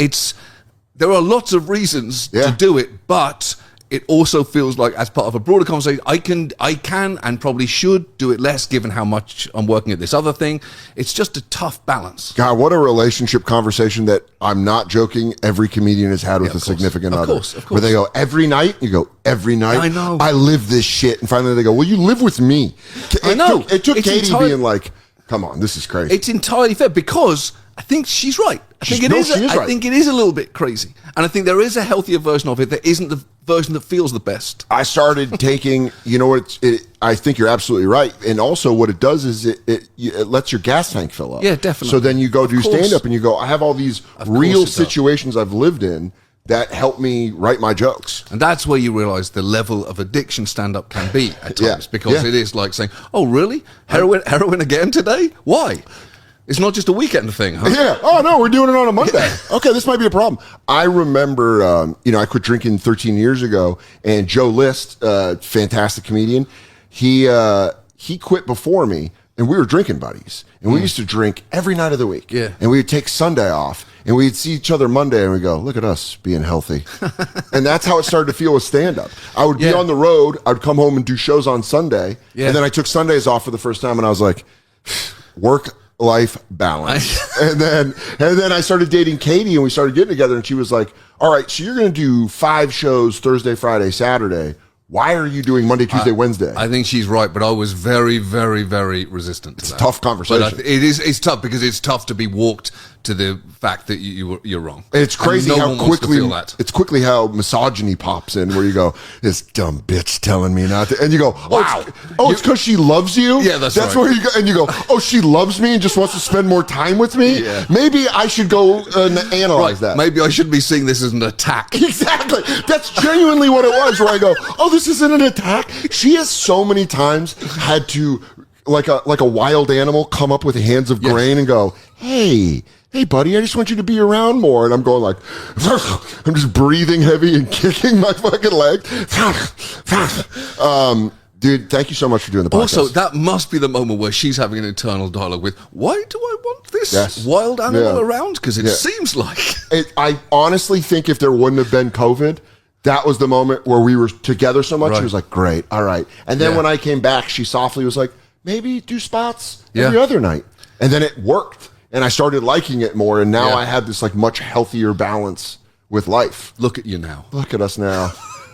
There are lots of reasons to do it, but it also feels like, as part of a broader conversation, I can and probably should do it less, given how much I'm working at this other thing. It's just a tough balance. God, what a relationship conversation that, I'm not joking, every comedian has had with a significant other. Of course. Where they go, every night? You go, every night? I know. I live this shit. And finally they go, well, you live with me. I know. It took Katie being like, come on, this is crazy. It's entirely fair because I think she's right. I think it is a little bit crazy. And I think there is a healthier version of it that isn't the version that feels the best. I started taking, you know what, I think you're absolutely right. And also what it does is it lets your gas tank fill up. Yeah, definitely. So then you go do stand-up and you go, I have all these real situations I've lived in that help me write my jokes. And that's where you realize the level of addiction stand-up can be at times. Because it is like saying, oh, really? Heroin again today? Why? It's not just a weekend thing, huh? Yeah. Oh, no, we're doing it on a Monday. Okay, this might be a problem. I remember, I quit drinking 13 years ago, and Joe List, fantastic comedian, he quit before me, and we were drinking buddies. And we used to drink every night of the week. Yeah. And we would take Sunday off, and we'd see each other Monday, and we'd go, look at us being healthy. And that's how it started to feel with stand-up. I would be on the road. I'd come home and do shows on Sunday. Yeah. And then I took Sundays off for the first time, and I was like, work-life balance. and then I started dating Katie, and we started getting together, and she was like, all right, so you're going to do 5 shows Thursday, Friday, Saturday. Why are you doing Monday, Tuesday, Wednesday? I think she's right, but I was very, very, very resistant to that. It's a tough conversation. But it's tough because it's tough to be walked to the fact that you're wrong. It's crazy how quickly it's quickly how misogyny pops in, where you go, this dumb bitch telling me not to, and you go, wow, it's because she loves you. Yeah, that's right. Where you go, and you go, oh, she loves me and just wants to spend more time with me. Yeah. Maybe I should go analyze that. Maybe I should be seeing this as an attack. Exactly. That's genuinely what it was. Where I go, oh, this isn't an attack. She has so many times had to, like a wild animal, come up with hands of grain and go, hey, buddy, I just want you to be around more. And I'm going like, I'm just breathing heavy and kicking my fucking leg. Dude, thank you so much for doing the podcast. Also, that must be the moment where she's having an internal dialogue with, why do I want this wild animal around? Because it seems like... I honestly think if there wouldn't have been COVID, that was the moment where we were together so much. She was like, great, all right. And then when I came back, she softly was like, maybe do spots every other night. And then it worked. And I started liking it more, and now I have this like much healthier balance with life. Look at you now. Look at us now.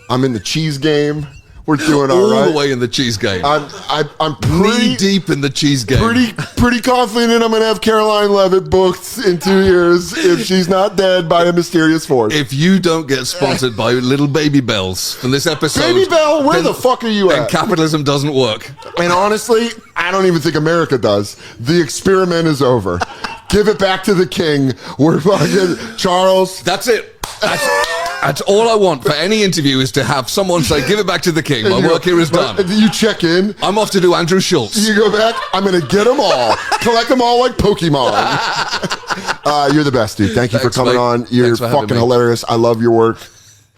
I'm in the cheese game. We're doing all right. All the way in the cheese game. I'm pretty knee deep in the cheese game. Pretty confident I'm going to have Caroline Levitt booked in 2 years if she's not dead by a mysterious force. If you don't get sponsored by Little Baby Bells from this episode, Baby Bell, where the fuck are you at? And capitalism doesn't work. And honestly, I don't even think America does. The experiment is over. Give it back to the king. We're fucking Charles. That's it. That's all I want for any interview is to have someone say, give it back to the king. My work here is done. You check in. I'm off to do Andrew Schultz. You go back. I'm going to get them all. Collect them all like Pokemon. You're the best, dude. Thank you for coming on. You're fucking hilarious. I love your work.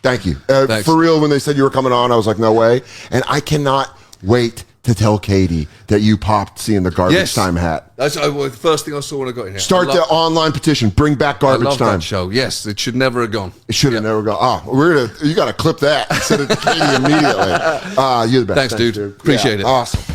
Thank you. For real, when they said you were coming on, I was like, no way. And I cannot wait to tell Katie that you popped seeing the Garbage Time hat. That's the first thing I saw when I got in here. Start the online petition. Bring back Garbage Time. That show. Yes, it should never have gone. It should have never gone. Oh, you got to clip that. Send it to Katie immediately. You're the best. Thanks, dude. Appreciate it. Awesome.